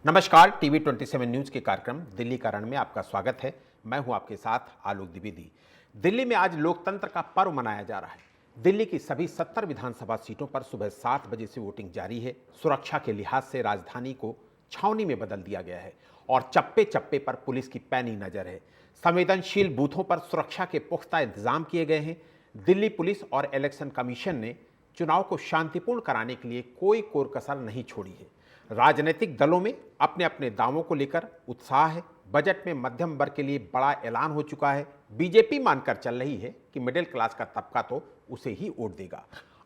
नमस्कार, TV 27 news के कार्यक्रम दिल्ली का रण में आपका स्वागत है। मैं हूं आपके साथ आलोक द्विवेदी। दिल्ली में आज लोकतंत्र का पर्व मनाया जा रहा है। दिल्ली की सभी 70 विधानसभा सीटों पर सुबह 7 बजे से वोटिंग जारी है। सुरक्षा के लिहाज से राजधानी को छावनी में बदल दिया गया है और चप्पे चप्पे पर पुलिस की पैनी नजर है। संवेदनशील बूथों पर सुरक्षा के पुख्ता इंतजाम किए गए हैं। दिल्ली पुलिस और इलेक्शन कमीशन ने चुनाव को शांतिपूर्ण कराने के लिए कोई कोर कसर नहीं छोड़ी है। राजनीतिक दलों में अपने अपने दावों को लेकर उत्साह है। बजट में मध्यम वर्ग के लिए बड़ा ऐलान हो चुका है। बीजेपी मानकर चल रही है कि मिडिल क्लास का तबका तो उसे ही वोट देगा।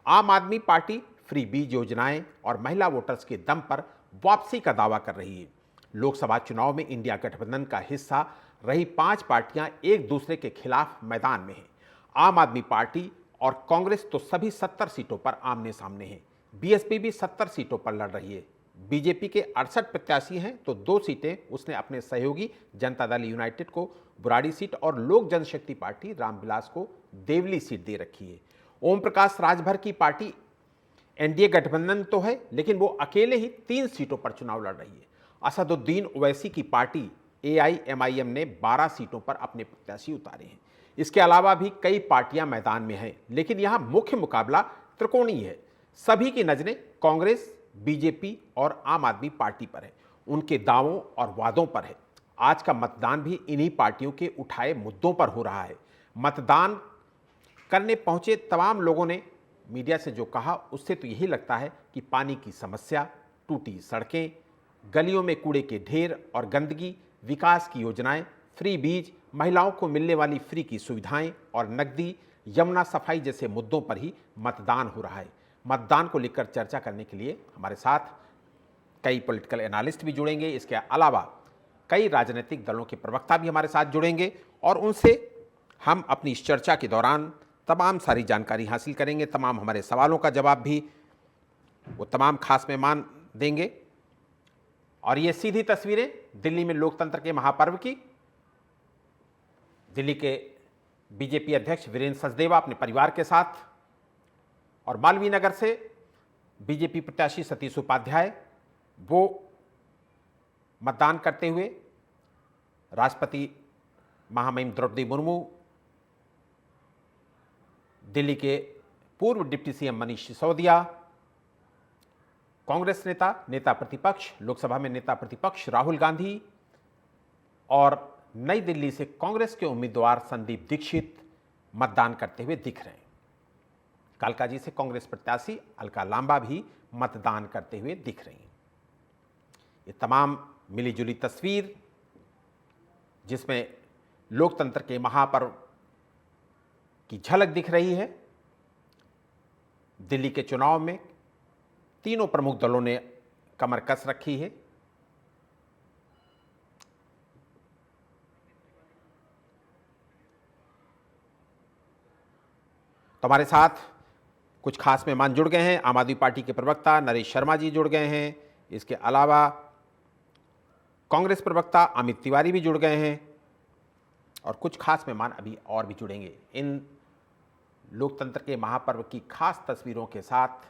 आम आदमी पार्टी फ्री बीज योजनाएं और महिला वोटर्स के दम पर वापसी का दावा कर रही है। लोकसभा चुनाव में इंडिया गठबंधन का हिस्सा रही 5 पार्टियां एक दूसरे के खिलाफ मैदान में हैं। आम आदमी पार्टी और कांग्रेस तो सभी 70 सीटों पर आमने सामने हैं। बीएसपी भी 70 सीटों पर लड़ रही है। बीजेपी के 68 प्रत्याशी हैं तो 2 सीटें उसने अपने सहयोगी जनता दल यूनाइटेड को बुराड़ी सीट और लोक जनशक्ति पार्टी रामविलास को देवली सीट दे रखी है। ओम प्रकाश राजभर की पार्टी एनडीए गठबंधन तो है, लेकिन वो अकेले ही 3 सीटों पर चुनाव लड़ रही है। असदुद्दीन ओवैसी की पार्टी एआईएमआईएम ने 12 सीटों पर अपने प्रत्याशी उतारे हैं। इसके अलावा भी कई पार्टियां मैदान में हैं, लेकिन यहां मुख्य मुकाबला त्रिकोणीय है। सभी की नजरें कांग्रेस, बीजेपी और आम आदमी पार्टी पर है, उनके दावों और वादों पर है। आज का मतदान भी इन्हीं पार्टियों के उठाए मुद्दों पर हो रहा है। मतदान करने पहुंचे तमाम लोगों ने मीडिया से जो कहा, उससे तो यही लगता है कि पानी की समस्या, टूटी सड़कें, गलियों में कूड़े के ढेर और गंदगी, विकास की योजनाएं, फ्री बीज, महिलाओं को मिलने वाली फ्री की सुविधाएं और नकदी, यमुना सफाई जैसे मुद्दों पर ही मतदान हो रहा है। मतदान को लेकर चर्चा करने के लिए हमारे साथ कई पॉलिटिकल एनालिस्ट भी जुड़ेंगे। इसके अलावा कई राजनीतिक दलों के प्रवक्ता भी हमारे साथ जुड़ेंगे और उनसे हम अपनी इस चर्चा के दौरान तमाम सारी जानकारी हासिल करेंगे। तमाम हमारे सवालों का जवाब भी वो तमाम खास मेहमान देंगे। और ये सीधी तस्वीरें दिल्ली में लोकतंत्र के महापर्व की। दिल्ली के बीजेपी अध्यक्ष वीरेंद्र सचदेवा अपने परिवार के साथ और मालवीय नगर से बीजेपी प्रत्याशी सतीश उपाध्याय वो मतदान करते हुए, राष्ट्रपति महामहिम द्रौपदी मुर्मू, दिल्ली के पूर्व डिप्टी सीएम मनीष सिसोदिया, कांग्रेस नेता प्रतिपक्ष, लोकसभा में नेता प्रतिपक्ष राहुल गांधी और नई दिल्ली से कांग्रेस के उम्मीदवार संदीप दीक्षित मतदान करते हुए दिख रहे हैं। कालकाजी से कांग्रेस प्रत्याशी अलका लांबा भी मतदान करते हुए दिख रही हैं। ये तमाम मिलीजुली तस्वीर जिसमें लोकतंत्र के महापर्व की झलक दिख रही है। दिल्ली के चुनाव में तीनों प्रमुख दलों ने कमर कस रखी है। तो हमारे साथ कुछ खास मेहमान जुड़ गए हैं। आम आदमी पार्टी के प्रवक्ता नरेश शर्मा जी जुड़ गए हैं। इसके अलावा कांग्रेस प्रवक्ता अमित तिवारी भी जुड़ गए हैं और कुछ खास मेहमान अभी और भी जुड़ेंगे। इन लोकतंत्र के महापर्व की खास तस्वीरों के साथ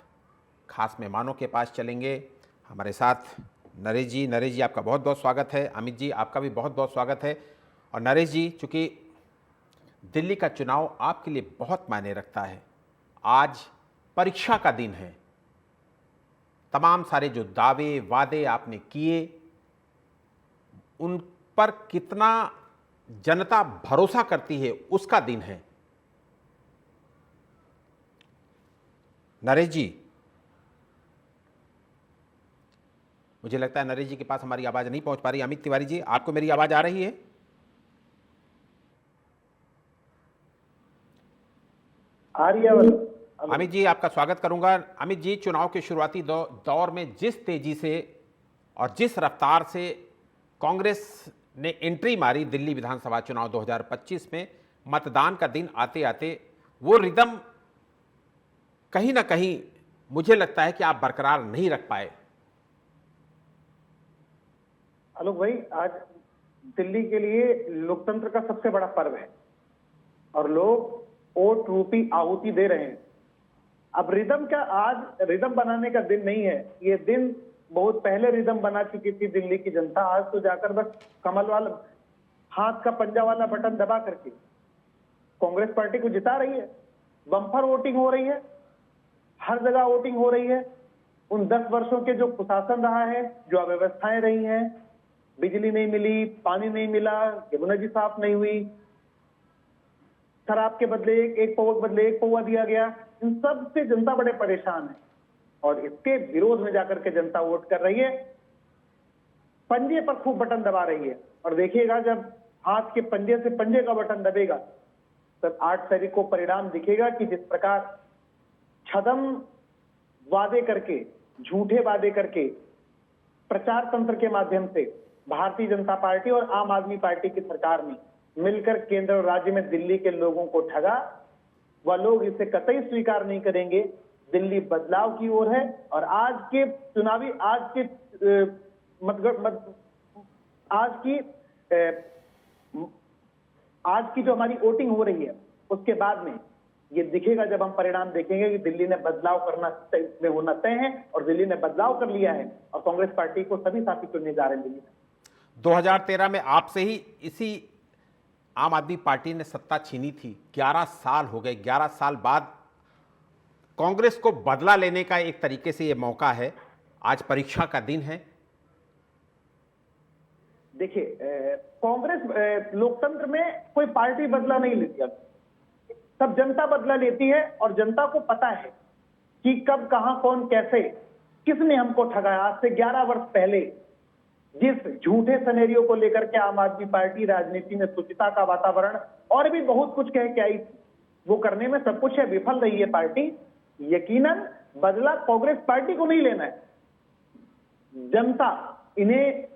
खास मेहमानों के पास चलेंगे। हमारे साथ नरेश जी आपका बहुत बहुत स्वागत है। अमित जी आपका भी बहुत बहुत स्वागत है। और नरेश जी, चूँकि दिल्ली का चुनाव आपके लिए बहुत मायने रखता है, आज परीक्षा का दिन है। तमाम सारे जो दावे वादे आपने किए, उन पर कितना जनता भरोसा करती है उसका दिन है। नरेश जी, मुझे लगता है नरेश जी के पास हमारी आवाज नहीं पहुंच पा रही। अमित तिवारी जी, आपको मेरी आवाज आ रही है? आ रही है। अमित जी, आपका स्वागत करूंगा। अमित जी, चुनाव के शुरुआती दौर में जिस तेजी से और जिस रफ्तार से कांग्रेस ने एंट्री मारी दिल्ली विधानसभा चुनाव 2025 में, मतदान का दिन आते आते वो रिदम कहीं ना कहीं मुझे लगता है कि आप बरकरार नहीं रख पाए। आलोक भाई, आज दिल्ली के लिए लोकतंत्र का सबसे बड़ा पर्व है और लोग वोट रूपी आहुति दे रहे हैं। अब रिदम क्या, आज रिदम बनाने का दिन नहीं है। ये दिन बहुत पहले रिदम बना चुकी थी दिल्ली की जनता। आज तो जाकर बस कमल वाला हाथ का पंजा वाला बटन दबा करके कांग्रेस पार्टी को जिता रही है। बम्पर वोटिंग हो रही है, हर जगह वोटिंग हो रही है। उन 10 वर्षों के जो कुशासन रहा है, जो अव्यवस्थाएं रही हैं, बिजली नहीं मिली, पानी नहीं मिला, यमुना जी साफ नहीं हुई, शराब के बदले एक पौवा के बदले एक पौवा दिया गया, इन सब से जनता बड़े परेशान है और इसके विरोध में जाकर के जनता वोट कर रही है, पंजे पर खूब बटन दबा रही है। और देखिएगा जब हाथ के पंजे से पंजे का बटन दबेगा तब 8 तारीख को परिणाम दिखेगा कि जिस प्रकार छदम वादे करके, झूठे वादे करके, प्रचार तंत्र के माध्यम से भारतीय जनता पार्टी और आम आदमी पार्टी की सरकार ने मिलकर केंद्र और राज्य में दिल्ली के लोगों को ठगा, वह लोग इसे कतई स्वीकार नहीं करेंगे। दिल्ली बदलाव की ओर है और आज के चुनावी आज की जो हमारी वोटिंग हो रही है उसके बाद में ये दिखेगा जब हम परिणाम देखेंगे कि दिल्ली ने बदलाव करना में होना तय है और दिल्ली ने बदलाव कर लिया है और कांग्रेस पार्टी को सभी साथी चुनने जा रहे हैं दिल्ली में। 2013 में आपसे ही इसी आम आदमी पार्टी ने सत्ता छीनी थी। 11 साल हो गए। 11 साल बाद कांग्रेस को बदला लेने का एक तरीके से ये मौका है। आज परीक्षा का दिन है। देखिए, कांग्रेस लोकतंत्र में कोई पार्टी बदला नहीं लेती है, सब जनता बदला लेती है और जनता को पता है कि कब, कहां, कौन, कैसे, किसने हमको ठगाया। आज से 11 वर्ष पहले जिस झूठे सिनेरियो को लेकर के आम आदमी पार्टी राजनीति में शुचिता का वातावरण और भी बहुत कुछ कह के आई थी, वो करने में सब कुछ है, विफल रही है पार्टी। यकीनन बदला कांग्रेस पार्टी को नहीं लेना है, जनता इन्हें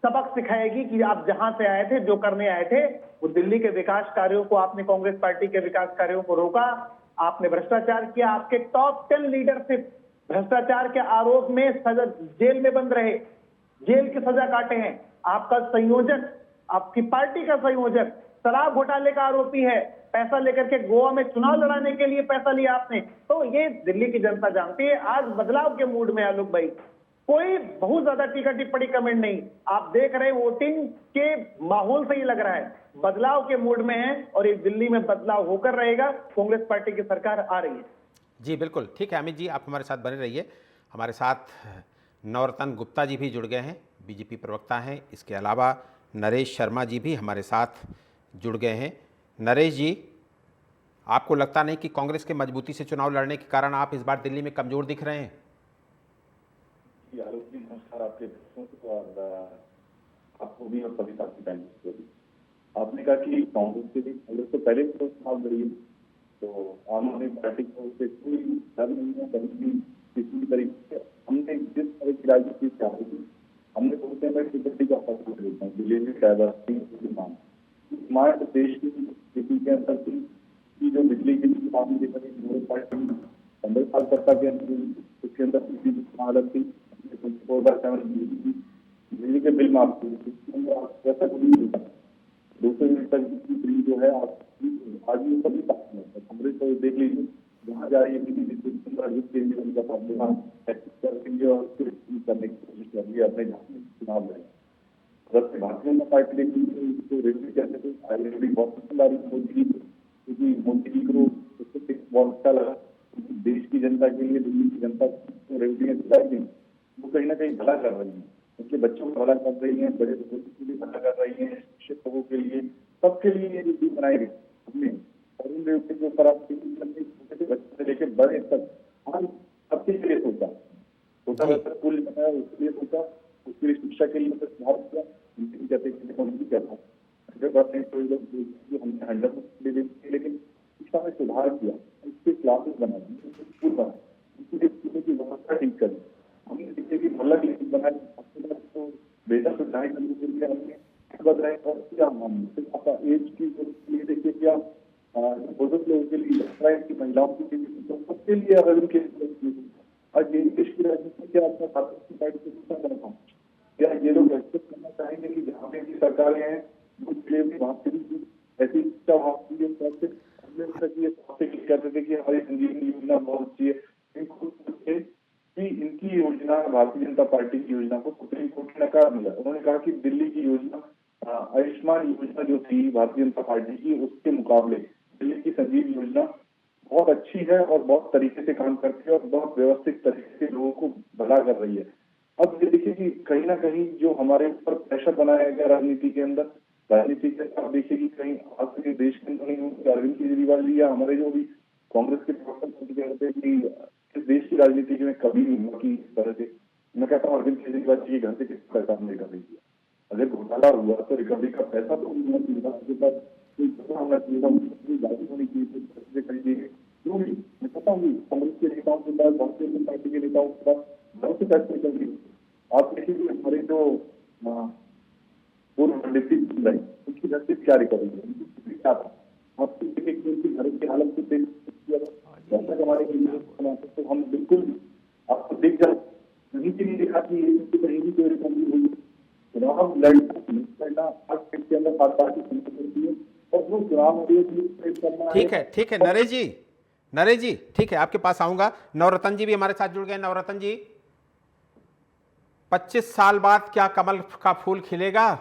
सबक सिखाएगी कि आप जहां से आए थे, जो करने आए थे, वो दिल्ली के विकास कार्यों को आपने, कांग्रेस पार्टी के विकास कार्यों को रोका, आपने भ्रष्टाचार किया, आपके टॉप 10 लीडरशिप भ्रष्टाचार के आरोप में सजा, जेल में बंद रहे, जेल की सजा काटे हैं। आपका संयोजक, आपकी पार्टी का संयोजक शराब घोटाले का आरोपी है, पैसा लेकर के गोवा में चुनाव लड़ाने के लिए पैसा लिया आपने। तो ये दिल्ली की जनता जानती है। आज बदलाव के मूड में आलोक भाई, कोई बहुत ज्यादा टीका टिप्पणी कमेंट नहीं। आप देख रहे वोटिंग के माहौल से ही लग रहा है बदलाव के मूड में है और ये दिल्ली में बदलाव होकर रहेगा। कांग्रेस पार्टी की सरकार आ रही है। जी बिल्कुल ठीक है अमित जी, आप हमारे साथ बने रहिए। हमारे साथ नवरत्न गुप्ता जी भी जुड़ गए हैं, बीजेपी प्रवक्ता हैं। इसके अलावा नरेश शर्मा जी भी हमारे साथ जुड़ गए हैं। नरेश जी, आपको लगता नहीं कि कांग्रेस के मजबूती से चुनाव लड़ने के कारण आप इस बार दिल्ली में कमजोर दिख रहे हैं? आलोक जी, नमस्कार आपके दर्शकों को और आपको भी और सभी साथी पैनलिस्ट को भी। आपने कहा कि कांग्रेस तो पहले भी तो चुनाव लड़ी है, तो आम आदमी पार्टी को उससे कोई डर नहीं है, कभी भी किसी भी तरीके से हमने जिस तरह की राजनीति चाही थी, हमने सोचते हैं टिकट का फैसला करता हूँ दिल्ली में डायवर्सिटी मांग हमारे देश की स्थिति के अंदर की जो बिजली की मांग कांग्रेस पार्टी 15 साल सत्ता के अंदर उसके अंदर हालत थी, बिजली के बिल माफ ऐसा कुछ नहीं होता। दूसरे बिल जो है आज भी सभी कांग्रेस को देख लीजिए, जहाँ जा रही है उनका करने की कोशिश कर रही है अपने चुनाव लड़े। भारतीय जनता पार्टी देखिए रेलवे कहते थे, रेलवे बहुत पसंद आ रही है मोदी जी को, क्योंकि मोदी जी को बहुत अच्छा लगा। देश की जनता के लिए, दिल्ली की जनता को रेलवे दिलाई वो कहीं ना कहीं भला कर रही है, उनके बच्चों का भला कर रही है, बड़े बुजुर्गों के लिए भला कर रही है, शिक्षक लोगों के लिए, सबके लिए ये नीति बनाई गई हमने। और उन रेलवे के ऊपर आप छोटे से बच्चे से लेकर बड़े तक हम सबके लिए सोचा, छोटा बच्चा स्कूल बनाया उसके लिए सोचा, उसके लिए शिक्षा के लिए सुधार किया, उनकी कहते कहता 100% हमने 100% लेकिन शिक्षा में सुधार किया, उसके क्लासेस बनाए, स्कूल बनाए, उनकी स्कूलों की व्यवस्था ठीक करी, हमने देखिए कि मोहल्ला क्लिनिक बनाए, तो बेहतर सुविधाएं करने के लिए हमने बताए। और क्या सिर्फ आपका एज की देखिए क्या बुजुर्ग लोगों के लिए, की महिलाओं के लिए, तो सबके लिए अगर उनके आज ये देश की राजनीति क्या अपना भारतीय पार्टी से पूछना चाहता हूँ, क्या ये लोग एक्सेप्ट करना चाहेंगे कि जहाँ पे भी सरकारें हैं वहाँ पे भी ऐसी शिक्षा कहते थे कि हमारी संजीवनी योजना बहुत अच्छी है, कि इनकी योजना, भारतीय जनता पार्टी की योजना को सुप्रीम कोर्ट ने नकार दिया। उन्होंने कहा कि दिल्ली की योजना, आयुष्मान योजना जो थी भारतीय जनता पार्टी की, उसके मुकाबले दिल्ली की संजीव योजना बहुत अच्छी है और बहुत तरीके से काम करती है और बहुत व्यवस्थित तरीके से लोगों को भला कर रही है। अब ये देखिए कि कहीं ना कहीं जो हमारे ऊपर प्रेशर बनाया गया राजनीति के अंदर, राजनीति के आप देखिए कि कहीं आज के देश के अंदर नहीं हो, अरविंद केजरीवाल जी या हमारे जो भी कांग्रेस के प्रवक्ता कहते हैं कि इस देश की राजनीति में कभी नहीं हुआ कि इस तरह से, मैं कहता हूँ अरविंद केजरीवाल जी के घर से किस तरह काम रिकवरी किया। अगर घोटाला हुआ तो रिकवरी का पैसा तो होना चाहिए था, उसके पास कोई पैसा होना चाहिए था, उनकी गाड़ी होनी चाहिए थी, पैसे खरीदे गए जो भी। मैं कहता हूँ कांग्रेस के नेताओं के पास, भारतीय जनता पार्टी के नेताओं के पास बहुत से पैसे रिकवरी। आप देखिए कि हमारे जो पूर्व डिप्टी रहे उनकी घर से क्या रिकवरी है, उनकी क्या था, आप देखिए कि उनकी घर की हालत को देख पैसा कमाने के लिए तो हम बिल्कुल आपको देख जाए कहीं से नहीं दिखा कि कहीं भी कोई रिकवरी हुई। चुनाव लड़ना हर स्टेट के अंदर खास पार्टी होती है और वो चुनाव करना ठीक है नरेश जी ठीक है, आपके पास आऊंगा। नवरत्न जी भी हमारे साथ जुड़ गए। नवरत्न जी, 25 साल बाद क्या कमल का फूल खिलेगा?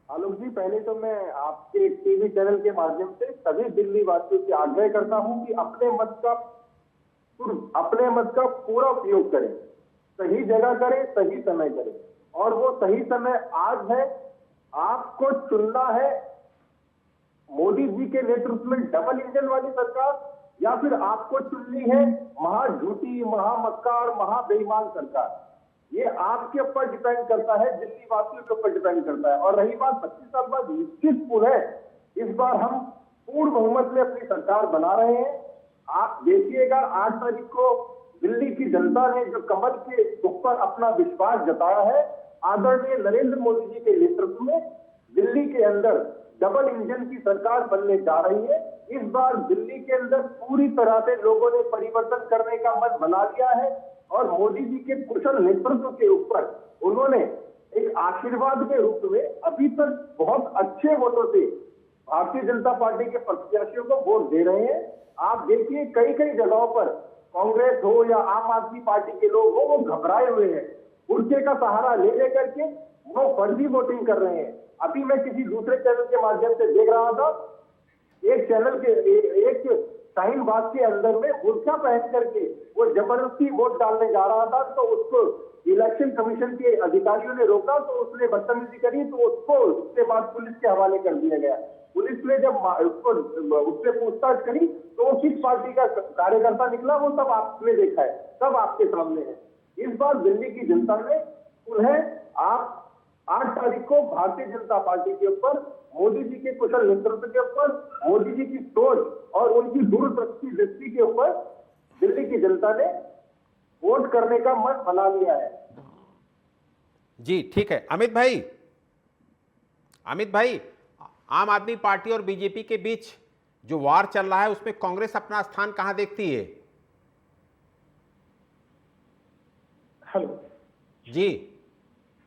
आलोक जी, पहले तो मैं आपके टीवी चैनल के माध्यम से सभी दिल्ली वासियों से आग्रह करता हूं कि अपने मत का पूरा उपयोग करें, सही जगह करें, सही समय करें। और वो सही समय आज है। आपको चुनना है मोदी जी के नेतृत्व में डबल इंजन वाली सरकार, या फिर आपको चुननी है महाझूठी, महामक्कार, महाबेईमान सरकार। ये आपके ऊपर डिपेंड करता है, दिल्ली वासियों के ऊपर डिपेंड करता है। और रही बात 25 साल बाद, निश्चित पूर्ण है इस बार हम पूर्ण बहुमत में अपनी सरकार बना रहे हैं। आप देखिएगा 8 तारीख को दिल्ली की जनता ने जो कमल के ऊपर अपना विश्वास जताया है, आदरणीय नरेंद्र मोदी जी के नेतृत्व में दिल्ली के अंदर डबल इंजन की सरकार बनने जा रही है। इस बार दिल्ली के अंदर पूरी तरह से लोगों ने परिवर्तन करने का मन बना लिया है और मोदी जी के कुशल नेतृत्व के ऊपर उन्होंने एक आशीर्वाद के रूप में अभी तक बहुत अच्छे वोटों से भारतीय जनता पार्टी के प्रत्याशियों को वोट दे रहे हैं। आप देखिए कई जगहों पर कांग्रेस हो या आम आदमी पार्टी के लोग हो, वो घबराए हुए हैं, कुर्सी का सहारा ले लेकर के वो फर्जी वोटिंग कर रहे हैं। अभी मैं किसी दूसरे चैनल के माध्यम से देख रहा था, एक चैनल के एक शाहीन बाग के अंदर में बुर्का पहन करके वो जबरदस्ती वोट डालने जा रहा था, तो उसको इलेक्शन कमीशन के अधिकारियों ने रोका, तो उसने बदतमीजी करी, तो उसको उसके बाद पुलिस के हवाले कर दिया गया। पुलिस ने जब उससे पूछताछ करी तो वो किस पार्टी का कार्यकर्ता निकला, वो सब आपने देखा है, सब आपके सामने है। इस बार दिल्ली की जनता ने उन्हें आप 8 तारीख को भारतीय जनता पार्टी के ऊपर, मोदी जी के कुशल नेतृत्व के ऊपर, मोदी जी की सोच और उनकी दूरदृष्टि के ऊपर दिल्ली की जनता ने वोट करने का मन बना लिया है। जी ठीक है। अमित भाई, आम आदमी पार्टी और बीजेपी के बीच जो वार चल रहा है उसमें कांग्रेस अपना स्थान कहां देखती है? हेलो जी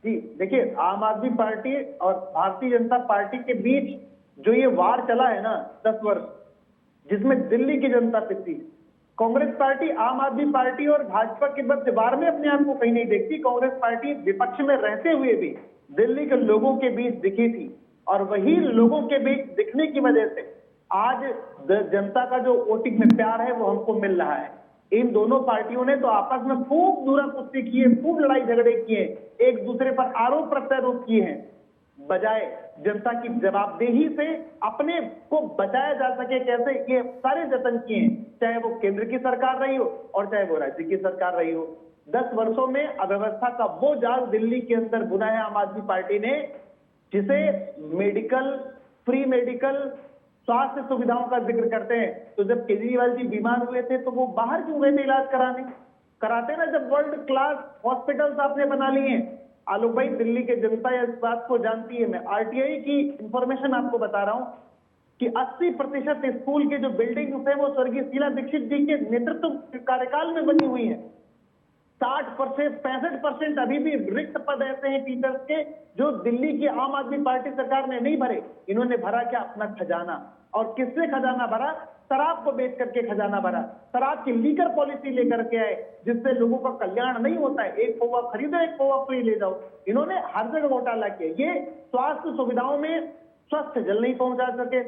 देखिए, आम आदमी पार्टी और भारतीय जनता पार्टी के बीच जो ये वार चला है ना 10 वर्ष, जिसमें दिल्ली की जनता पिसी, कांग्रेस पार्टी आम आदमी पार्टी और भाजपा के मध्य वार में अपने आप को कहीं नहीं देखती। कांग्रेस पार्टी विपक्ष में रहते हुए भी दिल्ली के लोगों के बीच दिखी थी और वही लोगों के बीच दिखने की वजह से आज जनता का जो वोटिंग में प्यार है वो हमको मिल रहा है। इन दोनों पार्टियों ने तो आपस में खूब दूराकुश्ती की है, खूब लड़ाई झगड़े किए, एक दूसरे पर आरोप प्रत्यारोप किए हैं, बजाय जनता की जवाबदेही से अपने को बचाया जा सके कैसे, ये सारे जतन किए हैं, चाहे वो केंद्र की सरकार रही हो और चाहे वो राज्य की सरकार रही हो। 10 वर्षों में अव्यवस्था का वो जाल दिल्ली के अंदर बुना है आम आदमी पार्टी ने, जिसे फ्री मेडिकल स्वास्थ्य सुविधाओं का जिक्र करते हैं। तो जब केजरीवाल जी बीमार हुए थे तो वो बाहर क्यों गए थे इलाज कराते ना, जब वर्ल्ड क्लास हॉस्पिटल्स आपने बना लिए हैं। आलोक भाई, दिल्ली के जनता इस बात को जानती है। मैं आरटीआई की इंफॉर्मेशन आपको बता रहा हूं कि 80% स्कूल के जो बिल्डिंग है वो स्वर्गीय शीला दीक्षित जी के नेतृत्व कार्यकाल में बनी हुई है। 60%, 65% अभी भी रिक्त पद ऐसे हैं टीचर्स के जो दिल्ली की आम आदमी पार्टी सरकार ने नहीं भरे। इन्होंने भरा क्या? अपना खजाना। और किससे खजाना भरा? शराब को बेच करके खजाना भरा। शराब की लीकर पॉलिसी लेकर के आए जिससे लोगों का कल्याण नहीं होता है। एक पौवा खरीदो, एक पौवा फ्री ले जाओ। इन्होंने हर जगह घोटाला किया। ये स्वास्थ्य सुविधाओं में स्वस्थ जल नहीं पहुंचा सके।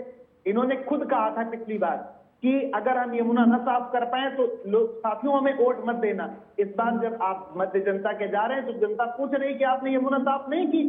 इन्होंने खुद कहा था पिछली बार कि अगर हम यमुना न साफ कर पाए तो लोग साथियों हमें वोट मत देना। इस बार जब आप मध्य जनता के जा रहे हैं तो जनता पूछ रही कि आपने यमुना साफ नहीं की,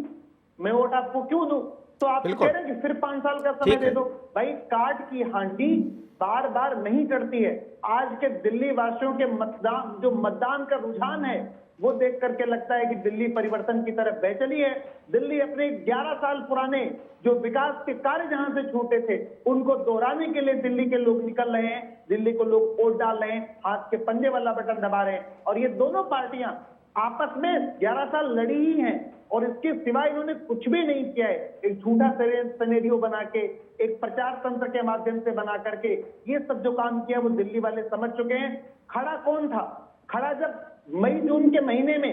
मैं वोट आपको क्यों दूं? तो आप कह रहे हैं कि सिर्फ 5 साल का समय दे दो। भाई काठ की हांडी बार बार नहीं चढ़ती है। आज के दिल्ली वासियों के मतदान का रुझान है वो देख करके लगता है कि दिल्ली परिवर्तन की तरफ बह चली है। दिल्ली अपने 11 साल पुराने जो विकास के कार्य जहां से छूटे थे उनको दोहराने के लिए दिल्ली के लोग निकल रहे हैं। दिल्ली को लोग वोट डाल रहे हैं, हाथ के पंजे वाला बटन दबा रहे हैं। और ये दोनों पार्टियां आपस में 11 साल लड़ी ही हैं और इसके सिवाय इन्होंने कुछ भी नहीं किया है। एक झूठा सिनेरियो बना के, एक प्रचार तंत्र के माध्यम से बना करके ये सब जो काम किया वो दिल्ली वाले समझ चुके हैं। खड़ा कौन था? खड़ा जब मई जून के महीने में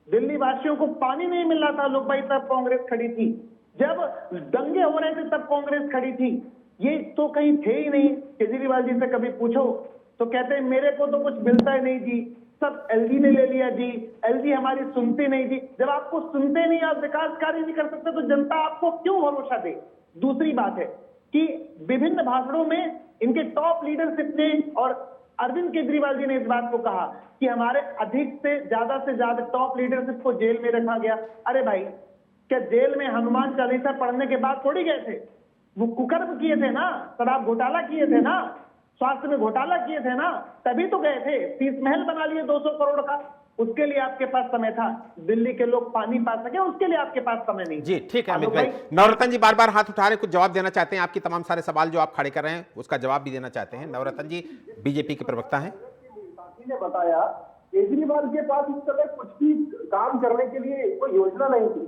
दिल्ली वासियों को पानी नहीं मिल रहा था लोग भाई, तब कांग्रेस खड़ी थी। जब दंगे हो रहे थे तब कांग्रेस खड़ी थी। ये तो कहीं थे ही नहीं। केजरीवाल जी से कभी पूछो तो कहते हैं मेरे को तो कुछ मिलता ही नहीं जी, सब एलजी ने ले लिया जी, एलजी हमारी सुनती नहीं जी। जब आपको सुनते नहीं, आप विकास कार्य नहीं कर सकते तो जनता आपको क्यों भरोसा दे? दूसरी बात है कि विभिन्न भाषणों में इनके टॉप लीडरशिप ने और अरविंद केजरीवाल जी ने इस बात को कहा कि हमारे अधिक से ज्यादा टॉप लीडरशिप को जेल में रखा गया। अरे भाई, क्या जेल में हनुमान चालीसा पढ़ने के बाद थोड़ी गए थे? वो कुकर्म किए थे ना, शराब घोटाला किए थे ना, स्वास्थ्य में घोटाला किए थे ना, तभी तो गए थे। 30 महल बना लिए 200 करोड़ का, उसके लिए आपके पास समय था। दिल्ली के लोग पानी पा सके उसके लिए आपके पास समय नहीं। जी ठीक है अमित भाई। नवरत्न जी बार बार हाथ उठा रहे हैं, कुछ जवाब देना चाहते हैं? आपकी तमाम सारे सवाल जो आप खड़े कर रहे हैं उसका जवाब भी देना चाहते हैं। नवरत्न जी बीजेपी के प्रवक्ता हैं। साथी ने बताया केजरीवाल के पास इस समय कुछ भी काम करने के लिए कोई योजना नहीं थी।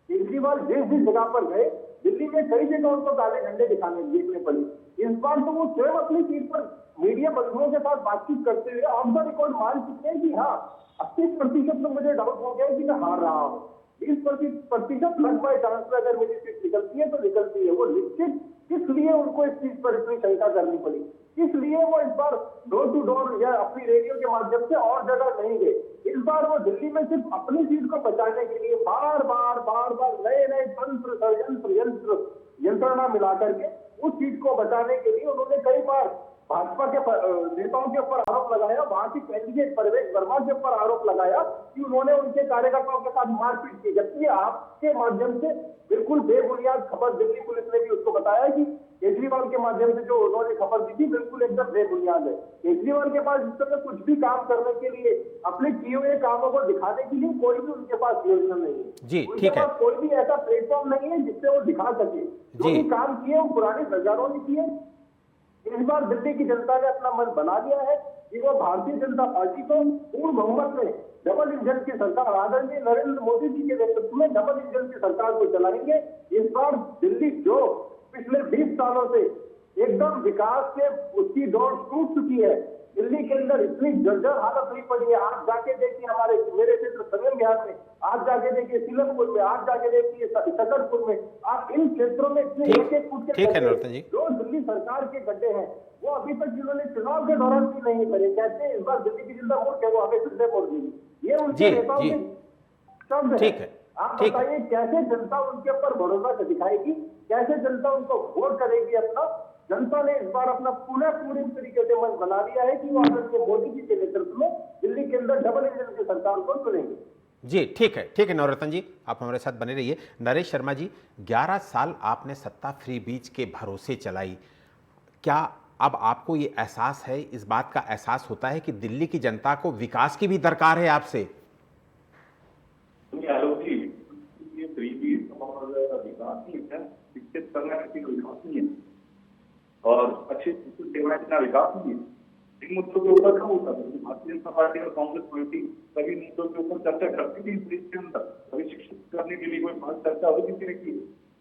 केजरीवाल जिस जिस जगह पर गए दिल्ली में कई जगह उनको काले झंडे देखने पड़े। इस बार तो वो स्वयं अपनी सीट पर मीडिया बंधुओं के साथ बातचीत करते हुए ऑफ द रिकॉर्ड मान चुके हैं कि हाँ 80% तो मुझे डाउट हो गया कि मैं हार रहा हूँ। 20% लग बाय चांस में अगर मेरी सीट निकलती है तो निकलती है। वो निश्चित किस लिए उनको इस चीज पर इतनी शंका करनी पड़ी, किस लिए वो इस बार डोर टू डोर या अपनी रेडियो के माध्यम से और जगह नहीं गए। इस बार वो दिल्ली में सिर्फ अपनी सीट को बचाने के लिए बार बार नए तंत्र षड्यंत्र यंत्रणा मिलाकर के उस सीट को बचाने के लिए उन्होंने कई बार भाजपा के नेताओं के ऊपर आरोप लगाया, वहां की कैंडिडेट परवेश वर्मा के ऊपर आरोप लगाया कि उन्होंने उनके कार्यकर्ताओं के साथ मारपीट की। जबकि आपके माध्यम से बिल्कुल बेबुनियाद खबर दिल्ली पुलिस ने भी उसको बताया कि केजरीवाल के माध्यम से जो उन्होंने खबर दी थी बिल्कुल एकदम बेबुनियाद है। केजरीवाल के पास इस तरह कुछ भी काम करने के लिए, अपने किए हुए कामों को दिखाने के लिए कोई भी उनके पास योजना नहीं है। जी ठीक है। कोई भी ऐसा प्लेटफॉर्म नहीं है जिससे वो दिखा सके जो भी काम किए वो पुरानी सरकारों ने किए। इस बार दिल्ली की जनता ने अपना मन बना लिया है कि वो भारतीय जनता पार्टी को पूर्ण बहुमत में डबल इंजन की सरकार, आदरणीय नरेंद्र मोदी जी के नेतृत्व में डबल इंजन की सरकार को चलाएंगे। इस बार दिल्ली जो पिछले 20 सालों से एकदम विकास से उसकी दौड़ टूट चुकी है, दिल्ली के अंदर इतनी जर्जर हालत नहीं पड़ी है। आज जाके देखिए हमारे मेरे क्षेत्र संगम बिहार में, आज जाके देखिए सीलमपुर में, आज जाके देखिए सकरपुर में, आप इन क्षेत्रों में इतने एक फुट के जो दिल्ली सरकार के गड्ढे हैं वो अभी तक जिन्होंने चुनाव के दौरान भी नहीं भरे। कैसे इस बार दिल्ली की जनता वोट है वो हमें फिर से वोट देगी, ये उनके नेताओं के शब्द है। आप बताइए कैसे जनता उनके ऊपर भरोसा दिखाएगी, कैसे जनता उनको वोट करेगी अपना? जनता ने इस बार अपना पूरी तरीके से मन बना लिया है कि वो आदरणीय मोदी जी के नेतृत्व में दिल्ली के अंदर डबल इंजन की सरकार को चुनेंगे। जी ठीक है नवरत्न जी, आप हमारे साथ बने रहिए। नरेश शर्मा जी, 11 साल आपने सत्ता फ्री बीच के भरोसे चलाई, क्या अब आपको ये एहसास है, इस बात का एहसास होता है कि दिल्ली की जनता को विकास की भी दरकार है आपसे? आलोक जी, ये फ्री बीच और विकास नहीं है, विकसित करना किसी को विकास नहीं है और अच्छी सेवाएं इतना विकास नहीं है। इन मुद्दों के ऊपर कब होता है? भारतीय जनता पार्टी और कांग्रेस पार्टी सभी मुद्दों के ऊपर चर्चा करती थी देश के अंदर, कभी शिक्षित करने के लिए कोई खास चर्चा होती थी कि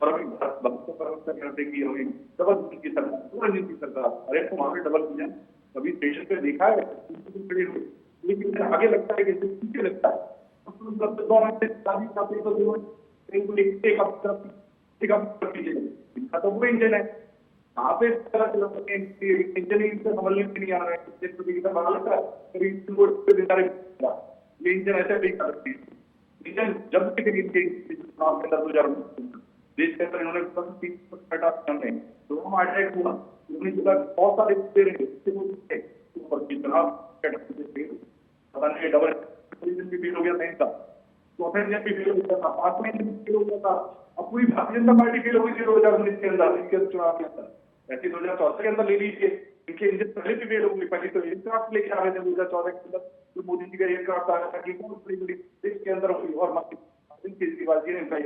पर अभी भारत प्रवक्ता कहते कि हमें डबल इंजन की सरकार, डबल इंजन की सरकार, अरे तो वहां पे डबल इंजन कभी स्टेशन पे देखा है? लेकिन आगे लगता है कि पीछे लगता है तो दौरान से शादी करते तो तो वो इंजन है यहाँ पे इंजन से संभलने में नहीं आ रहा है ये इंजन ऐसे नहीं कर सकती इंजन जब से चुनाव के अंदर 2019 देश के अंदर इन्होंने 30% तो हम अटैक हुआ उन्होंने बहुत सारे चुनाव पता नहीं डबल भी फेल हो गया था इनका चौथे इंजन भी फेल हो गया था 5वें इंजन भी फेल हो गया था अब पूरी भारतीय जनता पार्टी फेल हो गई थी 2019 के अंदर इनके चुनाव के अंदर ऐसे 2014 के अंदर ले लीजिए इनके इंजन पहले भी फेल हो गई पहले तो एयरक्राफ्ट लेके आ रहे थे 2014 के अंदर तो मोदी जी का एयरक्राफ्ट आ रहा था कि बहुत बड़ी देश के अंदर हुई और केजरीवाल जी ने इनका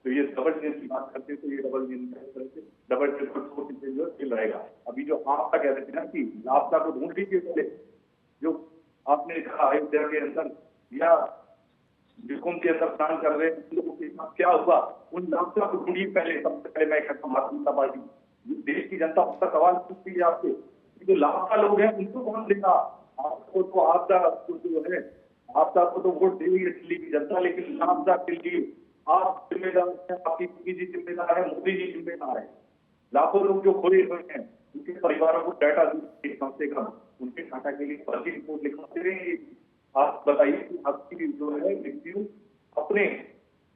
तो ये डबल इंजन की बात करते तो ये डबल इंजन डबल ट्रिपल रहेगा अभी जो आपका कह रहे थे ना कि लापता को ढूंढ लीजिए पहले जो आपने कहा अयोध्या के अंदर या कुंभ के अंदर स्नान कर रहे हैं लोगों के साथ क्या हुआ उन लापता को ढूंढिए पहले सबसे पहले मैं कहता हूँ भारतीय जनता पार्टी देश की जनता उसका सवाल पूछती है आपसे जो लापता लोग हैं उनको कौन देगा आपको तो आपदा जो है आपदा को तो वोट देगी दिल्ली की जनता लेकिन लापता के लिए आप जिम्मेदार हैं आपकी मोदी जी जिम्मेदार है मोदी जी जिम्मेदार है लाखों लोग जो खोए हुए हैं उनके परिवारों को डाटा कम से कम उनके डाटा के लिए फर्जी रिपोर्ट लिखवाते रहे आप बताइए कि आपकी जो है मृत्यु अपने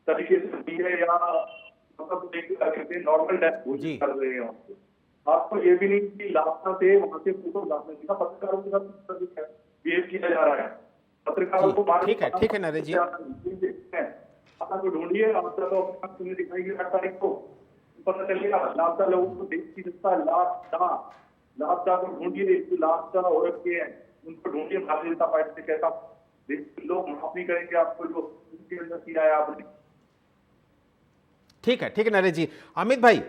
तरीके से दी है या मतलब नॉर्मल डेथ कर रहे हैं आपको ये भी नहीं कि लापता से वहां से फोटो लाने का पत्रकारों के साथ बिहेव किया जा रहा है पत्रकारों को ठीक है नरेश जी को ढूंढिए लापता तो अपने दिखाएगी 8 तारीख को पता चलेगा लापता लोगों को देश की जनता लापता को ढूंढिए जो लापता औरत के हैं उनको ढूंढिए भारतीय जनता पार्टी से कहता देश के लोग माफ नहीं करेंगे आपको जो उनके अंदर किया है आपने। ठीक है नरेश जी। अमित भाई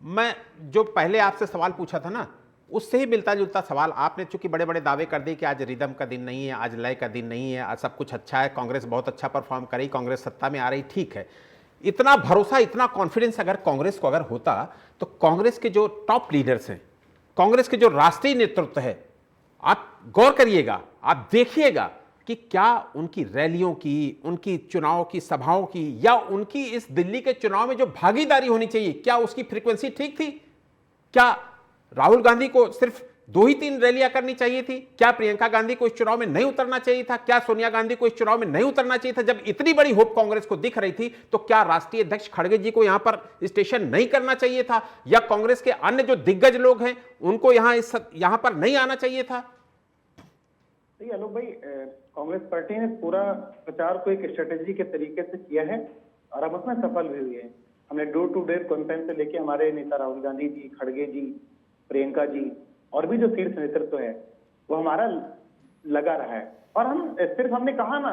मैं जो पहले आपसे सवाल पूछा था ना उससे ही मिलता जुलता सवाल आपने चूंकि बड़े बड़े दावे कर दिए कि आज रिदम का दिन नहीं है आज लय का दिन नहीं है आज सब कुछ अच्छा है कांग्रेस बहुत अच्छा परफॉर्म करी कांग्रेस सत्ता में आ रही ठीक है इतना भरोसा इतना कॉन्फिडेंस अगर कांग्रेस को अगर होता तो कांग्रेस के जो टॉप लीडर्स हैं कांग्रेस के जो राष्ट्रीय नेतृत्व है आप गौर करिएगा आप देखिएगा कि क्या उनकी रैलियों की उनकी चुनाव की सभाओं की या उनकी इस दिल्ली के चुनाव में जो भागीदारी होनी चाहिए क्या उसकी फ्रीक्वेंसी ठीक थी क्या राहुल गांधी को सिर्फ 2 ही 3 रैलियां करनी चाहिए थी क्या प्रियंका गांधी को इस चुनाव में नहीं उतरना चाहिए था क्या सोनिया गांधी को इस चुनाव में नहीं उतरना चाहिए था जब इतनी बड़ी होप कांग्रेस को दिख रही थी तो क्या राष्ट्रीय अध्यक्ष खड़गे जी को यहां पर स्टेशन नहीं करना चाहिए था या कांग्रेस के अन्य जो दिग्गज लोग हैं उनको यहां पर नहीं आना चाहिए था? आलोक भाई कांग्रेस पार्टी ने पूरा प्रचार को एक स्ट्रेटेजी के तरीके से किया है और हम उसमें सफल भी हुए हैं। हमने डोर टू डोर कैंपेन से लेके हमारे नेता राहुल गांधी जी खड़गे जी प्रियंका जी और भी जो शीर्ष नेतृत्व है वो हमारा लगा रहा है और हम सिर्फ हमने कहा ना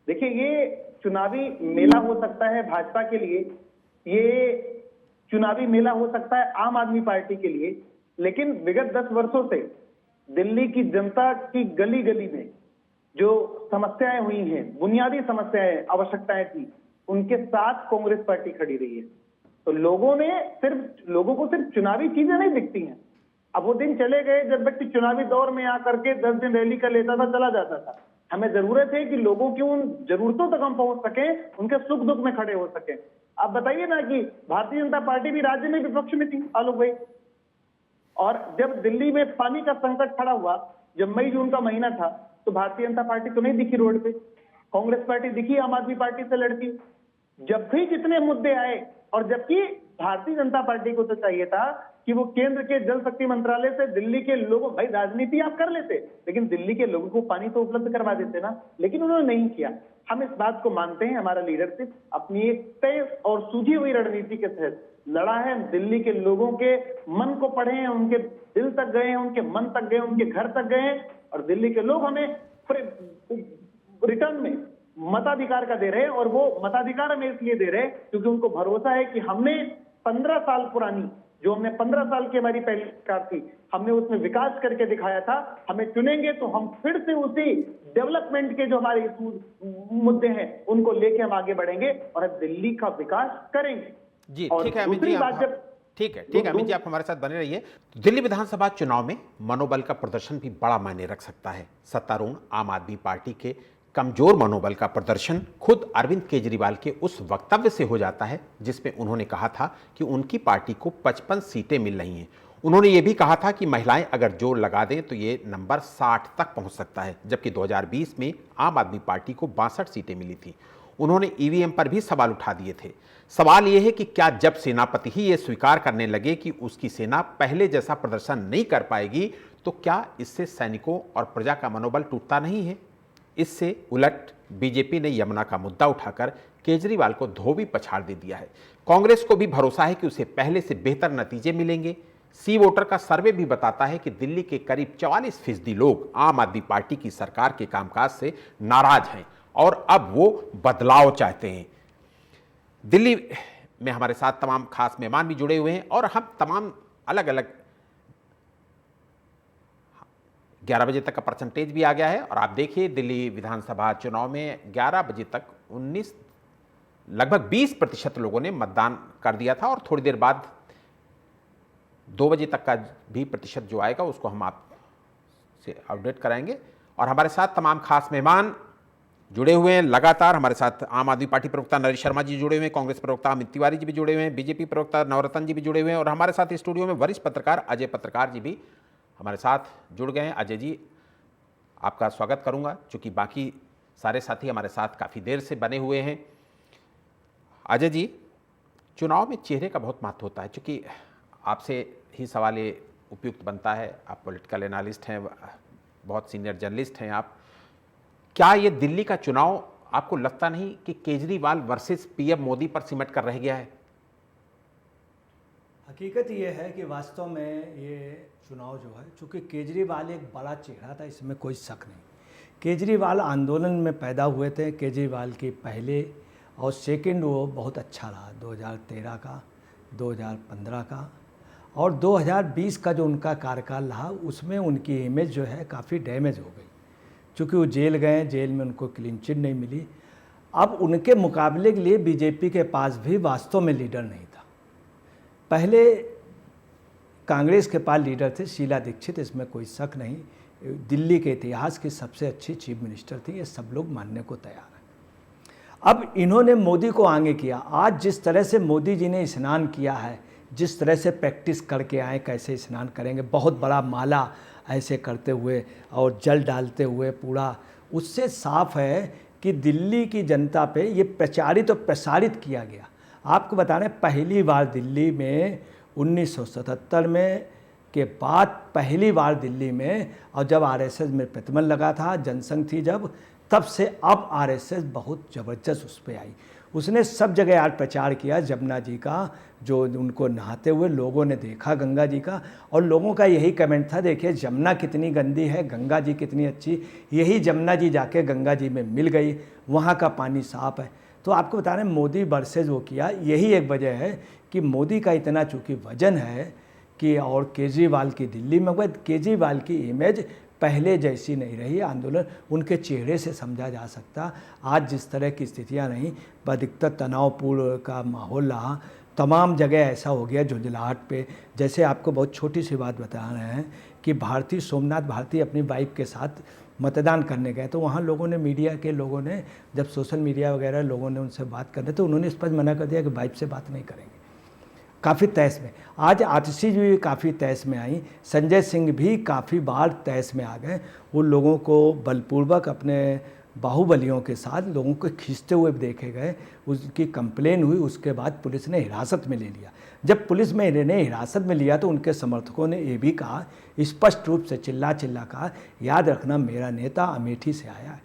देखिए ये चुनावी मेला हो सकता है भाजपा के लिए ये चुनावी मेला हो सकता है आम आदमी पार्टी के लिए लेकिन विगत 10 वर्षों से दिल्ली की जनता की गली गली में जो समस्याएं हुई हैं बुनियादी समस्याएं आवश्यकताएं थी उनके साथ कांग्रेस पार्टी खड़ी रही है तो लोगों को सिर्फ चुनावी चीजें नहीं दिखती हैं। अब वो दिन चले गए जब व्यक्ति चुनावी दौर में आकर के 10 दिन रैली कर लेता था चला जाता था। हमें जरूरत है कि लोगों की उन जरूरतों तक हम पहुंच सके उनके सुख दुख में खड़े हो सके। आप बताइए ना कि भारतीय जनता पार्टी भी राज्य में विपक्ष में थी आलोक भाई और जब दिल्ली में पानी का संकट खड़ा हुआ जब मई जून का महीना था तो भारतीय जनता पार्टी तो नहीं दिखी रोड पे कांग्रेस पार्टी दिखी आम आदमी पार्टी से लड़ती जब भी जितने मुद्दे आए और जबकि भारतीय जनता पार्टी को तो चाहिए था कि वो केंद्र के जल शक्ति मंत्रालय से दिल्ली के लोगों भाई राजनीति आप कर लेते लेकिन दिल्ली के लोगों को पानी तो उपलब्ध करवा देते ना लेकिन उन्होंने नहीं किया। हम इस बात को मानते हैं हमारा लीडरशिप अपनी एक तय और सूझी हुई रणनीति के तहत लड़ा है। दिल्ली के लोगों के मन को पढ़े हैं उनके दिल तक गए हैं उनके मन तक गए उनके घर तक गए हैं और दिल्ली के लोग हमें रिटर्न में मताधिकार का दे रहे हैं और वो मताधिकार हमें इसलिए दे रहे हैं क्योंकि उनको भरोसा है कि हमने 15 साल पुरानी जो हमने 15 साल की हमारी पहली सरकार थी हमने उसमें विकास करके दिखाया था हमें चुनेंगे तो हम फिर से उसी डेवलपमेंट के जो हमारे मुद्दे हैं उनको लेके हम आगे बढ़ेंगे और दिल्ली का विकास करेंगे। जी और ठीक है दूसरी बात जब ठीक है अमित जी, आप हमारे साथ बने रहिए। तो दिल्ली विधानसभा चुनाव में मनोबल का प्रदर्शन भी बड़ा मायने रख सकता है। सत्तारूढ़ आम आदमी पार्टी के कमजोर मनोबल का प्रदर्शन खुद अरविंद केजरीवाल के उस वक्तव्य से हो जाता है जिसमें उन्होंने कहा था कि उनकी पार्टी को 55 सीटें मिल रही हैं। उन्होंने ये भी कहा था कि महिलाएं अगर जोर लगा दें तो ये नंबर 60 तक पहुंच सकता है, जबकि 2020 में आम आदमी पार्टी को 62 सीटें मिली थी। उन्होंने ईवीएम पर भी सवाल उठा दिए थे। सवाल यह है कि क्या जब सेनापति ही ये स्वीकार करने लगे कि उसकी सेना पहले जैसा प्रदर्शन नहीं कर पाएगी, तो क्या इससे सैनिकों और प्रजा का मनोबल टूटता नहीं है? इससे उलट बीजेपी ने यमुना का मुद्दा उठाकर केजरीवाल को धोबी पछाड़ दे दिया है। कांग्रेस को भी भरोसा है कि उसे पहले से बेहतर नतीजे मिलेंगे। सी वोटर का सर्वे भी बताता है कि दिल्ली के करीब 44% लोग आम आदमी पार्टी की सरकार के कामकाज से नाराज हैं और अब वो बदलाव चाहते हैं। दिल्ली में हमारे साथ तमाम खास मेहमान भी जुड़े हुए हैं और हम तमाम अलग अलग 11 बजे तक का परसेंटेज भी आ गया है। और आप देखिए दिल्ली विधानसभा चुनाव में 11 बजे तक लगभग 20% लोगों ने मतदान कर दिया था और थोड़ी देर बाद 2 बजे तक का भी प्रतिशत जो आएगा उसको हम आपसे अपडेट कराएंगे। और हमारे साथ तमाम खास मेहमान जुड़े हुए हैं लगातार। हमारे साथ आम आदमी पार्टी प्रवक्ता नरेश शर्मा जी जुड़े हुए हैं, कांग्रेस प्रवक्ता अमित तिवारी जी भी जुड़े हुए हैं, बीजेपी प्रवक्ता नवरत्न जी भी जुड़े हुए हैं और हमारे साथ स्टूडियो में वरिष्ठ पत्रकार अजय पत्रकार जी भी हमारे साथ जुड़ गए हैं। अजय जी, आपका स्वागत करूंगा चूँकि बाकी सारे साथी हमारे साथ काफ़ी देर से बने हुए हैं। अजय जी, चुनाव में चेहरे का बहुत महत्व होता है, चूँकि आपसे ही सवाल ये उपयुक्त बनता है। आप पॉलिटिकल एनालिस्ट हैं, बहुत सीनियर जर्नलिस्ट हैं आप। क्या ये दिल्ली का चुनाव आपको लगता नहीं कि केजरीवाल वर्सेस पीएम मोदी पर सिमट कर रह गया है? हकीकत ये है कि वास्तव में ये चुनाव जो है, चूँकि केजरीवाल एक बड़ा चेहरा था, इसमें कोई शक नहीं। केजरीवाल आंदोलन में पैदा हुए थे। केजरीवाल की पहले और सेकंड वो बहुत अच्छा रहा, 2013 का, 2015 का और 2020 का जो उनका कार्यकाल रहा उसमें उनकी इमेज जो है काफ़ी डैमेज हो गई, चूँकि वो जेल गए, जेल में उनको क्लीन चिट नहीं मिली। अब उनके मुकाबले के लिए बीजेपी के पास भी वास्तव में लीडर नहीं था। पहले कांग्रेस के पास लीडर थे शीला दीक्षित, इसमें कोई शक नहीं। दिल्ली के इतिहास की सबसे अच्छी चीफ मिनिस्टर थी, ये सब लोग मानने को तैयार हैं। अब इन्होंने मोदी को आगे किया। आज जिस तरह से मोदी जी ने स्नान किया है, जिस तरह से प्रैक्टिस करके आए कैसे स्नान करेंगे, बहुत बड़ा माला ऐसे करते हुए और जल डालते हुए पूरा, उससे साफ है कि दिल्ली की जनता पे ये प्रचारित और प्रसारित किया गया। आपको बता रहे हैं, पहली बार दिल्ली में 1977 में के बाद पहली बार दिल्ली में, और जब आरएसएस में प्रतिबंध लगा था, जनसंघ थी जब, तब से अब आरएसएस बहुत ज़बरदस्त उस पर आई। उसने सब जगह यार प्रचार किया जमुना जी का, जो उनको नहाते हुए लोगों ने देखा गंगा जी का, और लोगों का यही कमेंट था, देखिए जमुना कितनी गंदी है, गंगा जी कितनी अच्छी। यही जमुना जी जाके गंगा जी में मिल गई, वहाँ का पानी साफ है। तो आपको बता रहे हैं मोदी वर्सेस वो किया। यही एक वजह है कि मोदी का इतना चूँकि वजन है कि, और केजरीवाल की दिल्ली में, केजरीवाल की इमेज पहले जैसी नहीं रही। आंदोलन उनके चेहरे से समझा जा सकता। आज जिस तरह की स्थितियां रहीं, अधिकतर तनावपूर्ण का माहौल रहा, तमाम जगह ऐसा हो गया झुंझलाहट पे। जैसे आपको बहुत छोटी सी बात बता रहे हैं कि भारती सोमनाथ भारती अपनी वाइफ के साथ मतदान करने गए, तो वहाँ लोगों ने, मीडिया के लोगों ने, जब सोशल मीडिया वगैरह लोगों ने उनसे बात करने, तो उन्होंने स्पष्ट मना कर दिया कि वाइफ से बात नहीं करेंगे। काफ़ी तहस में आज आतिशी जी भी काफ़ी तहस में आई, संजय सिंह भी काफ़ी बार तहस में आ गए। वो लोगों को बलपूर्वक अपने बाहुबलियों के साथ लोगों को खींचते हुए देखे गए। उसकी कंप्लेन हुई, उसके बाद पुलिस ने हिरासत में ले लिया। जब पुलिस में इन्हें हिरासत में लिया तो उनके समर्थकों ने ये भी कहा, स्पष्ट रूप से चिल्ला कहा, याद रखना मेरा नेता अमेठी से आया है,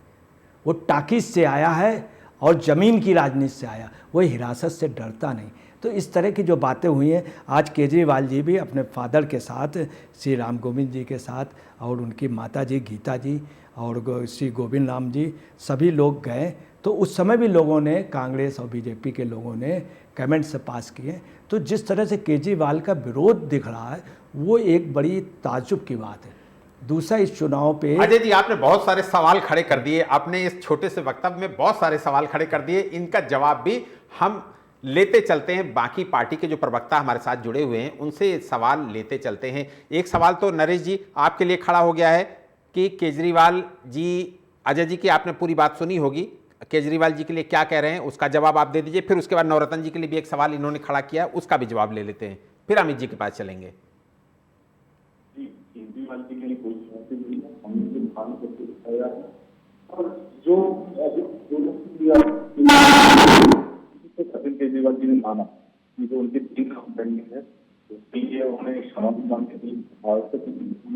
वो टाकिज से आया है और ज़मीन की राजनीति से आया, वो हिरासत से डरता नहीं। तो इस तरह की जो बातें हुई हैं, आज केजरीवाल जी भी अपने फादर के साथ, श्री राम गोविंद जी के साथ, और उनकी माता जी गीता जी और श्री गोविंद राम जी, सभी लोग गए। तो उस समय भी लोगों ने, कांग्रेस और बीजेपी के लोगों ने कमेंट्स पास किए। तो जिस तरह से केजरीवाल का विरोध दिख रहा है, वो एक बड़ी ताज्जुब की बात है। दूसरा, इस चुनाव पे अजय जी, आपने बहुत सारे सवाल खड़े कर दिए। आपने इस छोटे से वक्तव्य में बहुत सारे सवाल खड़े कर दिए, इनका जवाब भी हम लेते चलते हैं, बाकी पार्टी के जो प्रवक्ता हमारे साथ जुड़े हुए हैं उनसे सवाल लेते चलते हैं। एक सवाल तो नरेश जी आपके लिए खड़ा हो गया है कि केजरीवाल जी, अजय जी की आपने पूरी बात सुनी होगी, केजरीवाल जी के लिए क्या कह रहे हैं उसका जवाब आप दे दीजिए, फिर उसके बाद नवरत्न जी के लिए भी एक सवाल इन्होंने खड़ा किया, उसका भी जवाब ले लेते हैं, फिर अमित जी के पास चलेंगे। जी, केजरीवाल जी के लिए कोई चुनौती नहीं है, हमने जो काम करके दिखाया है और जो अभी अरविंद केजरीवाल जी ने माना कि जो उनके 3 काम पेंडिंग है उसके लिए उन्होंने क्षमा भी मांगी थी। आज तक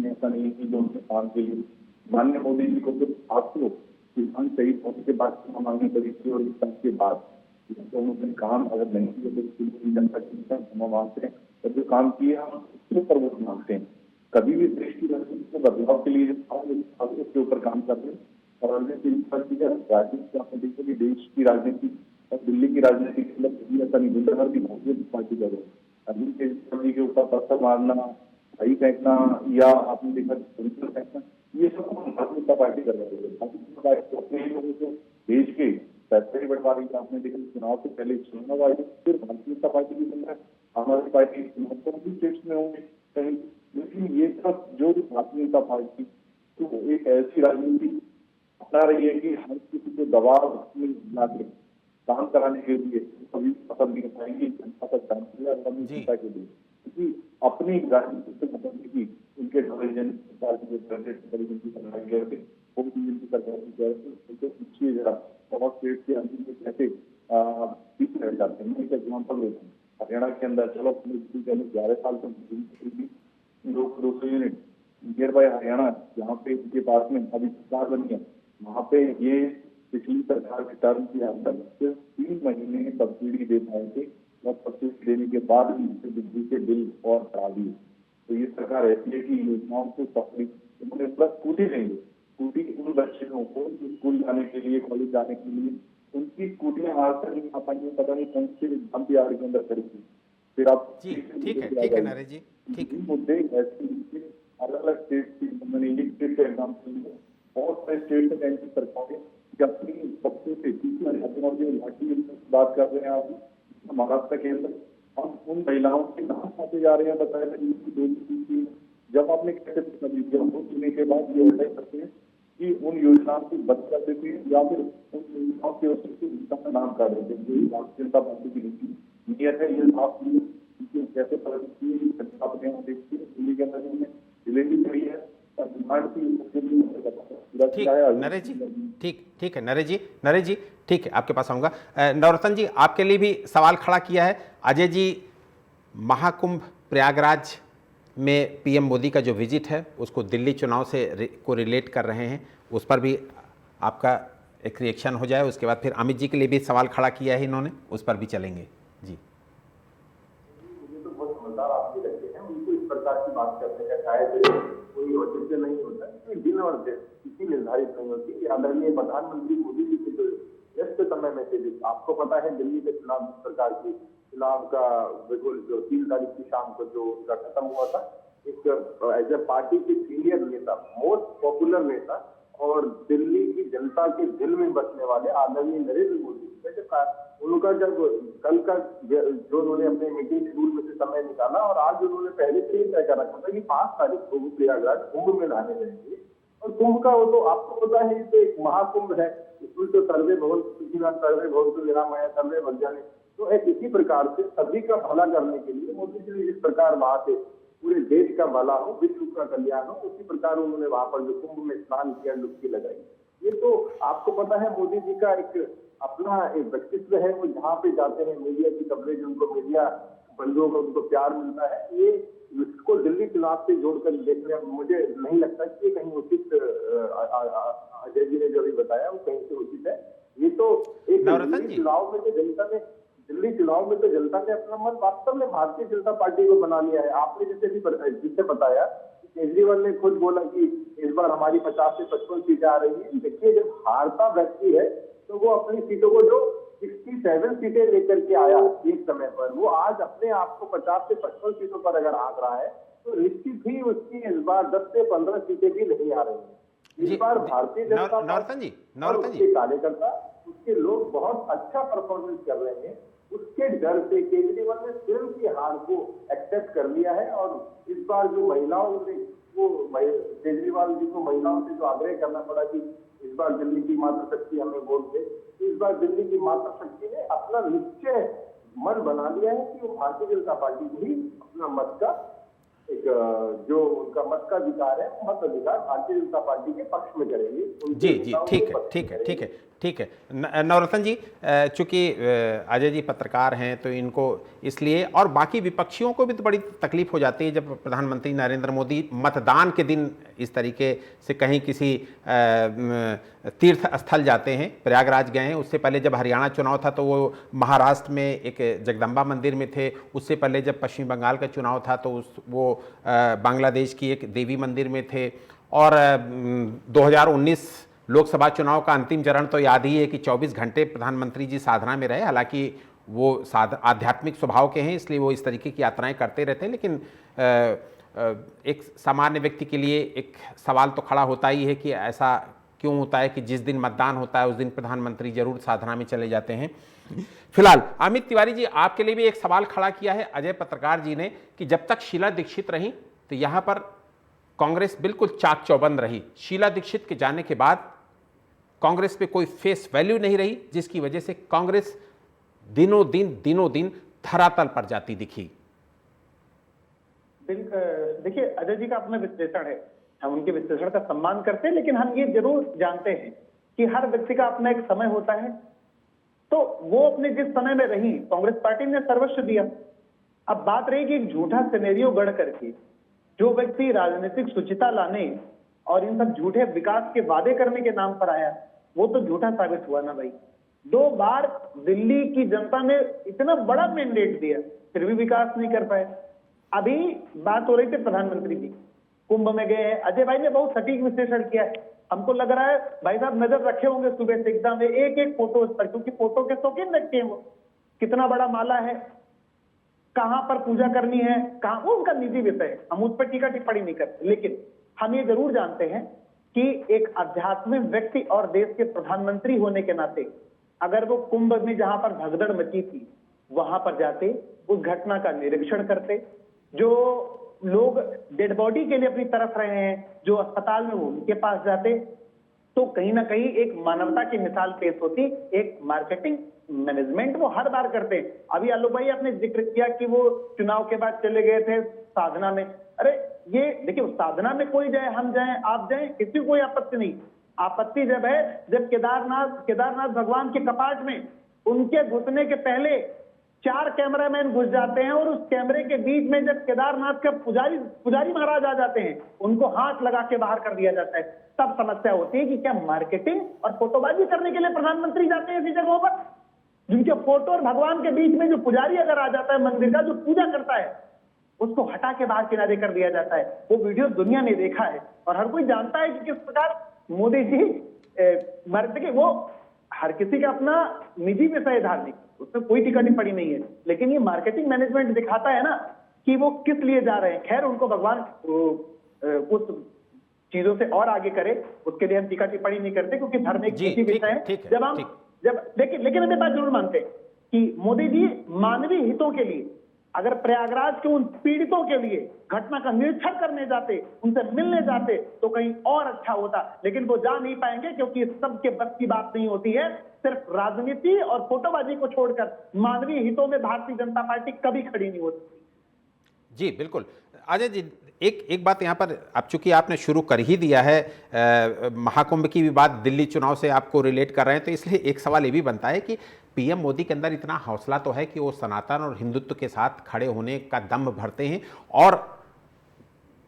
ऐसा नहीं है कि जो उनके काम के लिए माननीय मोदी जी को तो आपको किसान शहीद होने के बाद क्षमा मांगनी पड़ी थी और इस के बाद तो उन्होंने काम अगर नहीं किया तो उसके लिए जनता की क्षमा मांगते हैं और जो काम किए हम उसके ऊपर वोट मांगते हैं। कभी भी देश की राजनीति में बदलाव के लिए उसके ऊपर काम करते हैं और अरविंद केजरीवाल जी का राजनीति आपने देखा कि देश की राजनीति और दिल्ली की राजनीति के मतलब कभी ऐसा नहीं गुंडा की भारतीय पार्टी का अरविंद केजरीवाल जी के ऊपर पत्थर मारना, भाई फेंकना या आपने देखा फेंकना, ये सब भारतीय जनता पार्टी कर रही है। भारतीय जनता पार्टी अपने ही लोगों को भेज के पैसे ही बढ़वा रही है। आपने देखा चुनाव से पहले चुनाव आई, फिर भारतीय जनता पार्टी की बन रहा है, आम आदमी पार्टी चुनाव भी स्टेट्स में होंगे कहीं। लेकिन ये सब जो भारतीय जनता पार्टी तो एक ऐसी राजनीति अपना रही है कि हर किसी को दबाव में ला के काम कराने के लिए कभी पसंद नहीं पाएंगे जनता तक जनता के लिए, क्योंकि अपनी राजनीति से मतलब की उनके इंटेलिजेंस सरकार की इंटेलिजेंस बनाए गए थे वो भी सरकार की गए थे उनको पूछिए जरा बहुत स्टेट के अंदर में कैसे पीछे रह जाते हैं। एक एग्जाम्पल देता हूँ, हरियाणा के अंदर चलो 11 साल तक 200 यूनिट नियर बाय हरियाणा जहाँ पे इनके पास में अभी सरकार बनी है वहाँ पे ये पिछली सरकार के टर्म के अंदर सिर्फ 3 महीने सब्सिडी दे पाए थे और सब्सिडी देने के बाद भी बिजली के बिल और बढ़ा दिए। तो ये सरकार ऐसी है कि योजनाओं को सब्सिडी उन्होंने बस स्कूटी देंगे, स्कूटी उन बच्चों को स्कूल जाने के लिए कॉलेज जाने के लिए उनकी स्कूटियां आज तक नहीं आ पाई, पता नहीं कौन से एग्जाम की आड़ के अंदर खड़ी थी। फिर आप ठीक है नरेश जी, ठीक है। मुद्दे ऐसे अलग अलग स्टेट की मैंने एक स्टेट का एग्जाम्पल लिया, बहुत सारे स्टेट में कैंसिल सरकारें अपनी बच्चों से बात कर रहे हैं आप महाराष्ट्र के अंदर हम उन महिलाओं के नाम खाते जा रहे हैं बताया जब आपने कैसे सुनने के बाद ये तय करते हैं कि उन योजनाओं को बंद कर देते हैं या फिर उन योजनाओं के का नाम काट देते हैं। यही भारतीय जनता पार्टी की नीयत है। ये आप कैसे जनता अपने यहाँ देखती है दिल्ली के अंदर डिलीवरी करी है ठीक नरेश जी, ठीक है नरेश जी ठीक है, आपके पास आऊँगा। नवरत्न जी आपके लिए भी सवाल खड़ा किया है। अजय जी, महाकुंभ प्रयागराज में पीएम मोदी का जो विजिट है उसको दिल्ली चुनाव से को रिलेट कर रहे हैं, उस पर भी आपका एक रिएक्शन हो जाए, उसके बाद फिर अमित जी के लिए भी सवाल खड़ा किया है इन्होंने, उस पर भी चलेंगे जी। मुझे तो बहुत समझदार आप भी लगते हैं, उनको इस प्रकार की बात करने का शायद कोई औचित्य नहीं होता, कोई दिन और तिथि निर्धारित नहीं होती। आदरणीय प्रधानमंत्री मोदी जी के जो व्यस्त समय में थे, आपको पता है दिल्ली के चुनाव सरकार की चुनाव का बिल्कुल जो 3 तारीख की शाम को जो उनका खत्म हुआ था, एक एज ए पार्टी के सीनियर नेता, मोस्ट पॉपुलर नेता और दिल्ली की जनता के दिल में बसने वाले आदरणीय नरेंद्र मोदी उनका जब कल का जो उन्होंने अपने मीटिंग शेड्यूल में से समय निकाला और आज उन्होंने पहले से ही तय कर रखा था कि 5 तारीख को प्रयागराज कुंभ में नहाने जाएंगे। और कुंभ का वो तो आपको पता है तो एक महाकुंभ है, इसमें तो सर्वे भवन सर्वे भवन तो निरामय सर्वे वैज्ञानिक, तो इसी प्रकार से सभी का भला करने के लिए मोदी जी ने इस प्रकार वहां से पूरे देश का भला हो, विश्व का कल्याण हो, उसी प्रकार उन्होंने वहां पर जो कुंभ में स्नान किया, डुबकी लगाई। ये तो आपको पता है मोदी जी का एक अपना एक व्यक्तित्व है, वो जहाँ पे जाते हैं मीडिया की कवरेज, उनको मीडिया बंधुओं को उनको प्यार मिलता है। ये इसको दिल्ली चुनाव से जोड़कर देखने मुझे नहीं लगता कि कहीं उचित अजय जी ने जो अभी बताया वो कहीं से उचित है। ये तो एक दिल्ली चुनाव में तो जनता ने अपना मन वास्तव में भारतीय जनता पार्टी को बना लिया है। आपने जिससे बताया केजरीवाल ने खुद बोला कि इस बार हमारी 50 से 55 सीटें आ रही है। देखिए जब हारता व्यक्ति है तो वो अपनी सीटों को जो 67 सीटें लेकर के आया एक समय पर, वो आज अपने आप को 50 से 55 सीटों पर अगर आंक रहा है तो निश्चित ही उसकी इस बार 10 से 15 सीटें भी नहीं आ रही है। इस जी, बार भारतीय जनता नवरत्न जी, और नवरत्न जी, उसके कार्यकर्ता, उसके लोग बहुत अच्छा परफॉर्मेंस कर रहे हैं। उसके डर से केजरीवाल ने स्वयं की हार को एक्सेप्ट कर लिया है। और इस बार जो महिलाओं ने केजरीवाल जी को महिलाओं से जो आग्रह करना पड़ा कि इस बार दिल्ली की मातृशक्ति हमें वोट दे, इस बार दिल्ली की मातृशक्ति ने अपना निश्चय मन बना लिया है कि वो भारतीय जनता पार्टी को ही अपना मत का एक जो उनका मत का अधिकार है, मत अधिकार भारतीय जनता पार्टी के पक्ष में करेंगे। जी जी, ठीक है, ठीक है, ठीक है, ठीक है। नवरत्न जी, चूंकि अजय जी पत्रकार हैं तो इनको इसलिए, और बाकी विपक्षियों को भी तो बड़ी तकलीफ हो जाती है जब प्रधानमंत्री नरेंद्र मोदी मतदान के दिन इस तरीके से कहीं किसी तीर्थ स्थल जाते हैं। प्रयागराज गए हैं, उससे पहले जब हरियाणा चुनाव था तो वो महाराष्ट्र में एक जगदम्बा मंदिर में थे। उससे पहले जब पश्चिम बंगाल का चुनाव था तो वो बांग्लादेश की एक देवी मंदिर में थे। और 2019 लोकसभा चुनाव का अंतिम चरण तो याद ही है कि 24 घंटे प्रधानमंत्री जी साधना में रहे। हालांकि वो आध्यात्मिक स्वभाव के हैं, इसलिए वो इस तरीके की यात्राएं करते रहते हैं। लेकिन एक सामान्य व्यक्ति के लिए एक सवाल तो खड़ा होता ही है कि ऐसा क्यों होता है कि जिस दिन मतदान होता है उस दिन प्रधानमंत्री जरूर साधना में चले जाते हैं। फिलहाल अमित तिवारी जी, आपके लिए भी एक सवाल खड़ा किया है अजय पत्रकार जी ने कि जब तक शीला दीक्षित रही तो यहाँ पर कांग्रेस बिल्कुल चाक चौबंद रही। शीला दीक्षित के जाने के बाद कांग्रेस पे कोई फेस वैल्यू नहीं रही, जिसकी वजह से कांग्रेस दिनों दिन धरातल पर जाती दिखी। देखिए, अजय जी का अपना विश्लेषण है, हम उनके विश्लेषण का सम्मान करते हैं, लेकिन हम ये जरूर जानते हैं कि हर व्यक्ति का अपना एक समय होता है। तो वो अपने जिस समय में रही, कांग्रेस पार्टी ने सर्वस्व दिया। अब बात रही कि एक झूठा सिनेरियो गढ़ करके जो व्यक्ति राजनीतिक शुचिता लाने और इन सब झूठे विकास के वादे करने के नाम पर आया, वो तो झूठा साबित हुआ ना भाई। 2 बार दिल्ली की जनता ने इतना बड़ा मैंडेट दिया, फिर भी विकास नहीं कर पाए। अभी बात हो रही थी प्रधानमंत्री की, कुंभ में गए हैं। अजय भाई ने बहुत सटीक विश्लेषण किया है। हमको लग रहा है भाई साहब नजर रखे होंगे सुबह से एकदम एक फोटो पर, क्योंकि फोटो के शौकीन रखते हैं वो। कितना बड़ा माला है, कहां पर पूजा करनी है, कहां, वो उनका निजी विषय है, हम उस पर टीका टिप्पणी नहीं करते। लेकिन हम ये जरूर जानते हैं कि एक आध्यात्मिक व्यक्ति और देश के प्रधानमंत्री होने के नाते अगर वो कुंभ में जहां पर भगदड़ मची थी वहां पर जाते, उस घटना का निरीक्षण करते, जो लोग डेड बॉडी के लिए अपनी तरफ रहे हैं, जो अस्पताल में वो उनके पास जाते, तो कहीं ना कहीं एक मानवता की मिसाल पेश होती। एक मार्केटिंग मैनेजमेंट वो हर बार करते हैं। अभी आलोक भाई आपने जिक्र किया कि वो चुनाव के बाद चले गए थे साधना में। अरे ये देखिए, साधना में कोई जाए, हम जाए, आप जाए, किसी को कोई आपत्ति नहीं। आपत्ति जब है जब केदारनाथ भगवान के कपाट में उनके घुसने के पहले 4 कैमरामैन घुस जाते हैं और उस कैमरे के बीच में जब केदारनाथ का पुजारी महाराज आ जाते हैं, उनको हाथ लगा के बाहर कर दिया जाता है। तब समस्या होती है कि क्या मार्केटिंग और फोटोबाजी करने के लिए प्रधानमंत्री जाते हैं ऐसी जगहों पर, जिनके फोटो और भगवान के बीच में जो पुजारी अगर आ जाता है मंदिर का, जो पूजा करता है, उसको हटा के बाहर किनारे कर दिया जाता है। वो वीडियो दुनिया ने देखा है और हर कोई जानता है कि किस प्रकार मोदी जी देखिए, वो हर किसी का अपना निजी विषय है धार्मिक, उसमें कोई टीका टिप्पणी नहीं है, लेकिन ये मार्केटिंग मैनेजमेंट दिखाता है ना कि वो किस लिए जा रहे हैं। खैर, उनको भगवान उस चीजों से और आगे करे, उसके लिए हम टीका टिप्पणी नहीं करते, क्योंकि धर्म एक निजी विषय है। लेकिन हम ये बात जरूर मानते हैं कि मोदी जी मानवीय हितों के लिए अगर प्रयागराज के उन पीड़ितों के लिए घटना का निरीक्षण करने जाते, उनसे मिलने जाते, तो कहीं और अच्छा होता। लेकिन वो जा नहीं पाएंगे, क्योंकि इस सब के बस की बात नहीं होती है। सिर्फ राजनीति और फोटोबाजी को छोड़कर मानवीय हितों में भारतीय जनता पार्टी कभी खड़ी नहीं होती। जी बिल्कुल। अजय जी, एक बात यहाँ पर, अब चूंकि आपने शुरू कर ही दिया है, महाकुंभ की भी बात दिल्ली चुनाव से आपको रिलेट कर रहे हैं, तो इसलिए एक सवाल ये भी बनता है कि पीएम मोदी के अंदर इतना हौसला तो है कि वो सनातन और हिंदुत्व के साथ खड़े होने का दम भरते हैं और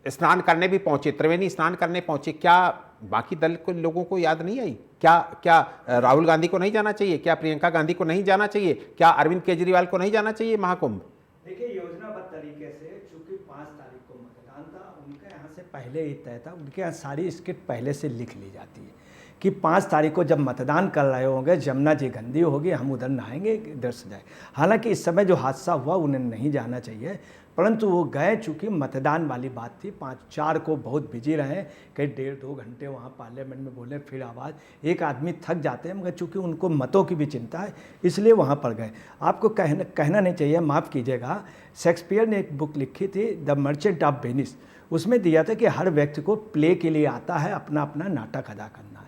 स्नान करने भी पहुंचे, त्रिवेणी स्नान करने पहुंचे। क्या बाकी दल को लोगों को याद नहीं आई? क्या राहुल गांधी को नहीं जाना चाहिए? क्या प्रियंका गांधी को नहीं जाना चाहिए? क्या अरविंद केजरीवाल को नहीं जाना चाहिए महाकुंभ? देखिए, योजनाबद्ध तरीके से, चूंकि 5 तारीख को मतदान था, उनके यहाँ से पहले ही तय था, उनके यहाँ सारी स्क्रिप्ट पहले से लिख ली जाती है कि 5 तारीख को जब मतदान कर रहे होंगे, जमुना जी गंदी होगी, हम उधर नहाएंगे, इधर से जाए। हालांकि इस समय जो हादसा हुआ उन्हें नहीं जाना चाहिए, परंतु वो गए, चूँकि मतदान वाली बात थी। 5-4 को बहुत बिजी रहे, कई 1.5-2 घंटे वहाँ पार्लियामेंट में बोले, फिर आवाज़। एक आदमी थक जाते हैं, मगर चूँकि उनको मतों की भी चिंता है, इसलिए वहाँ पर गए। आपको कहना नहीं चाहिए, माफ़ कीजिएगा, शेक्सपियर ने एक बुक लिखी थी, द मर्चेंट ऑफ वेनिस। उसमें दिया था कि हर व्यक्ति को प्ले के लिए आता है अपना अपना नाटक अदा करना है।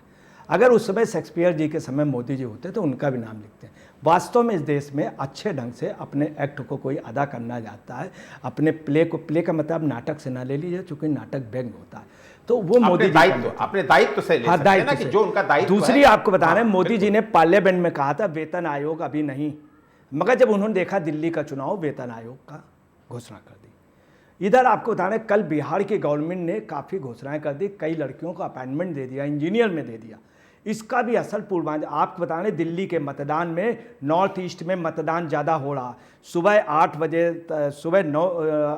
अगर उस समय शेक्सपियर जी के समय मोदी जी होते तो उनका भी नाम लिखते हैं। वास्तव में इस देश में अच्छे ढंग से अपने एक्ट को कोई अदा करना चाहता है, अपने प्ले का मतलब नाटक से ना ले लीजिए, चूँकि नाटक व्यंग होता है, तो वो मोदी जी अपने दायित्व से ले सकते हैं ना, कि जो उनका दायित्व है। दूसरी आपको बता रहे हैं, मोदी जी ने पार्लियामेंट में कहा था वेतन आयोग अभी नहीं, मगर जब उन्होंने देखा दिल्ली का चुनाव, वेतन आयोग का घोषणा कर दी। इधर आपको बता रहे हैं, कल बिहार की गवर्नमेंट ने काफ़ी घोषणाएं कर दी, कई लड़कियों को अपॉइंटमेंट दे दिया, इंजीनियर में दे दिया। इसका भी असल पूर्वांचल आपको बता रहे, दिल्ली के मतदान में नॉर्थ ईस्ट में मतदान ज़्यादा हो रहा। सुबह 8 बजे, सुबह 9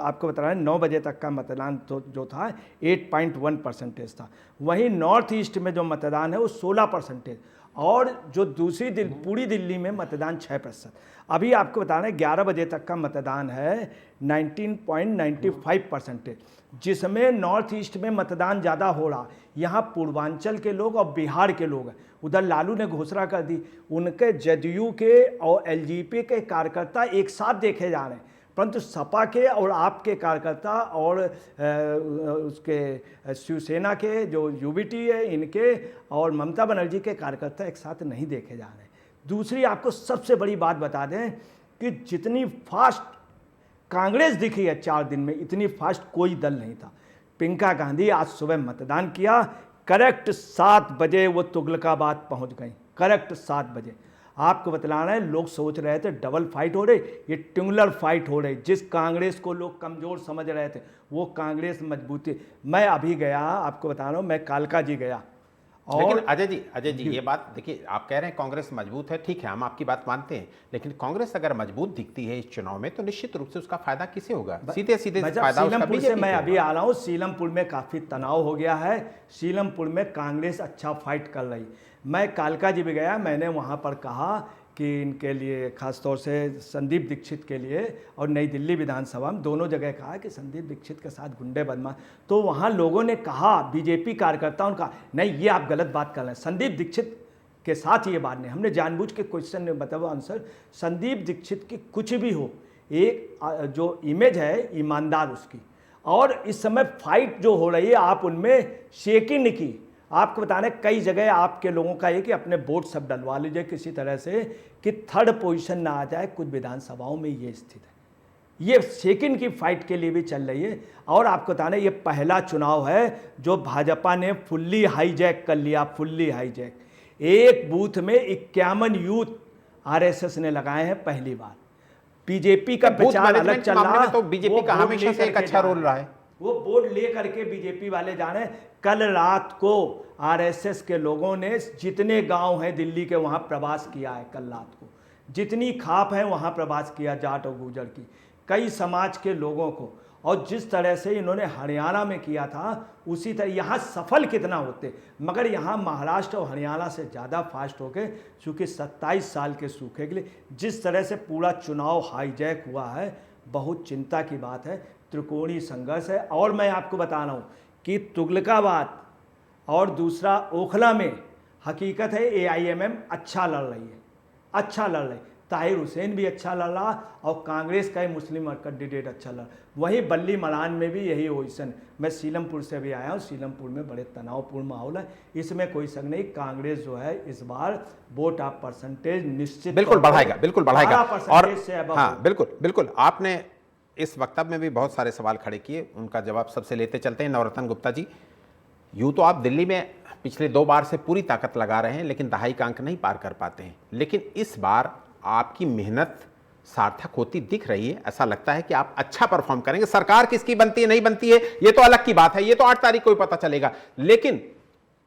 आपको बता रहे हैं 9 बजे तक का मतदान तो जो था 8.1% था। वहीं नॉर्थ ईस्ट में जो मतदान है वो 16%, और जो दूसरी पूरी दिल्ली में मतदान 6%। अभी आपको बता रहे हैं 11 बजे तक का मतदान है 19.95%, जिसमें नॉर्थ ईस्ट में मतदान ज़्यादा हो रहा। यहाँ पूर्वांचल के लोग और बिहार के लोग हैं। उधर लालू ने घोषणा कर दी, उनके जदयू के और एलजेपी के कार्यकर्ता एक साथ देखे जा रहे हैं, परंतु सपा के और आपके कार्यकर्ता और उसके शिवसेना के जो यूबीटी है इनके और ममता बनर्जी के कार्यकर्ता एक साथ नहीं देखे जा रहे हैं। दूसरी आपको सबसे बड़ी बात बता दें कि जितनी फास्ट कांग्रेस दिखी है 4 दिन में, इतनी फास्ट कोई दल नहीं था। प्रियंका गांधी आज सुबह मतदान किया, करेक्ट 7 बजे वो तुगलकाबाद पहुंच गई, करेक्ट 7 बजे। आपको बतला रहे हैं, लोग सोच रहे थे डबल फाइट हो रही, ये ट्रिंगुलर फाइट हो रही। जिस कांग्रेस को लोग कमज़ोर समझ रहे थे वो कांग्रेस मजबूती। मैं अभी गया, आपको बता रहा हूँ, मैं कालका जी गया। लेकिन अजय जी ये बात देखिए, आप कह रहे हैं कांग्रेस मजबूत है, ठीक है, हम आपकी बात मानते हैं, लेकिन कांग्रेस अगर मजबूत दिखती है इस चुनाव में तो निश्चित रूप से उसका फायदा किसे होगा? सीधे फायदा उसका बीजेपी से मैं अभी आ रहा हूँ, सीलमपुर में काफ़ी तनाव हो गया है। सीलमपुर में कांग्रेस अच्छा फाइट कर रही। मैं कालका जी भी गया, मैंने वहाँ पर कहा कि इनके लिए खासतौर से संदीप दीक्षित के लिए, और नई दिल्ली विधानसभा में दोनों जगह कहा कि संदीप दीक्षित के साथ गुंडे बदमाश। तो वहाँ लोगों ने कहा, बीजेपी कार्यकर्ताओं का, नहीं ये आप गलत बात कर रहे हैं, संदीप दीक्षित के साथ ये बात नहीं। हमने जानबूझ के क्वेश्चन में बताया आंसर, संदीप दीक्षित की कुछ भी हो, एक जो इमेज है ईमानदार उसकी, और इस समय फाइट जो हो रही है आप उनमें शेकिंग की। आपको बता रहे कई जगह आपके लोगों का है कि अपने वोट सब डलवा लीजिए किसी तरह से कि 3rd पोजीशन ना आ जाए। कुछ विधानसभाओं में ये स्थिति है, ये सेकंड की फाइट के लिए भी चल रही है। और आपको बता रहे ये पहला चुनाव है जो भाजपा ने फुल्ली हाईजैक कर लिया, फुल्ली हाईजैक। एक बूथ में 51 यूथ आरएसएस ने लगाए हैं पहली बार। बीजेपी का प्रचार अलग चल रहा है, तो बीजेपी का हमेशा से एक अच्छा रोल रहा है, वो बोर्ड ले करके बीजेपी वाले जा रहे हैं। कल रात को आरएसएस के लोगों ने जितने गांव हैं दिल्ली के वहां प्रवास किया है, कल रात को जितनी खाप है वहां प्रवास किया, जाट और गुर्जर की, कई समाज के लोगों को। और जिस तरह से इन्होंने हरियाणा में किया था उसी तरह यहाँ सफल कितना होते, मगर यहाँ महाराष्ट्र और हरियाणा से ज़्यादा फास्ट हो गए, चूँकि 27 साल के सूखे के लिए जिस तरह से पूरा चुनाव हाईजैक हुआ है, बहुत चिंता की बात है। त्रिकोणीय संघर्ष है। और मैं आपको बता रहा हूँ कि तुगलकाबाद और दूसरा ओखला में हकीकत है एआईएमएम अच्छा लड़ रही है, अच्छा लड़ रही। ताहिर हुसैन भी अच्छा लड़ रहा और कांग्रेस का ही मुस्लिम कैंडिडेट अच्छा लड़। वहीं बल्ली मरान में भी यही ओइसन। मैं सीलमपुर से भी आया हूँ, सीलमपुर में बड़े तनावपूर्ण माहौल है, इसमें कोई शक नहीं। कांग्रेस जो है इस बार वोट ऑफ परसेंटेज निश्चित बिल्कुल बढ़ाएगा, बिल्कुल बढ़ाएगा। और से हाँ बिल्कुल आपने इस वक्तव्य में भी बहुत सारे सवाल खड़े किए, उनका जवाब सबसे लेते चलते हैं। नवरत्न गुप्ता जी, यूँ तो आप दिल्ली में पिछले 2 बार से पूरी ताकत लगा रहे हैं, लेकिन दहाई का अंक नहीं पार कर पाते हैं, लेकिन इस बार आपकी मेहनत सार्थक होती दिख रही है। ऐसा लगता है कि आप अच्छा परफॉर्म करेंगे। सरकार किसकी बनती है नहीं बनती है ये तो अलग की बात है, ये तो 8 तारीख को ही पता चलेगा, लेकिन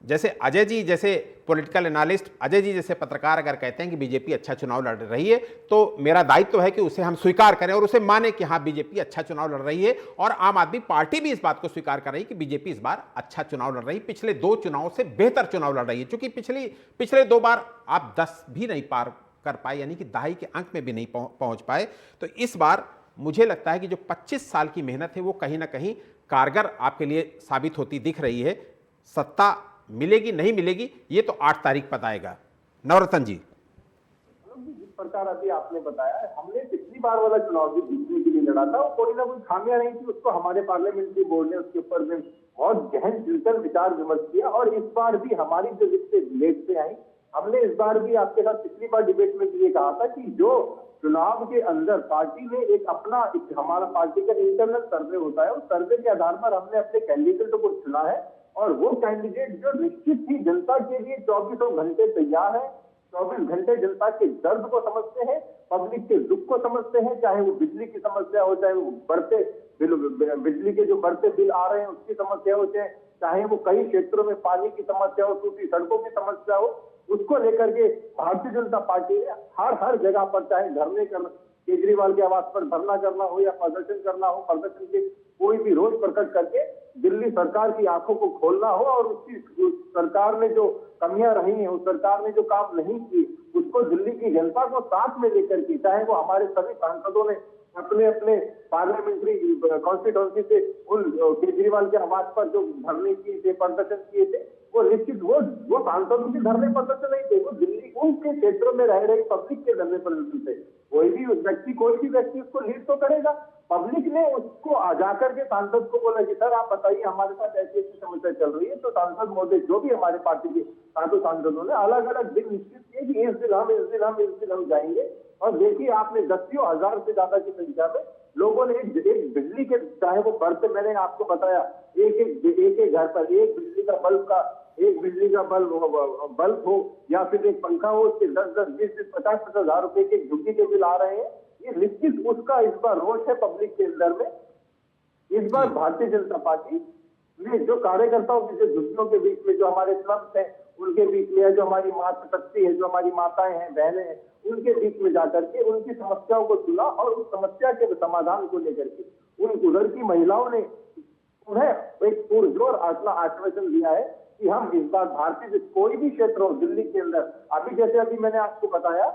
जैसे अजय जी जैसे पॉलिटिकल एनालिस्ट, अजय जी जैसे पत्रकार अगर कहते हैं कि बीजेपी अच्छा चुनाव लड़ रही है, तो मेरा दायित्व है कि उसे हम स्वीकार करें और उसे माने कि हाँ बीजेपी अच्छा चुनाव लड़ रही है, और आम आदमी पार्टी भी इस बात को स्वीकार कर रही है कि बीजेपी इस बार अच्छा चुनाव लड़ रही है, पिछले 2 चुनावों से बेहतर चुनाव लड़ रही है। चूंकि पिछले 2 बार आप 10 भी नहीं पार कर पाए, यानी कि दहाई के अंक में भी नहीं पहुंच पाए, तो इस बार मुझे लगता है कि जो 25 साल की मेहनत है वो कहीं ना कहीं कारगर आपके लिए साबित होती दिख रही है। सत्ता मिलेगी नहीं मिलेगी ये तो 8 तारीख पता आएगा। नवरत्न जी, जिस प्रकार अभी आपने बताया, हमने पिछली बार वाला चुनाव भी जीतने के लिए लड़ा था, वो कोई ना कोई खामियां नहीं थी, उसको हमारे पार्लियामेंट्री बोर्ड ने उसके ऊपर में बहुत गहन चिंतन विचार विमर्श किया, और इस बार भी हमारी जो लेट से आई, हमने इस बार भी आपके साथ पिछली बार डिबेट में ये कहा था कि जो चुनाव के अंदर पार्टी ने एक अपना हमारा पार्टी का इंटरनल सर्वे होता है, उस सर्वे के आधार पर हमने अपने कैंडिडेट को चुना है, और वो कैंडिडेट जो निश्चित ही जनता के लिए 24 घंटे तैयार है, 24 घंटे जनता के दर्द को समझते हैं, पब्लिक के दुख को समझते हैं, चाहे वो बिजली की समस्या हो, चाहे वो बढ़ते बिजली के जो बढ़ते बिल आ रहे हैं उसकी समस्या हो, चाहे वो कई क्षेत्रों में पानी की समस्या हो, टूटी सड़कों की समस्या हो, उसको लेकर के भारतीय जनता पार्टी ने हर जगह पर, चाहे धरने करना, केजरीवाल के आवास पर धरना करना हो या प्रदर्शन करना हो, प्रदर्शन के कोई भी रोष प्रकट करके दिल्ली सरकार की आंखों को खोलना हो, और उस सरकार ने जो कमियां रही हैं, उस सरकार ने जो काम नहीं किए, उसको दिल्ली की जनता को साथ में लेकर के, चाहे वो हमारे सभी सांसदों ने अपने अपने पार्लियामेंट्री कॉन्स्टिट्यूंसी से उन केजरीवाल के आवास पर जो धरने किए थे, प्रदर्शन किए थे, वो निश्चित वो सांसदों के धरने प्रदर्शन नहीं थे, वो दिल्ली उनके क्षेत्रों में रह रही पब्लिक के धरने प्रदर्शन थे। कोई भी व्यक्ति उसको लीड तो करेगा। पब्लिक ने उसको जाकर के सांसद को बोला कि सर आप बताइए हमारे साथ ऐसी ऐसी समस्या चल रही है, तो सांसद महोदय जो भी हमारे पार्टी के सांसदों ने अलग अलग दिन निश्चित किए कि इस दिन हम जाएंगे, और देखिए आपने 10 हजार से ज्यादा की संख्या में लोगों ने एक बिजली के, चाहे वो बर्तन, मैंने आपको बताया, एक घर पर एक बिजली का बल्ब हो या फिर एक पंखा हो, उसके 10-10, 20-20, 50-50 हजार रुपए के झुग्गी के बिल आ रहे हैं। ये निश्चित उसका इस बार रोष है पब्लिक के अंदर में। इस बार भारतीय जनता पार्टी ने जो कार्यकर्ताओं के झुग्गियों के बीच में, जो हमारे स्लम्स हैं उनके बीच में, जो हमारी मातृशक्ति है, जो हमारी माताएं हैं, बहनें हैं, उनके बीच में जाकर के उनकी समस्याओं को सुना, और उस समस्या के समाधान को लेकर के उन उधर की महिलाओं ने उन्हें एक पुरजोर आश्वासन दिया है कि हम इस बार भारतीय कोई भी क्षेत्र हो दिल्ली के अंदर, अभी मैंने आपको बताया,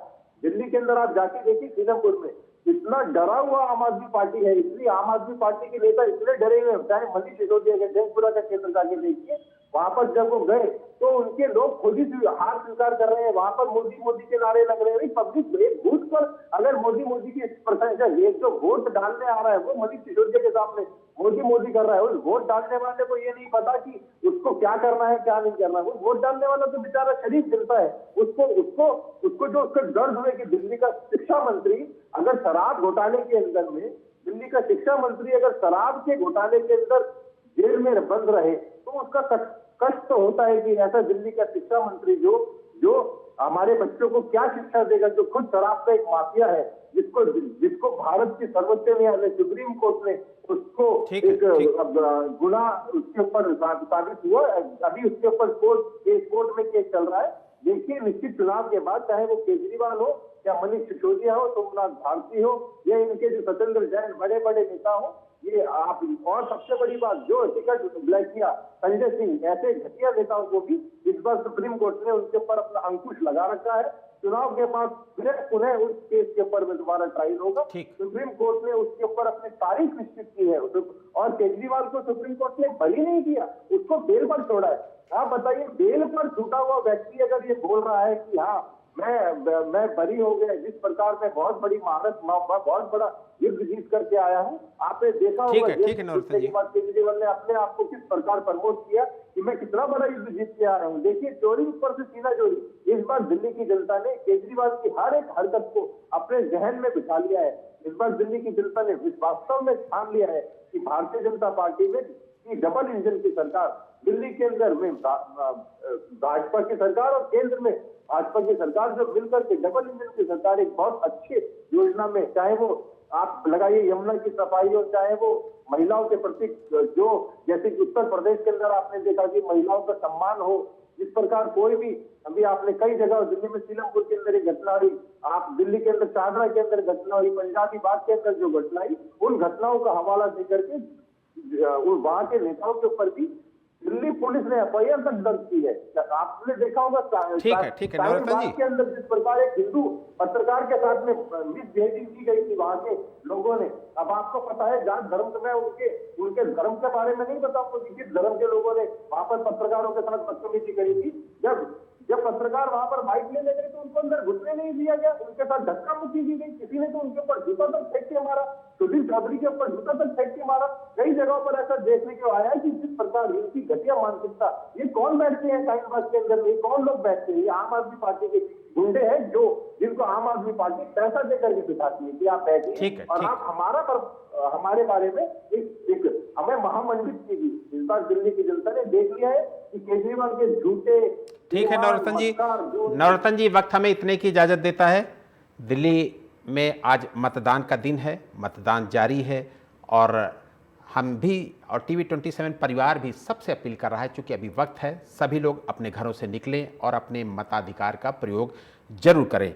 दिल्ली के अंदर आप जाके देखिए सीलमपुर में इतना डरा हुआ आम आदमी पार्टी है, इसलिए आम आदमी पार्टी के नेता इतने डरे हुए, चाहे मनीष सिसोदिया के जैनपुरा का क्षेत्र जाके देखिए, वहां पर जब वो गए तो उनके लोग खुद ही हार स्वीकार कर रहे हैं, वहां पर मोदी के नारे लग रहे हैं। पब्लिक एक बूथ पर अगर मोदी की प्रशंसा, एक जो वोट डालने आ रहा है वो मनीष सिसोदिया के सामने मोदी कर रहा है, उस वोट डालने वाले को ये नहीं पता कि उसको क्या करना है क्या नहीं करना है। वो वोट डालने वाला तो बेचारा शरीफ जनता है, उसको जो उसका दर्द हुए कि दिल्ली का शिक्षा मंत्री अगर शराब घोटाले के अंदर में, दिल्ली का शिक्षा मंत्री अगर शराब के घोटाले के अंदर जेल में बंद रहे, तो उसका कष्ट तो होता है कि ऐसा दिल्ली का शिक्षा मंत्री जो हमारे बच्चों को क्या शिक्षा देगा, जो खुद शराब का एक माफिया है, जिसको भारत की सर्वोच्च न्यायालय सुप्रीम कोर्ट ने उसको एक गुना उसके ऊपर साबित हुआ, अभी उसके ऊपर कोर्ट में केस चल रहा है। देखिए निश्चित चुनाव के बाद, चाहे वो केजरीवाल हो या मनीष सिसोदिया हो, सोमनाथ भारती हो या इनके जो सत्येंद्र जैन बड़े बड़े नेता हो, ये आप, और सबसे बड़ी बात जो टिकट ब्लैक किया संजय सिंह, ऐसे घटिया नेताओं को भी इस बार सुप्रीम कोर्ट ने उनके ऊपर अपना अंकुश लगा रखा है। चुनाव के बाद फिर उन्हें उस केस के ऊपर में दोबारा ट्रायल होगा। सुप्रीम कोर्ट ने उसके ऊपर अपनी तारीख निश्चित की है, और केजरीवाल को सुप्रीम कोर्ट ने बरी नहीं किया, उसको बेल पर छोड़ा है। आप बताइए, बेल पर छूटा हुआ व्यक्ति अगर ये बोल रहा है कि हाँ मैं बरी हो गया, जिस प्रकार में बहुत बड़ी महारत, बहुत बड़ा युद्ध जीत करके आया हूँ। आपने देखा होगा केजरीवाल ने अपने आप को किस प्रकार प्रमोट किया कि मैं कितना बड़ा युद्ध जीत के आ रहा हूँ। देखिए, चोरी ऊपर से सीना चोरी, इस बार दिल्ली की जनता ने केजरीवाल की हर एक हरकत को अपने जहन में बिठा लिया है। इस बार दिल्ली की जनता ने वास्तव में ठान लिया है कि भारतीय जनता पार्टी में डबल इंजन की सरकार, दिल्ली के अंदर में भाजपा की सरकार और केंद्र में भाजपा की सरकार, जो मिलकर के डबल इंजन की सरकार एक बहुत अच्छी योजना में, चाहे वो आप लगाइए यमुना की सफाई हो, चाहे वो महिलाओं के प्रति जो, जैसे कि उत्तर प्रदेश के अंदर आपने देखा कि महिलाओं का सम्मान हो, जिस प्रकार कोई भी, अभी आपने कई जगह दिल्ली में सीलमपुर के अंदर एक घटना हुई, आप दिल्ली के अंदर चादरा के अंदर घटना हुई, पंजाबी बाग के अंदर जो घटना हुई, उन घटनाओं का हवाला देकर के उन वहां के नेताओं के ऊपर भी दिल्ली पुलिस ने एफआईआर तक दर्ज की है। आपने देखा होगा ठीक है नवरत्न जी। के अंदर जिस प्रकार एक हिंदू पत्रकार के साथ में मिसबिहेविंग की गई थी वहां के लोगों ने। अब आपको पता है जात धर्म में उनके धर्म के बारे में नहीं पता आपको कि किस धर्म के लोगों ने वहां पर पत्रकारों के साथ बदतमीजी करी थी। जब पत्रकार वहां पर बाइक लेने गए तो उनको अंदर घुसने नहीं दिया गया, उनके साथ धक्का मुक्की की गई, किसी ने तो उनके ऊपर जूता तक फेंक के मारा, सुधीर चौधरी के ऊपर जूता तक फेंक के मारा। कई जगहों पर ऐसा देखने को आया है कि जिस प्रकार इनकी घटिया मानसिकता, ये कौन बैठते हैं टाइम पास के अंदर में, कौन लोग बैठते हैं? ये आम आदमी पार्टी के गुंडे हैं जो जिनको आम आदमी पार्टी पैसा देकर के बिठाती है कि आप बैठिए और आप हमारे बारे में एक हमें महामंडित कीजिए। इस बार दिल्ली की जनता ने देख लिया है कि केजरीवाल के झूठे। ठीक है नवरत्न जी, वक्त हमें इतने की इजाजत देता है। दिल्ली में आज मतदान का दिन है, मतदान जारी है और हम भी और टीवी 27 परिवार भी सबसे अपील कर रहा है, चूंकि अभी वक्त है, सभी लोग अपने घरों से निकलें और अपने मताधिकार का प्रयोग जरूर करें।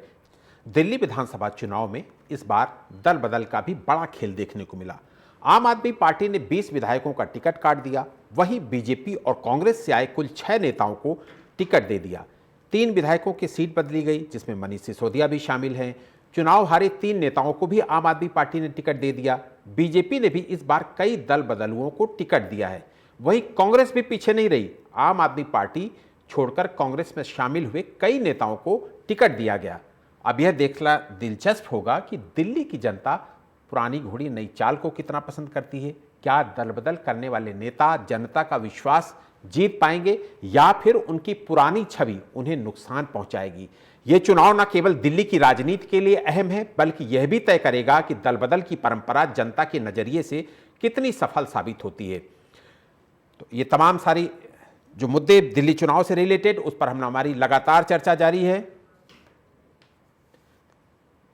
दिल्ली विधानसभा चुनाव में इस बार दल बदल का भी बड़ा खेल देखने को मिला। आम आदमी पार्टी ने 20 विधायकों का टिकट काट दिया, वहीं बीजेपी और कांग्रेस से आए कुल 6 नेताओं को टिकट दे दिया। 3 विधायकों की सीट बदली गई, जिसमें मनीष सिसोदिया भी शामिल हैं। चुनाव हारे 3 नेताओं को भी आम आदमी पार्टी ने टिकट दे दिया। बीजेपी ने भी इस बार कई दल बदलुओं को टिकट दिया है। वहीं कांग्रेस भी पीछे नहीं रही, आम आदमी पार्टी छोड़कर कांग्रेस में शामिल हुए कई नेताओं को टिकट दिया गया। अब यह देखना दिलचस्प होगा कि दिल्ली की जनता पुरानी घोड़ी नई चाल को कितना पसंद करती है। क्या दल बदल करने वाले नेता जनता का विश्वास जीत पाएंगे या फिर उनकी पुरानी छवि उन्हें नुकसान पहुंचाएगी। यह चुनाव न केवल दिल्ली की राजनीति के लिए अहम है, बल्कि यह भी तय करेगा कि दल बदल की परंपरा जनता के नजरिए से कितनी सफल साबित होती है। तो ये तमाम सारी जो मुद्दे दिल्ली चुनाव से रिलेटेड, उस पर हमारी लगातार चर्चा जारी है।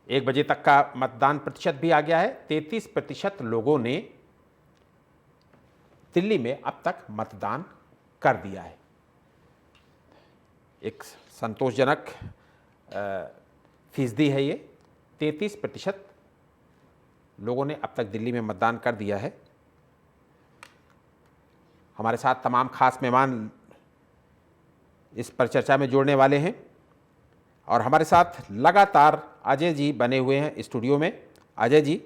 1 बजे तक का मतदान प्रतिशत भी आ गया है। 33% लोगों ने दिल्ली में अब तक मतदान कर दिया है। एक संतोषजनक फीसदी है ये। 33% लोगों ने अब तक दिल्ली में मतदान कर दिया है। हमारे साथ तमाम खास मेहमान इस पर चर्चा में जुड़ने वाले हैं और हमारे साथ लगातार अजय जी बने हुए हैं स्टूडियो में। अजय जी,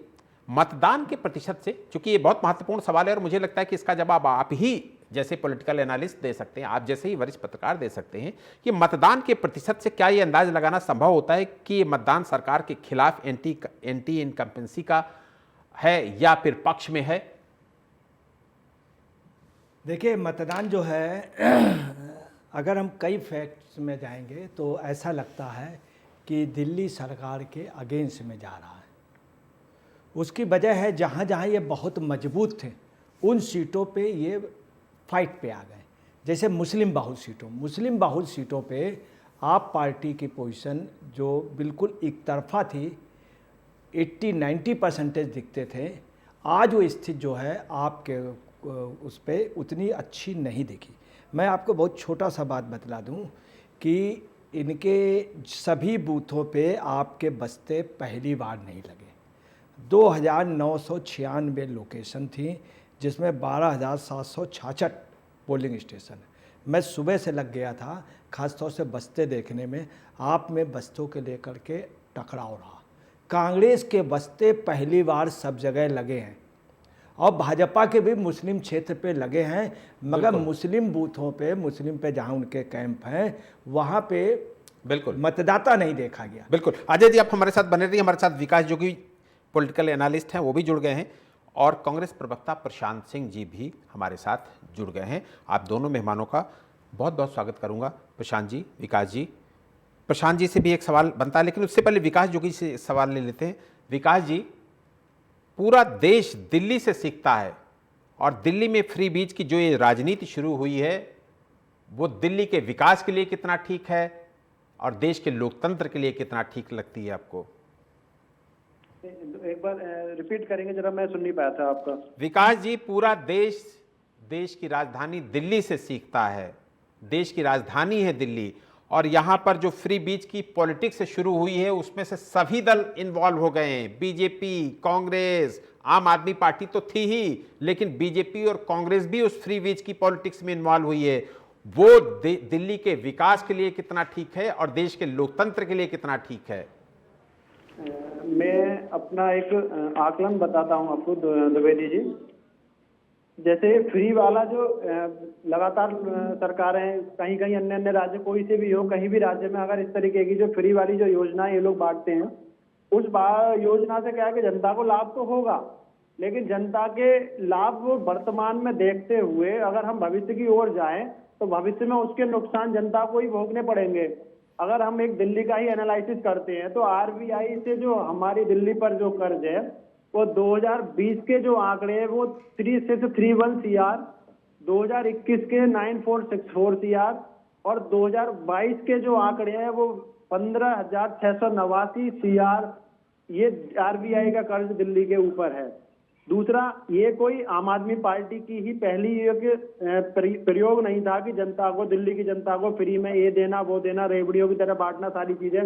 मतदान के प्रतिशत से, चूंकि ये बहुत महत्वपूर्ण सवाल है और मुझे लगता है कि इसका जवाब आप ही जैसे पॉलिटिकल एनालिस्ट दे सकते हैं, आप जैसे ही वरिष्ठ पत्रकार दे सकते हैं कि मतदान के प्रतिशत से क्या ये अंदाज लगाना संभव होता है कि ये मतदान सरकार के खिलाफ एंटी इनकम्पेंसी का है या फिर पक्ष में है? देखिए, मतदान जो है अगर हम कई फैक्ट्स में जाएंगे तो ऐसा लगता है कि दिल्ली सरकार के अगेंस्ट में जा रहा है। उसकी वजह है जहाँ जहाँ ये बहुत मजबूत थे उन सीटों पे ये फाइट पे आ गए। जैसे मुस्लिम बहुल सीटों पे आप पार्टी की पोजीशन जो बिल्कुल एक तरफा थी, 80-90% दिखते थे, आज वो स्थिति जो है आपके उस पर उतनी अच्छी नहीं दिखी। मैं आपको बहुत छोटा सा बात बतला दूं कि इनके सभी बूथों पे आपके बस्ते पहली बार नहीं लगे। 2996 लोकेशन थी, जिसमें 12,766 पोलिंग स्टेशन। मैं सुबह से लग गया था खासतौर से बस्ते देखने में। आप में बस्तों के लेकर के टकराव रहा। कांग्रेस के बस्ते पहली बार सब जगह लगे हैं और भाजपा के भी मुस्लिम क्षेत्र पे लगे हैं, मगर मुस्लिम बूथों पे, मुस्लिम पे जहां उनके कैंप हैं वहां पे बिल्कुल मतदाता नहीं देखा गया। बिल्कुल। अजय जी, आप हमारे साथ बने रहिए। हमारे साथ विकास जोगी पॉलिटिकल एनालिस्ट हैं, वो भी जुड़ गए हैं और कांग्रेस प्रवक्ता प्रशांत सिंह जी भी हमारे साथ जुड़ गए हैं। आप दोनों मेहमानों का बहुत बहुत स्वागत करूंगा। प्रशांत जी, विकास जी। प्रशांत जी से भी एक सवाल बनता है, लेकिन उससे पहले विकास जोगी से सवाल ले लेते हैं। विकास जी, पूरा देश दिल्ली से सीखता है और दिल्ली में फ्री बीज की जो ये राजनीति शुरू हुई है वो दिल्ली के विकास के लिए कितना ठीक है और देश के लोकतंत्र के लिए कितना ठीक लगती है आपको? एक बार रिपीट करेंगे जरा, मैं सुन नहीं पाया था आपका। विकास जी, पूरा देश की राजधानी दिल्ली से सीखता है, देश की राजधानी है दिल्ली, और यहाँ पर जो फ्री बीच की पॉलिटिक्स शुरू हुई है उसमें से सभी दल इन्वॉल्व हो गए हैं। बीजेपी, कांग्रेस, आम आदमी पार्टी तो थी ही, लेकिन बीजेपी और कांग्रेस भी उस फ्री बीच की पॉलिटिक्स में इन्वॉल्व हुई है। वो दिल्ली के विकास के लिए कितना ठीक है और देश के लोकतंत्र के लिए कितना ठीक है? मैं अपना एक आकलन बताता हूं आपको द्विवेदी जी। जैसे फ्री वाला जो लगातार सरकारें कहीं कहीं अन्य अन्य राज्य कोई से भी हो, कहीं भी राज्य में अगर इस तरीके की जो फ्री वाली जो योजना ये लोग बांटते हैं, उस योजना से क्या है कि जनता को लाभ तो होगा, लेकिन जनता के लाभ वो वर्तमान में देखते हुए अगर हम भविष्य की ओर जाएं तो भविष्य में उसके नुकसान जनता को ही भोगने पड़ेंगे। अगर हम एक दिल्ली का ही एनालिसिस करते हैं तो आरबीआई से जो हमारी दिल्ली पर जो कर्ज है वो 2020 के जो आंकड़े हैं वो 3631 CR, 2021 के 9464 CR और 2022 के जो आंकड़े हैं वो 15,689 CR, ये आरबीआई का कर्ज दिल्ली के ऊपर है। दूसरा, ये कोई आम आदमी पार्टी की ही पहली एक प्रयोग नहीं था कि जनता को, दिल्ली की जनता को फ्री में ये देना वो देना, रेवड़ियों की तरह बांटना सारी चीजें।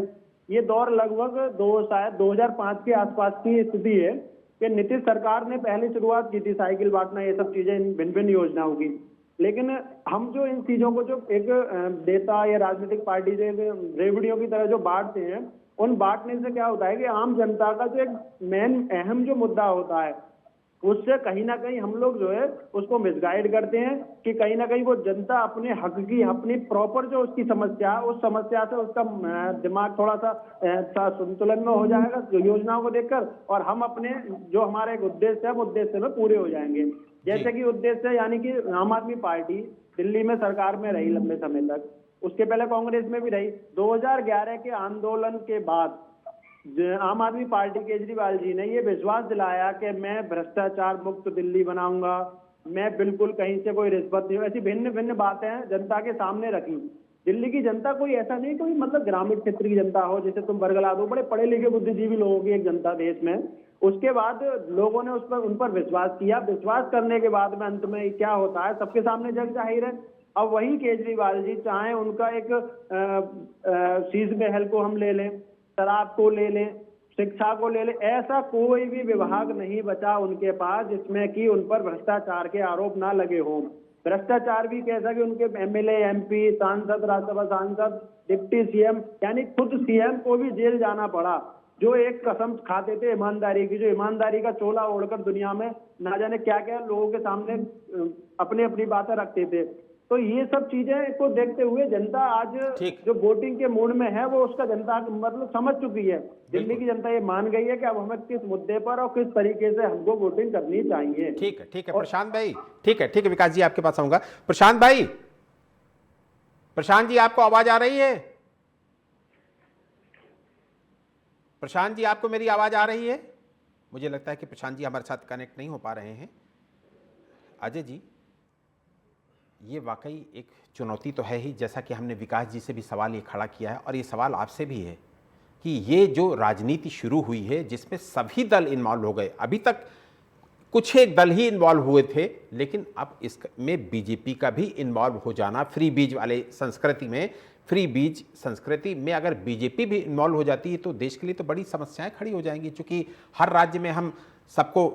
ये दौर लगभग शायद 2005 के आसपास की स्थिति है कि नीतीश सरकार ने पहले शुरुआत की थी साइकिल बांटना, ये सब चीजें भिन्न भिन्न योजनाओं की। लेकिन हम जो इन चीजों को जो एक नेता या राजनीतिक पार्टी जो रेवड़ियों की तरह जो बांटते हैं, उन बांटने से क्या होता है कि आम जनता का जो एक मेन अहम जो मुद्दा होता है उससे कहीं ना कहीं हम लोग जो है उसको मिसगाइड करते हैं कि कहीं ना कहीं वो जनता अपने हक की, अपनी प्रॉपर जो उसकी समस्या, उस समस्या से उसका दिमाग थोड़ा सा संतुलन में हो जाएगा योजनाओं को देखकर, और हम अपने जो हमारा एक उद्देश्य है उद्देश्य में पूरे हो जाएंगे। जैसे कि उद्देश्य यानी कि आम आदमी पार्टी दिल्ली में सरकार में रही लंबे समय तक, उसके पहले कांग्रेस में भी रही। 2011 के आंदोलन के बाद आम आदमी पार्टी केजरीवाल जी ने ये विश्वास दिलाया कि मैं भ्रष्टाचार मुक्त दिल्ली बनाऊंगा, मैं बिल्कुल कहीं से कोई रिश्वत नहीं, ऐसी भिन्न भिन्न बातें जनता के सामने रखी। दिल्ली की जनता कोई ऐसा नहीं कोई मतलब ग्रामीण क्षेत्र की जनता हो जिसे तुम बरगला दो, बड़े पढ़े लिखे बुद्धिजीवी लोगों की एक जनता देश में। उसके बाद लोगों ने उन पर विश्वास किया। विश्वास करने के बाद में अंत में क्या होता है सबके सामने जग जाहिर है। अब वही केजरीवाल जी चाहे उनका एक शीश महल को हम ले लें, शराब को ले लें, शिक्षा को ले लें, ऐसा कोई भी विभाग नहीं बचा उनके पास जिसमें कि उन पर भ्रष्टाचार के आरोप ना लगे हों। भ्रष्टाचार भी कैसा कि उनके एमएलए, एमपी, सांसद, राज्यसभा सांसद, डिप्टी सीएम, यानी खुद सीएम को भी जेल जाना पड़ा, जो एक कसम खाते थे ईमानदारी की, जो ईमानदारी का चोला ओढ़कर दुनिया में ना जाने क्या क्या लोगों के सामने अपनी अपनी बातें रखते थे। तो ये सब चीजें को देखते हुए जनता आज जो वोटिंग के मूड में है वो उसका जनता मतलब समझ चुकी है। दिल्ली की जनता ये मान गई है कि अब हमें किस मुद्दे पर और किस तरीके से हमको वोटिंग करनी चाहिए। ठीक है प्रशांत भाई, ठीक है विकास जी आपके पास आऊंगा। प्रशांत भाई, प्रशांत जी आपको आवाज आ रही है? प्रशांत जी आपको मेरी आवाज आ रही है? मुझे लगता है कि प्रशांत जी हमारे साथ कनेक्ट नहीं हो पा रहे हैं। अजय जी, ये वाकई एक चुनौती तो है ही, जैसा कि हमने विकास जी से भी सवाल ये खड़ा किया है और ये सवाल आपसे भी है कि ये जो राजनीति शुरू हुई है जिसमें सभी दल इन्वॉल्व हो गए, अभी तक कुछ एक दल ही इन्वॉल्व हुए थे, लेकिन अब इसमें बीजेपी का भी इन्वॉल्व हो जाना, फ्री बीज वाले संस्कृति में, फ्री बीज संस्कृति में अगर बीजेपी भी इन्वॉल्व हो जाती है तो देश के लिए तो बड़ी समस्याएं खड़ी हो जाएंगी। क्योंकि हर राज्य में हम सबको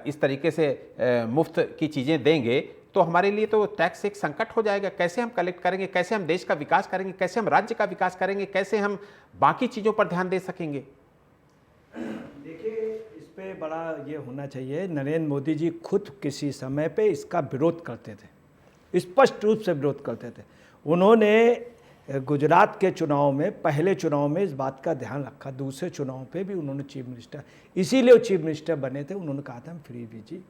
इस तरीके से मुफ्त की चीज़ें देंगे तो हमारे लिए तो टैक्स एक संकट हो जाएगा। कैसे हम कलेक्ट करेंगे, कैसे हम देश का विकास करेंगे, कैसे हम राज्य का विकास करेंगे, कैसे हम बाकी चीज़ों पर ध्यान दे सकेंगे? देखिए, इस पे बड़ा ये होना चाहिए, नरेंद्र मोदी जी खुद किसी समय पे इसका विरोध करते थे, स्पष्ट रूप से विरोध करते थे। उन्होंने गुजरात के चुनाव में, पहले चुनाव में इस बात का ध्यान रखा, दूसरे चुनाव पे भी उन्होंने चीफ मिनिस्टर, इसीलिए वो चीफ मिनिस्टर बने थे, उन्होंने कहा था हम फ्री बीजी।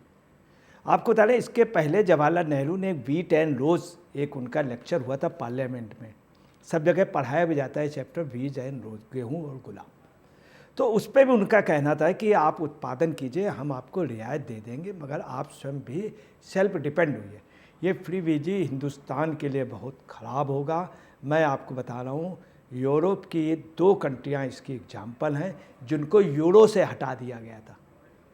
आपको बता दें, इसके पहले जवाहरलाल नेहरू ने वीट एंड रोज एक उनका लेक्चर हुआ था पार्लियामेंट में, सब जगह पढ़ाया भी जाता है चैप्टर वीज एंड रोज, गेहूं और गुलाब। तो उस पर भी उनका कहना था कि आप उत्पादन कीजिए, हम आपको रियायत दे देंगे, मगर आप स्वयं भी सेल्फ डिपेंड हुई है। ये फ्री बीजी हिंदुस्तान के लिए बहुत ख़राब होगा। मैं आपको बता रहा हूँ, यूरोप की 2 कंट्रियाँ इसकी एग्जाम्पल हैं जिनको यूरो से हटा दिया गया था,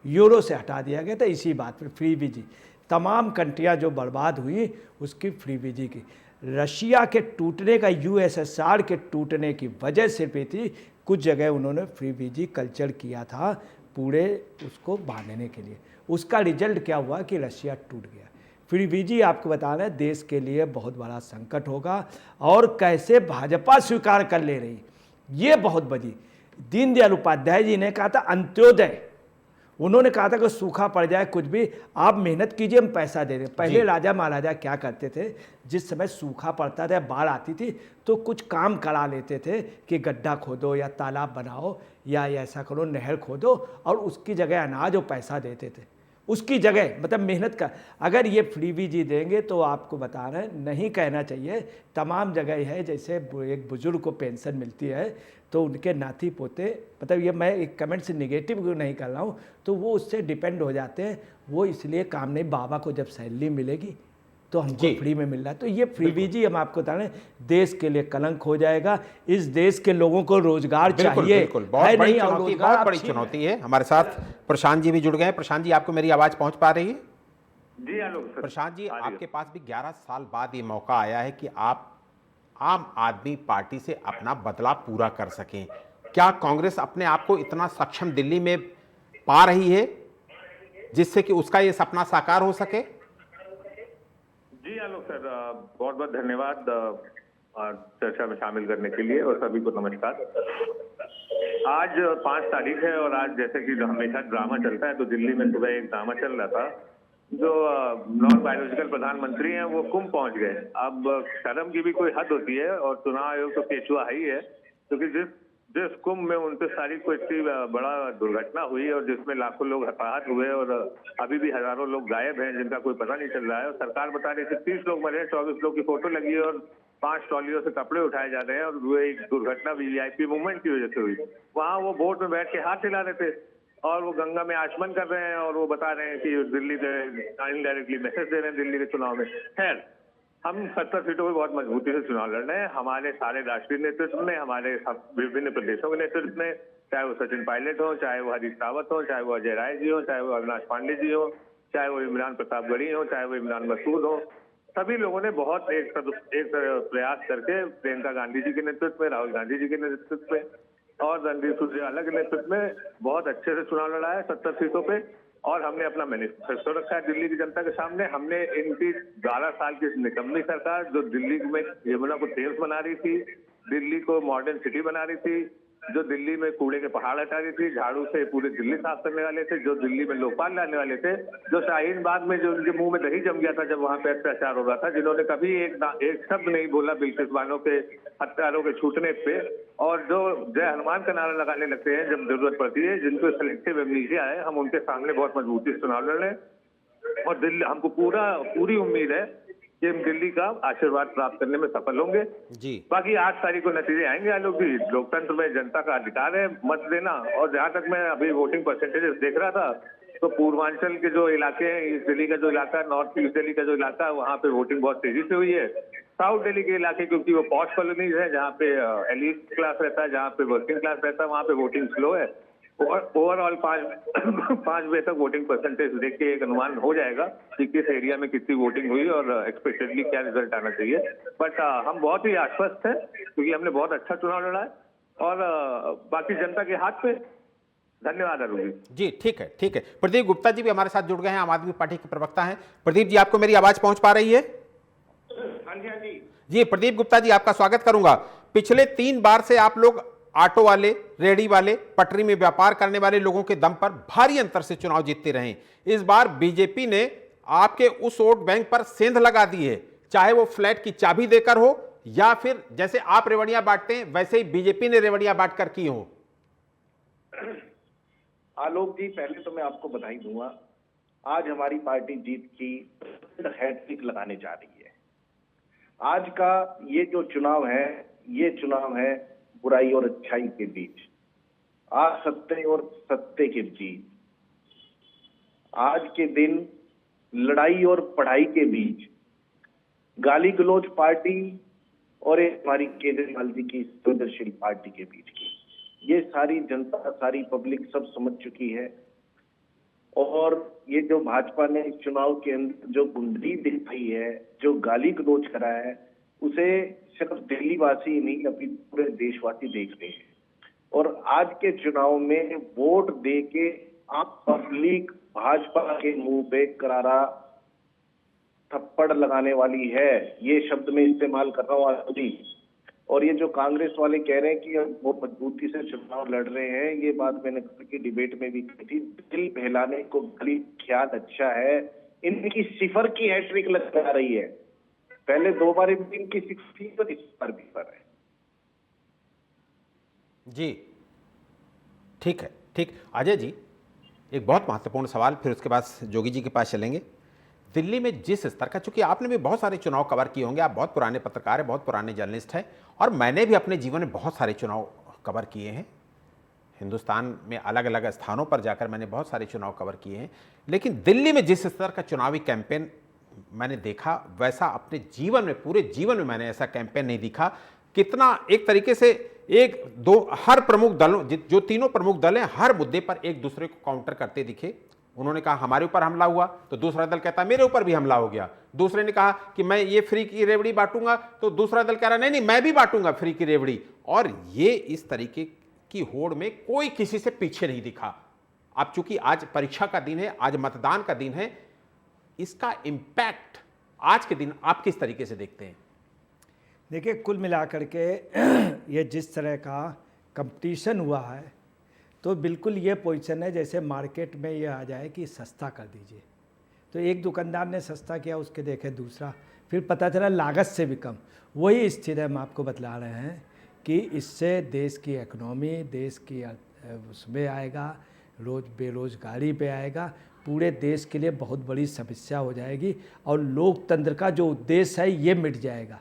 यूरो से हटा दिया गया था इसी बात पर, फ्री बीजी। तमाम कंट्रियाँ जो बर्बाद हुई उसकी फ्री बीजी की। रशिया के टूटने का, यूएसएसआर के टूटने की वजह सिर्फ ये थी, कुछ जगह उन्होंने फ्री वीजी कल्चर किया था पूरे उसको बांधने के लिए। उसका रिजल्ट क्या हुआ कि रशिया टूट गया। फ्री वीजी आपको बता रहे हैं देश के लिए बहुत बड़ा संकट होगा, और कैसे भाजपा स्वीकार कर ले रही, ये बहुत बड़ी। दीनदयाल उपाध्याय जी ने कहा था अंत्योदय, उन्होंने कहा था कि सूखा पड़ जाए कुछ भी आप मेहनत कीजिए, हम पैसा दे दें। पहले राजा महाराजा क्या करते थे, जिस समय सूखा पड़ता था, बाढ़ आती थी, तो कुछ काम करा लेते थे कि गड्ढा खोदो या तालाब बनाओ या ऐसा करो, नहर खोदो, और उसकी जगह अनाज और पैसा देते थे। उसकी जगह मतलब मेहनत का। अगर ये फ्री वीजी देंगे तो आपको बता रहे हैं, नहीं कहना चाहिए, तमाम जगह है। जैसे एक बुजुर्ग को पेंशन मिलती है तो उनके नाती पोते, मतलब ये मैं एक कमेंट से निगेटिव नहीं कर रहा हूँ, तो वो उससे डिपेंड हो जाते हैं। वो इसलिए काम नहीं, बाबा को जब सैलरी मिलेगी तो हमको फ्री में मिल रहा है। तो ये फ्री वीजी हम आपको बता रहे हैं देश के लिए कलंक हो जाएगा। इस देश के लोगों को रोजगार चाहिए, बिल्कुल, बहुत बड़ी चुनौती है। हमारे साथ प्रशांत जी भी जुड़ गए हैं। प्रशांत जी, आपको मेरी आवाज पहुंच पा रही है? जी हेलो सर। प्रशांत जी, आपके पास भी 11 साल बाद ये मौका आया है कि आप आम आदमी पार्टी से अपना बदलाव पूरा कर सकें। क्या कांग्रेस अपने आप को इतना सक्षम दिल्ली में पा रही है जिससे कि उसका ये सपना साकार हो सके? जी आलोक सर, बहुत बहुत धन्यवाद चर्चा में शामिल करने के लिए, और सभी को नमस्कार। आज 5 तारीख है, और आज जैसे कि जो हमेशा ड्रामा चलता है, तो दिल्ली में सुबह एक ड्रामा चल रहा था। जो नॉन बायोलॉजिकल प्रधानमंत्री हैं वो कुंभ पहुंच गए। अब शर्म की भी कोई हद होती है, और चुनाव आयोग तो केचुआ ही है, क्योंकि जिस कुंभ में 29 तारीख को इतनी बड़ा दुर्घटना हुई, और जिसमें लाखों लोग हताहत हुए, और अभी भी हजारों लोग गायब हैं जिनका कोई पता नहीं चल रहा है, और सरकार बता रही है 30 लोग मरे, 24 लोग की फोटो लगी है, और 5 ट्रॉलियों से कपड़े उठाए जा रहे हैं, और वो एक दुर्घटना वीआईपी मूवमेंट की वजह से हुई। वहां वो बोट में बैठ के हाथ हिला रहे थे, और वो गंगा में आचमन कर रहे हैं, और वो बता रहे हैं कि दिल्ली इनडायरेक्टली मैसेज दे रहे हैं दिल्ली के चुनाव में। खैर, हम 70 सीटों पे बहुत मजबूती से चुनाव लड़ रहे हैं। हमारे सारे राष्ट्रीय नेतृत्व में, हमारे विभिन्न प्रदेशों के नेतृत्व में, चाहे वो सचिन पायलट हो, चाहे वो हरीश रावत हो, चाहे वो अजय राय जी हो, चाहे वो अविनाश पांडे जी हो, चाहे वो इमरान प्रतापगढ़ी हो, चाहे वो इमरान मसूद हो, सभी लोगों ने बहुत एक प्रयास करके प्रियंका गांधी जी के नेतृत्व में, राहुल गांधी जी के नेतृत्व में और रणदीप सुरजेवाला के नेतृत्व में बहुत अच्छे से चुनाव लड़ा है 70 सीटों पे। और हमने अपना मैनिफेस्टो रखा है दिल्ली की जनता के सामने। हमने इनकी 12 साल की निकम्मी सरकार, जो दिल्ली में यमुना को थेम्स बना रही थी, दिल्ली को मॉडर्न सिटी बना रही थी, जो दिल्ली में कूड़े के पहाड़ हटा रही थी, झाड़ू से पूरी दिल्ली साफ करने वाले थे, जो दिल्ली में लोकपाल लाने वाले थे, जो शाहीन बाग में जो उनके मुंह में दही जम गया था जब वहां पे अत्याचार हो रहा था, जिन्होंने कभी एक शब्द नहीं बोला बिल्किस बानो के हत्यारों के छूटने पे, और जो जय हनुमान का नारा लगाने लगते हैं जब जरूरत पड़ती है, जिनको सिलेक्टिव एमनीसिया है, हम उनके सामने बहुत मजबूती से चुनाव लड़ रहे हैं। और दिल्ली, हमको पूरी उम्मीद है कि हम दिल्ली का आशीर्वाद प्राप्त करने में सफल होंगे जी। बाकी 8 तारीख को नतीजे आएंगे आलोक जी। लोकतंत्र में जनता का अधिकार है मत देना। और जहां तक मैं अभी वोटिंग परसेंटेजेस देख रहा था, तो पूर्वांचल के जो इलाके हैं, ईस्ट दिल्ली का जो इलाका, नॉर्थ ईस्ट दिल्ली का जो इलाका है, वहाँ पे वोटिंग बहुत तेजी से हुई है। साउथ दिल्ली के इलाके, क्योंकि वो पॉश कॉलोनीज है जहाँ पे एलीट क्लास रहता है, जहाँ पे वर्किंग क्लास रहता है, वहाँ पे वोटिंग स्लो है। ओवरऑल 5 बजे तक वोटिंग परसेंटेज देख के एक अनुमान हो जाएगा कि किस एरिया में कितनी वोटिंग हुई और एक्सपेक्टेडली क्या रिजल्ट आना चाहिए। बट हम बहुत ही आश्वस्त हैं क्योंकि हमने बहुत अच्छा चुनाव लड़ा है, और बाकी जनता के हाथ पे। धन्यवाद अरुण जी। ठीक है, ठीक है। प्रदीप गुप्ता जी भी हमारे साथ जुड़ गए हैं, आम आदमी पार्टी के प्रवक्ता हैं। प्रदीप जी, आपको मेरी आवाज पहुंच पा रही है? हाँ जी। जी, प्रदीप गुप्ता जी, आपका स्वागत करूंगा। पिछले 3 बार से आप लोग ऑटो वाले, रेहड़ी वाले, पटरी में व्यापार करने वाले लोगों के दम पर भारी अंतर से चुनाव जीतते रहे। इस बार बीजेपी ने आपके उस वोट बैंक पर सेंध लगा दी है, चाहे वो फ्लैट की चाबी देकर हो या फिर जैसे आप रेवड़ियां बांटते हैं वैसे ही बीजेपी ने रेवड़ियां बांटकर की हो। आलोक जी, पहले तो मैं आपको बधाई दूंगा। आज हमारी पार्टी जीत की हैट्रिक लगाने जा रही है। आज का ये जो चुनाव है, ये चुनाव है बुराई और अच्छाई के बीच, आज सत्य और सत्य के बीच, आज के दिन लड़ाई और पढ़ाई के बीच, गाली गलौज पार्टी और एक हमारी केजरीवाल जी की संवेदनशील पार्टी के बीच की। ये सारी जनता, सारी पब्लिक सब समझ चुकी है। और ये जो भाजपा ने इस चुनाव के अंदर जो गुंडगी दिखाई है, जो गाली गलौज करा है, उसे सिर्फ दिल्ली वासी ही नहीं अभी पूरे देशवासी देख रहे हैं। और आज के चुनाव में वोट दे के आप पब्लिक भाजपा के मुंह पे करारा थप्पड़ लगाने वाली है, ये शब्द में इस्तेमाल कर रहा हूँ आज। और ये जो कांग्रेस वाले कह रहे हैं कि हम बहुत मजबूती से चुनाव लड़ रहे हैं, ये बात मैंने कल की डिबेट में भी कही थी। दिल बहलाने को भली ख्याल अच्छा है, इनकी सिफर की हैट्रिक लग जा रही है। पहले 2 बार इनकी 6 थी और इस बार भी पर है। जी ठीक है, ठीक। अजय जी, एक बहुत महत्वपूर्ण सवाल, फिर उसके बाद जोगी जी के पास चलेंगे। दिल्ली में जिस स्तर का, चूंकि आपने भी बहुत सारे चुनाव कवर किए होंगे, आप बहुत पुराने पत्रकार हैं, बहुत पुराने जर्नलिस्ट हैं, और मैंने भी अपने जीवन में बहुत सारे चुनाव कवर किए हैं। हिंदुस्तान में अलग अलग स्थानों पर जाकर मैंने बहुत सारे चुनाव कवर किए हैं, लेकिन दिल्ली में जिस स्तर का चुनावी कैंपेन मैंने देखा, वैसा अपने जीवन में, पूरे जीवन में मैंने ऐसा कैंपेन नहीं देखा। कितना एक तरीके से एक दो हर प्रमुख दलों, जो तीनों प्रमुख दल हैं, हर मुद्दे पर एक दूसरे को काउंटर करते दिखे। उन्होंने कहा हमारे ऊपर हमला हुआ तो दूसरा दल कहता मेरे ऊपर भी हमला हो गया। दूसरे ने कहा कि मैं ये फ्री की रेवड़ी बांटूंगा तो दूसरा दल कह रहा नहीं नहीं मैं भी बांटूंगा फ्री की रेवड़ी। और ये इस तरीके की होड़ में कोई किसी से पीछे नहीं दिखा। अब चूंकि आज परीक्षा का दिन है, आज मतदान का दिन है, इसका इंपैक्ट आज के दिन आप किस तरीके से देखते हैं? देखिए, कुल मिलाकर के ये जिस तरह का कंपटीशन हुआ है, तो बिल्कुल ये पोजीशन है जैसे मार्केट में ये आ जाए कि सस्ता कर दीजिए। तो एक दुकानदार ने सस्ता किया, उसके देखे दूसरा, फिर पता चला लागत से भी कम। वही स्थिति हम आपको बतला रहे हैं कि इससे देश की इकोनॉमी, देश की उसमें आएगा, बेरोजगारी पे आएगा, पूरे देश के लिए बहुत बड़ी समस्या हो जाएगी और लोकतंत्र का जो उद्देश्य है ये मिट जाएगा।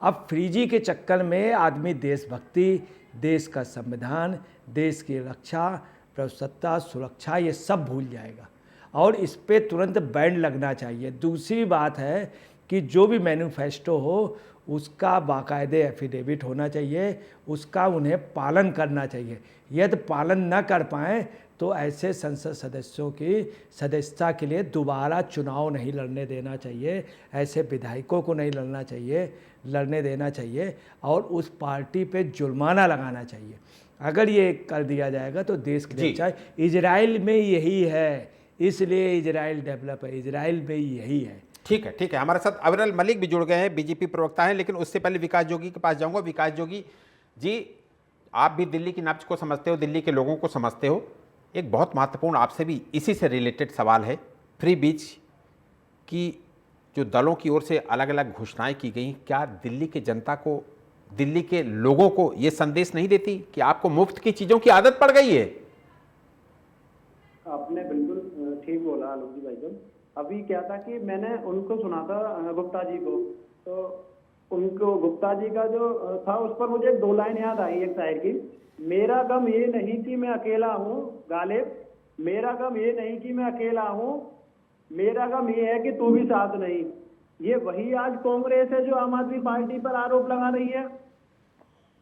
अब फ्रीजी के चक्कर में आदमी देशभक्ति, देश का संविधान, देश की रक्षा, प्रभुसत्ता, सुरक्षा, ये सब भूल जाएगा और इस पे तुरंत बैन लगना चाहिए। दूसरी बात है कि जो भी मैनिफेस्टो हो उसका बाकायदे एफिडेविट होना चाहिए, उसका उन्हें पालन करना चाहिए। यदि पालन न कर पाएँ तो ऐसे संसद सदस्यों की सदस्यता के लिए दोबारा चुनाव नहीं लड़ने देना चाहिए, ऐसे विधायकों को नहीं लड़ने देना चाहिए और उस पार्टी पे जुर्माना लगाना चाहिए। अगर ये कर दिया जाएगा तो देश के लिए अच्छा है। इजराइल में यही है, इसलिए इजराइल डेवलप है, इजराइल में यही है। ठीक है, ठीक है। हमारे साथ अविरल मलिक भी जुड़ गए हैं, बीजेपी प्रवक्ता हैं, लेकिन उससे पहले विकास जोगी के पास जाऊंगा। विकास जोगी जी, आप भी दिल्ली की नब्ज को समझते हो, दिल्ली के लोगों को समझते हो। एक बहुत महत्वपूर्ण आपसे भी इसी से रिलेटेड सवाल है। फ्री बीच की जो दलों की ओर से अलग अलग घोषणाएं की गई, क्या दिल्ली के जनता को, दिल्ली के लोगों को ये संदेश नहीं देती कि आपको मुफ्त की चीज़ों की आदत पड़ गई है? आपने बिल्कुल ठीक बोला आलोक जी भाई साहब। अभी क्या था कि मैंने उनको सुना था गुप्ता जी को, तो उनको गुप्ता जी का जो था उस पर मुझे 2 लाइन याद आई एक शायर की। मेरा गम ये नहीं कि मैं अकेला हूँ गालिब, मेरा गम ये नहीं कि मैं अकेला हूँ, मेरा गम ये है कि तू भी साथ नहीं। ये वही आज कांग्रेस है जो आम आदमी पार्टी पर आरोप लगा रही है।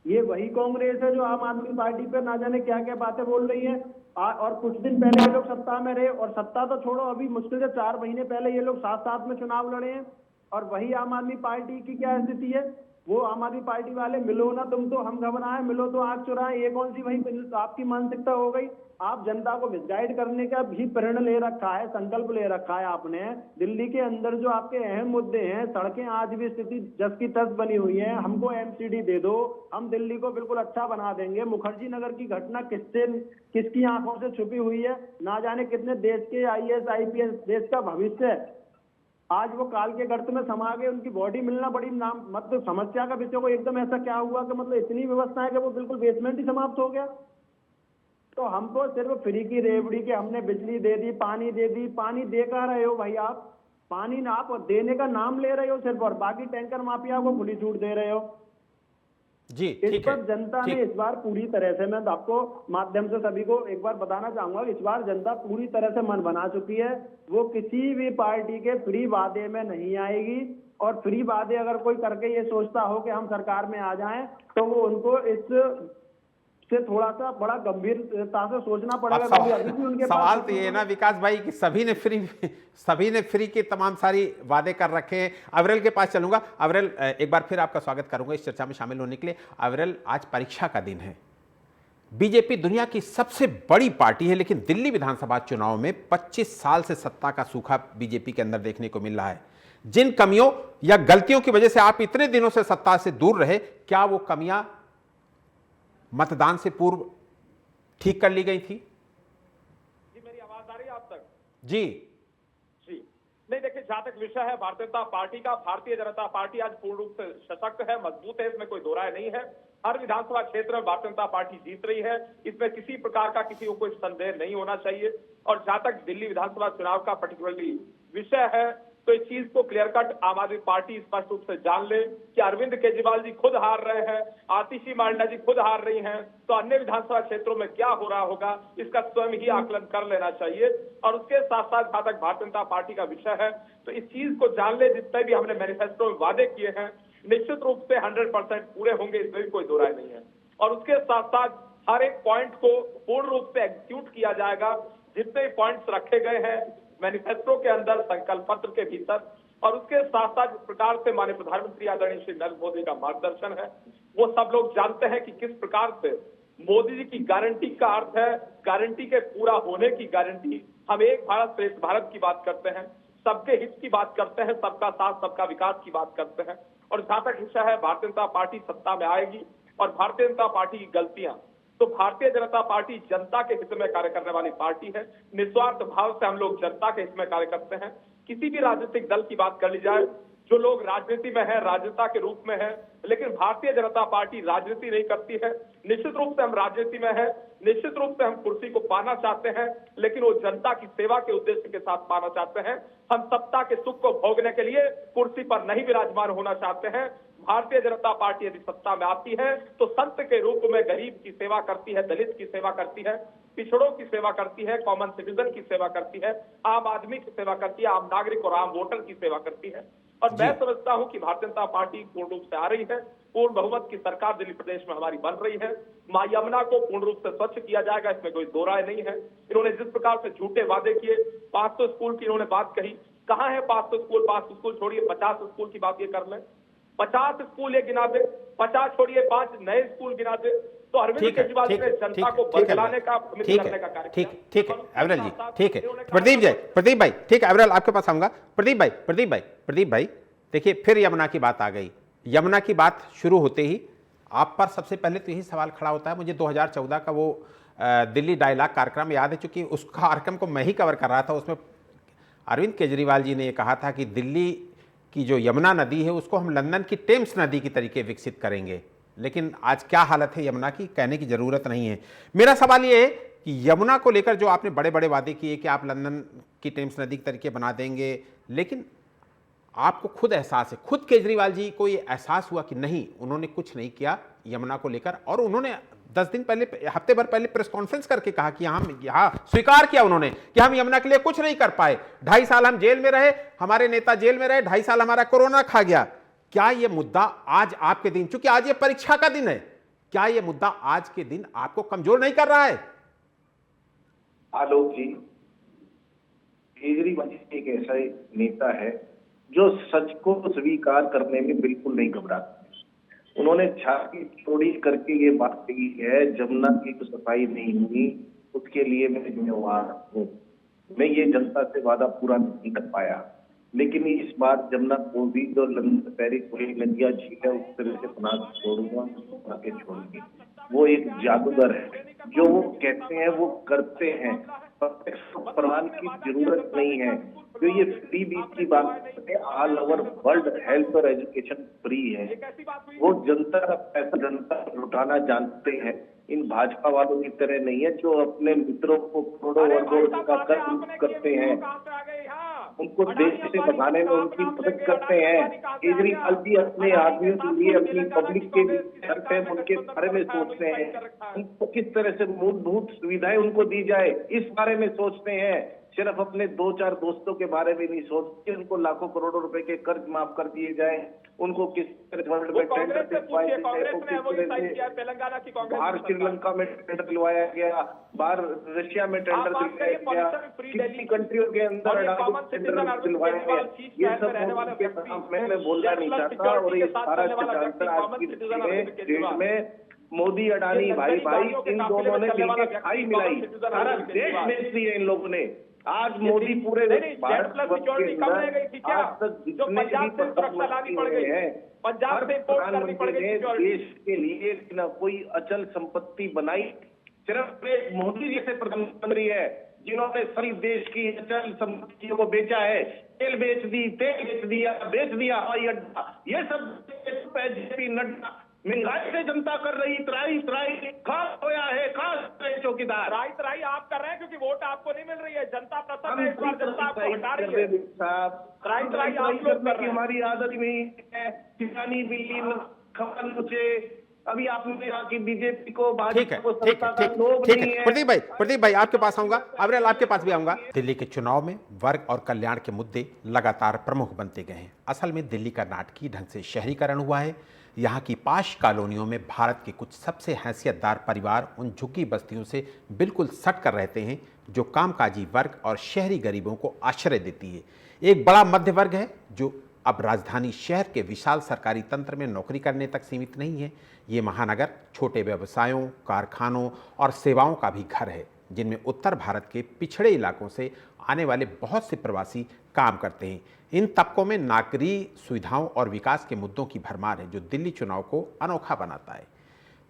ये वही कांग्रेस है जो आम आदमी पार्टी पर ना जाने क्या क्या बातें बोल रही है। और कुछ दिन पहले ये लोग सत्ता में रहे, और सत्ता तो छोड़ो, अभी मुश्किल से 4 महीने पहले ये लोग साथ साथ में चुनाव लड़े हैं। और वही आम आदमी पार्टी की क्या स्थिति है, वो आम आदमी पार्टी वाले मिलो ना तुम तो हम घबराएं, मिलो तो आग चुराएं, ये कौन सी वही आपकी मानसिकता हो गई। आप जनता को मिसगाइड करने का भी प्रण ले रखा है, संकल्प ले रखा है आपने। दिल्ली के अंदर जो आपके अहम मुद्दे हैं, सड़कें आज भी स्थिति जस की तस बनी हुई है, हमको एमसीडी दे दो, हम दिल्ली को बिल्कुल अच्छा बना देंगे। मुखर्जी नगर की घटना किसकी आंखों से छुपी हुई है, ना जाने कितने देश के IAS IPS, देश का भविष्य है, आज वो काल के गर्त में समा गए, उनकी बॉडी मिलना बड़ी नाम मतलब समस्या का विषय को एकदम ऐसा क्या हुआ कि मतलब इतनी व्यवस्था है कि वो बिल्कुल बेसमेंट ही समाप्त हो गया। तो हमको सिर्फ फ्री की रेवड़ी के हमने बिजली दे दी, पानी दे दी, पानी दे कहाँ रहे हो भाई आप, पानी ना आप देने का नाम ले रहे हो सिर्फ, और बाकी टैंकर माफिया को खुली छूट दे रहे हो जी। इस पर जनता ने इस बार पूरी तरह से, मैं आपको माध्यम से सभी को एक बार बताना चाहूंगा, इस बार जनता पूरी तरह से मन बना चुकी है। वो किसी भी पार्टी के फ्री वादे में नहीं आएगी, और फ्री वादे अगर कोई करके ये सोचता हो कि हम सरकार में आ जाएं, तो वो उनको इस से थोड़ा सा बड़ा गंभीरता से सोचना अब पड़ेगा। क्योंकि अभी भी उनके सवाल पास तो ये है ना विकास भाई कि सभी ने फ्री के तमाम सारी वादे कर रखे हैं। अविरल के पास चलूंगा। अविरल, एक बार फिर आपका स्वागत करूंगा इस चर्चा में शामिल होने के लिए। अविरल, आज परीक्षा का दिन है। बीजेपी दुनिया की सबसे बड़ी पार्टी है, लेकिन दिल्ली विधानसभा चुनाव में 25 साल से सत्ता का सूखा बीजेपी के अंदर देखने को मिल रहा है। जिन कमियों या गलतियों की वजह से आप इतने दिनों से सत्ता से दूर रहे, क्या वो कमियां मतदान से पूर्व ठीक कर ली गई थी? जी, मेरी आवाज आ रही है आप तक? जी जी नहीं, देखिए, जहां तक विषय है भारतीय जनता पार्टी का, भारतीय जनता पार्टी आज पूर्ण रूप से सशक्त है, मजबूत है, इसमें कोई दो राय नहीं है। हर विधानसभा क्षेत्र में भारतीय जनता पार्टी जीत रही है, इसमें किसी प्रकार का किसी को कोई संदेह नहीं होना चाहिए। और जहां तक दिल्ली विधानसभा चुनाव का पर्टिकुलरली विषय है, तो इस चीज को क्लियर कट आम आदमी पार्टी स्पष्ट रूप से जान ले कि अरविंद केजरीवाल जी खुद हार रहे हैं, आतिशी मांडा जी खुद हार रही हैं, तो अन्य विधानसभा क्षेत्रों में क्या हो रहा होगा इसका स्वयं ही आकलन कर लेना चाहिए। और उसके साथ साथ जहां तक भारतीय जनता पार्टी का विषय है, तो इस चीज को जान ले, जितने भी हमने मैनिफेस्टो में वादे किए हैं निश्चित रूप से 100% पूरे होंगे, इसमें भी कोई दो राय नहीं है। और उसके साथ साथ हर एक पॉइंट को पूर्ण रूप से एग्जीक्यूट किया जाएगा, जितने पॉइंट्स रखे गए हैं मैनिफेस्टो के अंदर, संकल्प पत्र के भीतर। और उसके साथ साथ जिस प्रकार से माननीय प्रधानमंत्री आदरणीय श्री नरेंद्र मोदी का मार्गदर्शन है, वो सब लोग जानते हैं कि किस प्रकार से मोदी जी की गारंटी का अर्थ है गारंटी के पूरा होने की गारंटी। हम एक भारत श्रेष्ठ भारत की बात करते हैं, सबके हित की बात करते हैं, सबका साथ सबका विकास की बात करते हैं। और जहां तक विषय है भारतीय जनता पार्टी सत्ता में आएगी और भारतीय जनता पार्टी की गलतियां, तो भारतीय जनता पार्टी जनता के हित में कार्य करने वाली पार्टी है। निस्वार्थ भाव से हम लोग जनता के हित में कार्य करते हैं। किसी भी राजनीतिक दल की बात कर ली जाए, जो लोग राजनीति में है, राजनेता के रूप में है, लेकिन भारतीय जनता पार्टी राजनीति नहीं करती है। निश्चित रूप से हम राजनीति में है, निश्चित रूप से हम कुर्सी को पाना चाहते हैं, लेकिन वो जनता की सेवा के उद्देश्य के साथ पाना चाहते हैं। हम सत्ता के सुख को भोगने के लिए कुर्सी पर नहीं विराजमान होना चाहते हैं। भारतीय जनता पार्टी यदि सत्ता में आती है तो संत के रूप में गरीब की सेवा करती है, दलित की सेवा करती है, पिछड़ों की सेवा करती है, कॉमन सिटीजन की सेवा करती है, आम आदमी की सेवा करती है, आम नागरिक और आम वोटर की सेवा करती है। और मैं समझता हूं कि भारतीय जनता पार्टी पूर्ण रूप से आ रही है, पूर्ण बहुमत की सरकार दिल्ली प्रदेश में हमारी बन रही है। मां यमुना को पूर्ण रूप से स्वच्छ किया जाएगा, इसमें कोई दो राय नहीं है। इन्होंने जिस प्रकार से झूठे वादे किए, 500 स्कूल की इन्होंने बात कही, कहां है 500 स्कूल? 500 स्कूल छोड़िए, 50 स्कूल की बात ये कर लें, 50 स्कूल ये गिना दे, 50 छोड़िए 5 नए स्कूल गिना दे। तो अरविंद केजरीवाल ने जनता को बदलाने का, करने का कार्य किया। ठीक है अविरल जी, ठीक है। प्रदीप भाई, ठीक है, अविरल आपके पास आऊंगा। प्रदीप भाई, देखिए फिर यमुना की बात आ गई। यमुना की बात शुरू होते ही आप पर सबसे पहले तो यही सवाल खड़ा होता है। मुझे 2014 का वो दिल्ली डायलॉग कार्यक्रम याद है, चूंकि उस कार्यक्रम को मैं ही कवर कर रहा था। उसमें अरविंद केजरीवाल जी ने ये कहा था कि दिल्ली की जो यमुना नदी है उसको हम लंदन की टेम्स नदी की तरीके विकसित करेंगे। लेकिन आज क्या हालत है यमुना की, कहने की जरूरत नहीं है। मेरा सवाल ये है कि यमुना को लेकर जो आपने बड़े बड़े वादे किए कि आप लंदन की टेम्स नदी के तरीके बना देंगे, लेकिन आपको खुद एहसास है, खुद केजरीवाल जी को ये एहसास हुआ कि नहीं, उन्होंने कुछ नहीं किया यमुना को लेकर। और उन्होंने 10 दिन पहले, हफ्ते भर पहले प्रेस कॉन्फ्रेंस करके कहा कि हम यहाँ स्वीकार किया उन्होंने कि हम यमुना के लिए कुछ नहीं कर पाए। 2.5 साल हम जेल में रहे, हमारे नेता जेल में रहे, 2.5 साल हमारा कोरोना खा गया। क्या ये मुद्दा आज आपके दिन, चूंकि आज ये परीक्षा का दिन है, क्या ये मुद्दा आज के दिन आपको कमजोर नहीं कर रहा है? आलोक जी, केजरीवाल एक ऐसा नेता है जो सच को स्वीकार करने में बिल्कुल नहीं घबराते। उन्होंने छाती चौड़ी करके ये बात कही है, जमुना की तो सफाई नहीं हुई, उसके लिए मैं जिम्मेवार हूँ। मैं ये जनता से वादा पूरा नहीं कर पाया, लेकिन इस बार जमुना को भी जो पैरिस वही नदियां झील है उस तरह से बना के छोड़ूंगा, बना के छोड़ूंगी। वो एक जादूगर है, जो वो कहते हैं वो करते हैं। प्रमाण की जरूरत नहीं है। जो ये फ्री बीच की बात करते हैं, ऑल ओवर वर्ल्ड हेल्थ और एजुकेशन फ्री है। वो जनता का पैसा जनता लुटाना जानते हैं। इन भाजपा वालों की तरह नहीं है जो अपने मित्रों को करोड़ों अरबों का कर्ज करते हैं, उनको देश से भगाने में उनकी मदद करते हैं। केजरीवाल जी अपने आदमियों के लिए, अपनी पब्लिक के घर पे उनके बारे में सोचते हैं, उनको किस तरह से मूलभूत सुविधाएं उनको दी जाए इस बारे में सोचते हैं। सिर्फ अपने 2-4 दोस्तों के बारे में नहीं सोचते, उनको लाखों करोड़ों रुपए के कर्ज माफ कर दिए जाए, उनको किस वो कांग्रेस से पूछिए, कांग्रेस ने एमओयू साइन किया, तेलंगाना की कांग्रेस बाहर श्रीलंका में टेंडर दिलवाया गया, बाहर रशिया में टेंडर दिलवाया गया, कितनी कंट्रियों के अंदर दिलवाया गया। ये सब मैं बोलना नहीं चाहता, और ये सारा चक्रांत आज की डेट में मोदी अडानी भाई भाई इन दोनों ने मिलकर खाई मिलाई, सारा देश बेच दिया इन लोगों ने। आज मोदी पूरे भारत के अंदर आज तक जितने भी प्रधानमंत्री हुए हैं, हर प्रधानमंत्री ने देश के लिए न कोई अचल संपत्ति बनाई। सिर्फ एक मोदी जैसे प्रधानमंत्री है जिन्होंने सभी देश की अचल संपत्तियों को बेचा है, तेल बेच दिया हवाई अड्डा, ये सब जेपी नड्डा महंगाई से जनता कर रही त्राई खास होया है, खास चौकीदार त्राई आप कर रहे हैं क्योंकि वोट आपको नहीं मिल रही है, जनता प्रसन्न है, इस बार जनता आपको हटा रही है। त्राई आप लोग कर रहे हैं। हमारी आदत नहीं है किसानी बिल्ली खबर मुझे, अभी आपने कहा कि बीजेपी को भाजपा को सत्ता का लोभ नहीं है। प्रदीप भाई आपके पास आऊंगा, अबरेल आपके पास भी आऊंगा। दिल्ली के चुनाव में वर्ग और कल्याण के मुद्दे लगातार प्रमुख बनते गए हैं। असल में दिल्ली का नाटकीय ढंग से शहरीकरण हुआ है। यहाँ की पाश कॉलोनियों में भारत के कुछ सबसे हैसियतदार परिवार उन झुग्गी बस्तियों से बिल्कुल सट कर रहते हैं जो कामकाजी वर्ग और शहरी गरीबों को आश्रय देती है। एक बड़ा मध्य वर्ग है जो अब राजधानी शहर के विशाल सरकारी तंत्र में नौकरी करने तक सीमित नहीं है। ये महानगर छोटे व्यवसायों, कारखानों और सेवाओं का भी घर है, जिनमें उत्तर भारत के पिछड़े इलाकों से आने वाले बहुत से प्रवासी काम करते हैं। इन तबकों में नागरिक सुविधाओं और विकास के मुद्दों की भरमार है, जो दिल्ली चुनाव को अनोखा बनाता है।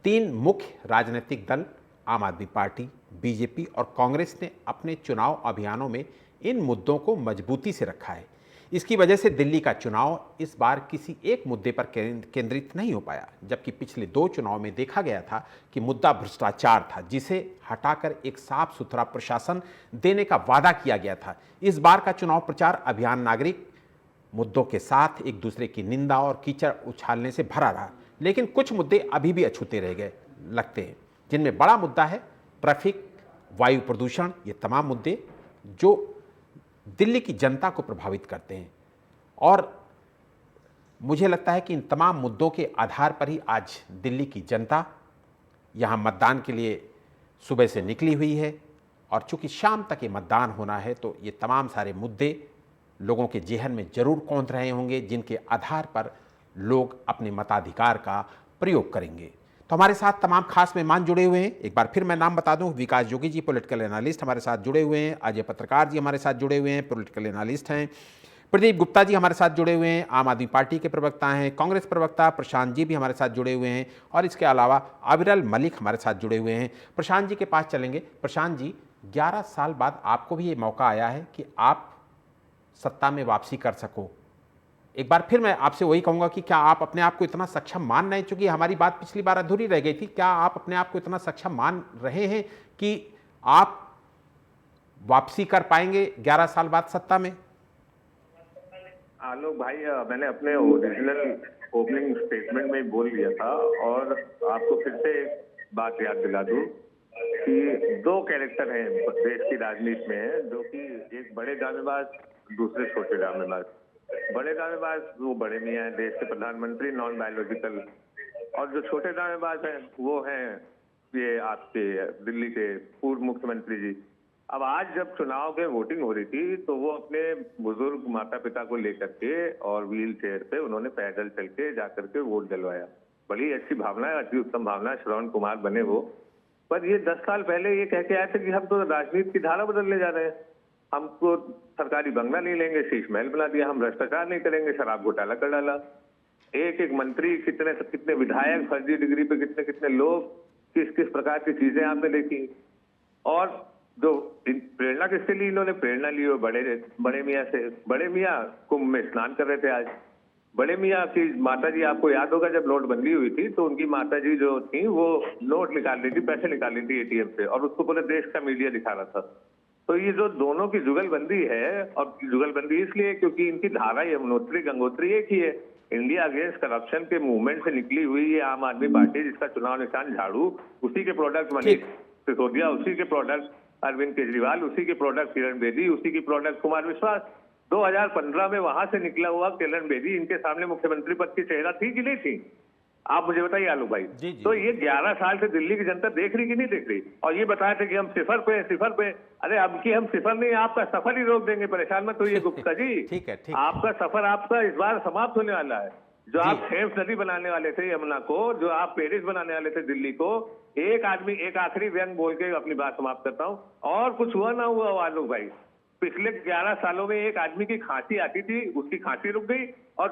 3 मुख्य राजनीतिक दल आम आदमी पार्टी, बीजेपी और कांग्रेस ने अपने चुनाव अभियानों में इन मुद्दों को मजबूती से रखा है। इसकी वजह से दिल्ली का चुनाव इस बार किसी एक मुद्दे पर केंद्रित नहीं हो पाया, जबकि पिछले 2 चुनाव में देखा गया था कि मुद्दा भ्रष्टाचार था, जिसे हटाकर एक साफ सुथरा प्रशासन देने का वादा किया गया था। इस बार का चुनाव प्रचार अभियान नागरिक मुद्दों के साथ एक दूसरे की निंदा और कीचड़ उछालने से भरा रहा, लेकिन कुछ मुद्दे अभी भी अछूते रह गए लगते हैं, जिनमें बड़ा मुद्दा है ट्रैफिक, वायु प्रदूषण। ये तमाम मुद्दे जो दिल्ली की जनता को प्रभावित करते हैं, और मुझे लगता है कि इन तमाम मुद्दों के आधार पर ही आज दिल्ली की जनता यहाँ मतदान के लिए सुबह से निकली हुई है। और चूंकि शाम तक ये मतदान होना है, तो ये तमाम सारे मुद्दे लोगों के जेहन में जरूर कौंध रहे होंगे, जिनके आधार पर लोग अपने मताधिकार का प्रयोग करेंगे। तो हमारे साथ तमाम खास मेहमान जुड़े हुए हैं। एक बार फिर मैं नाम बता दूं, विकास जोगी जी पॉलिटिकल एनालिस्ट हमारे साथ जुड़े हुए हैं, अजय पत्रकार जी हमारे साथ जुड़े हुए हैं, पॉलिटिकल एनालिस्ट हैं, प्रदीप गुप्ता जी हमारे साथ जुड़े हुए हैं, आम आदमी पार्टी के प्रवक्ता हैं, कांग्रेस प्रवक्ता प्रशांत जी भी हमारे साथ जुड़े हुए हैं, और इसके अलावा अविरल मलिक हमारे साथ जुड़े हुए हैं। प्रशांत जी के पास चलेंगे। प्रशांत जी, 11 साल बाद आपको भी ये मौका आया है कि आप सत्ता में वापसी कर सको। एक बार फिर मैं आपसे वही कहूंगा कि क्या आप अपने आप को इतना सक्षम मान रहे हैं, चूंकि हमारी बात पिछली बार अधूरी रह गई थी, क्या आप अपने आप को इतना सक्षम मान रहे हैं कि आप वापसी कर पाएंगे 11 साल बाद सत्ता में? आलोक भाई, मैंने अपने ओरिजिनल ओपनिंग स्टेटमेंट में बोल दिया था, और आपको फिर से एक बात याद दिला दूं कि 2 कैरेक्टर हैं देश की राजनीति में, जो कि एक बड़े दावेबाज, दूसरे छोटे दावेबाज। बड़े दावेबाज वो बड़े मियां हैं, देश के प्रधानमंत्री, नॉन बायोलॉजिकल, और जो छोटे दावेबाज हैं वो हैं ये आपके दिल्ली के पूर्व मुख्यमंत्री जी। अब आज जब चुनाव में वोटिंग हो रही थी, तो वो अपने बुजुर्ग माता पिता को लेकर के और व्हील चेयर पे उन्होंने पैदल चल के जाकर के वोट डलवाया। बड़ी अच्छी भावना है, अति उत्तम भावना है, श्रवण कुमार बने वो। पर ये 10 साल पहले ये कह के आए थे कि हम तो राजनीति की धारा बदलने जा रहे हैं, हमको सरकारी बंगला नहीं लेंगे, शीश महल बना दिया, हम भ्रष्टाचार नहीं करेंगे, शराब घोटाला कर डाला। एक मंत्री, कितने विधायक, फर्जी डिग्री पे कितने लोग, किस प्रकार की चीजें आपने देखी। और जो प्रेरणा किससे ली इन्होंने? प्रेरणा ली वो बड़े मियाँ से। बड़े मियाँ कुंभ में स्नान कर रहे थे आज। बड़े मियाँ की माता जी, आपको याद होगा जब नोटबंदी हुई थी तो उनकी माता जी जो थी वो नोट निकाल रही थी, पैसे निकाल रही थी एटीएम से, और उसको पूरे देश का मीडिया दिखा रहा था। तो ये जो दोनों की जुगलबंदी है, और जुगलबंदी इसलिए क्योंकि इनकी धारा यमुनोत्री गंगोत्री एक ही है। इंडिया अगेंस्ट करप्शन के मूवमेंट से निकली हुई ये आम आदमी पार्टी, जिसका चुनाव निशान झाड़ू, उसी के प्रोडक्ट मनीष सिसोदिया, उसी के प्रोडक्ट अरविंद केजरीवाल, उसी की प्रोडक्ट किरण बेदी, उसी की प्रोडक्ट कुमार विश्वास। 2015 में वहां से निकला हुआ किरण बेदी इनके सामने मुख्यमंत्री पद की चेहरा थी कि नहीं थी? आप मुझे बताइए आलोक भाई। तो ये 11 साल से दिल्ली की जनता देख रही कि नहीं देख रही? और ये बताए थे कि हम सिफर पे। अरे अब की हम सिफर नहीं, आपका सफर ही रोक देंगे, परेशान मत होइए गुप्ता जी। ठीक है, आपका सफर आपका इस बार समाप्त होने वाला है। जो आप थेम्स नदी बनाने वाले थे यमुना को, जो आप पेरिस बनाने वाले थे दिल्ली को, एक आदमी एक आखिरी व्यंग बोल के अपनी बात समाप्त करता हूँ। और कुछ हुआ ना हुआ आलोक भाई, पिछले 11 सालों में एक आदमी की खांसी आती थी, उसकी खांसी रुक गई और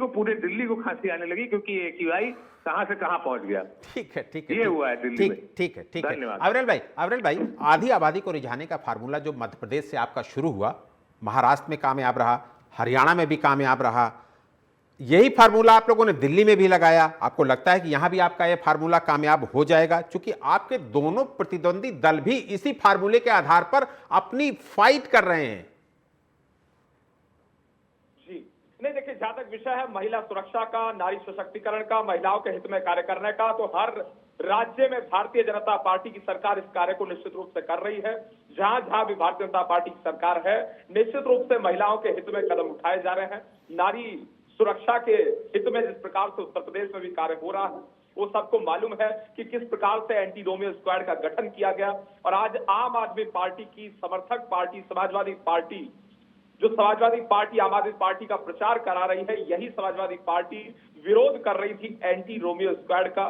पूरे दिल्ली को खांसी आने लगी क्योंकि AQI कहां से कहां पहुंच गया। ठीक है, ये हुआ है दिल्ली में। ठीक है। धन्यवाद। अविरल भाई, आधी आबादी को रिझाने का फार्मूला जो मध्य प्रदेश से आपका शुरू हुआ, महाराष्ट्र में कामयाब रहा, हरियाणा में भी कामयाब रहा, यही फार्मूला आप लोगों ने दिल्ली में भी लगाया। आपको लगता है कि यहां भी आपका यह फार्मूला कामयाब हो जाएगा? क्योंकि आपके दोनों प्रतिद्वंदी दल भी इसी फार्मूले के आधार पर अपनी फाइट कर रहे हैं। जी नहीं, देखिए जहां तक विषय है महिला सुरक्षा का, नारी सशक्तिकरण का, महिलाओं के हित में कार्य करने का, तो हर राज्य में भारतीय जनता पार्टी की सरकार इस कार्य को निश्चित रूप से कर रही है। जहां जहां भी भारतीय जनता पार्टी की सरकार है, निश्चित रूप से महिलाओं के हित में कदम उठाए जा रहे हैं। नारी सुरक्षा के हित में जिस प्रकार से उत्तर प्रदेश में भी कार्य हो रहा है, वो सबको मालूम है कि किस प्रकार से एंटी रोमियो स्क्वाड का गठन किया गया। और आज आम आदमी पार्टी की समर्थक पार्टी समाजवादी पार्टी, जो समाजवादी पार्टी आम आदमी पार्टी का प्रचार करा रही है, यही समाजवादी पार्टी विरोध कर रही थी एंटी रोमियो स्क्वाड का।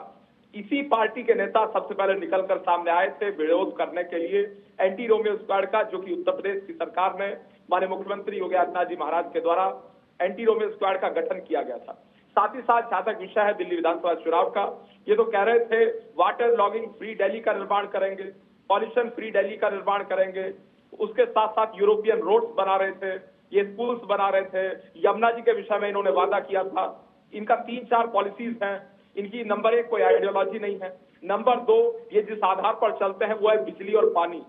इसी पार्टी के नेता सबसे पहले निकलकर सामने आए थे विरोध करने के लिए एंटी रोमियो स्क्वाड का, जो कि उत्तर प्रदेश की सरकार ने माननीय मुख्यमंत्री योगी आदित्यनाथ जी महाराज के द्वारा एंटी रोमियो स्क्वाड का गठन किया गया था। साथ ही साथ जहां तक विषय है दिल्ली विधानसभा चुनाव का, ये तो कह रहे थे वाटर लॉगिंग फ्री दिल्ली का निर्माण करेंगे, पॉल्यूशन फ्री दिल्ली का निर्माण करेंगे, उसके साथ साथ यूरोपियन रोड्स बना रहे थे, ये स्कूल्स बना रहे थे, यमुना जी के विषय में इन्होंने वादा किया था। इनका 3-4 पॉलिसीज हैं। इनकी नंबर 1 कोई आइडियोलॉजी नहीं है। नंबर 2, ये जिस आधार पर चलते हैं वो है बिजली और पानी।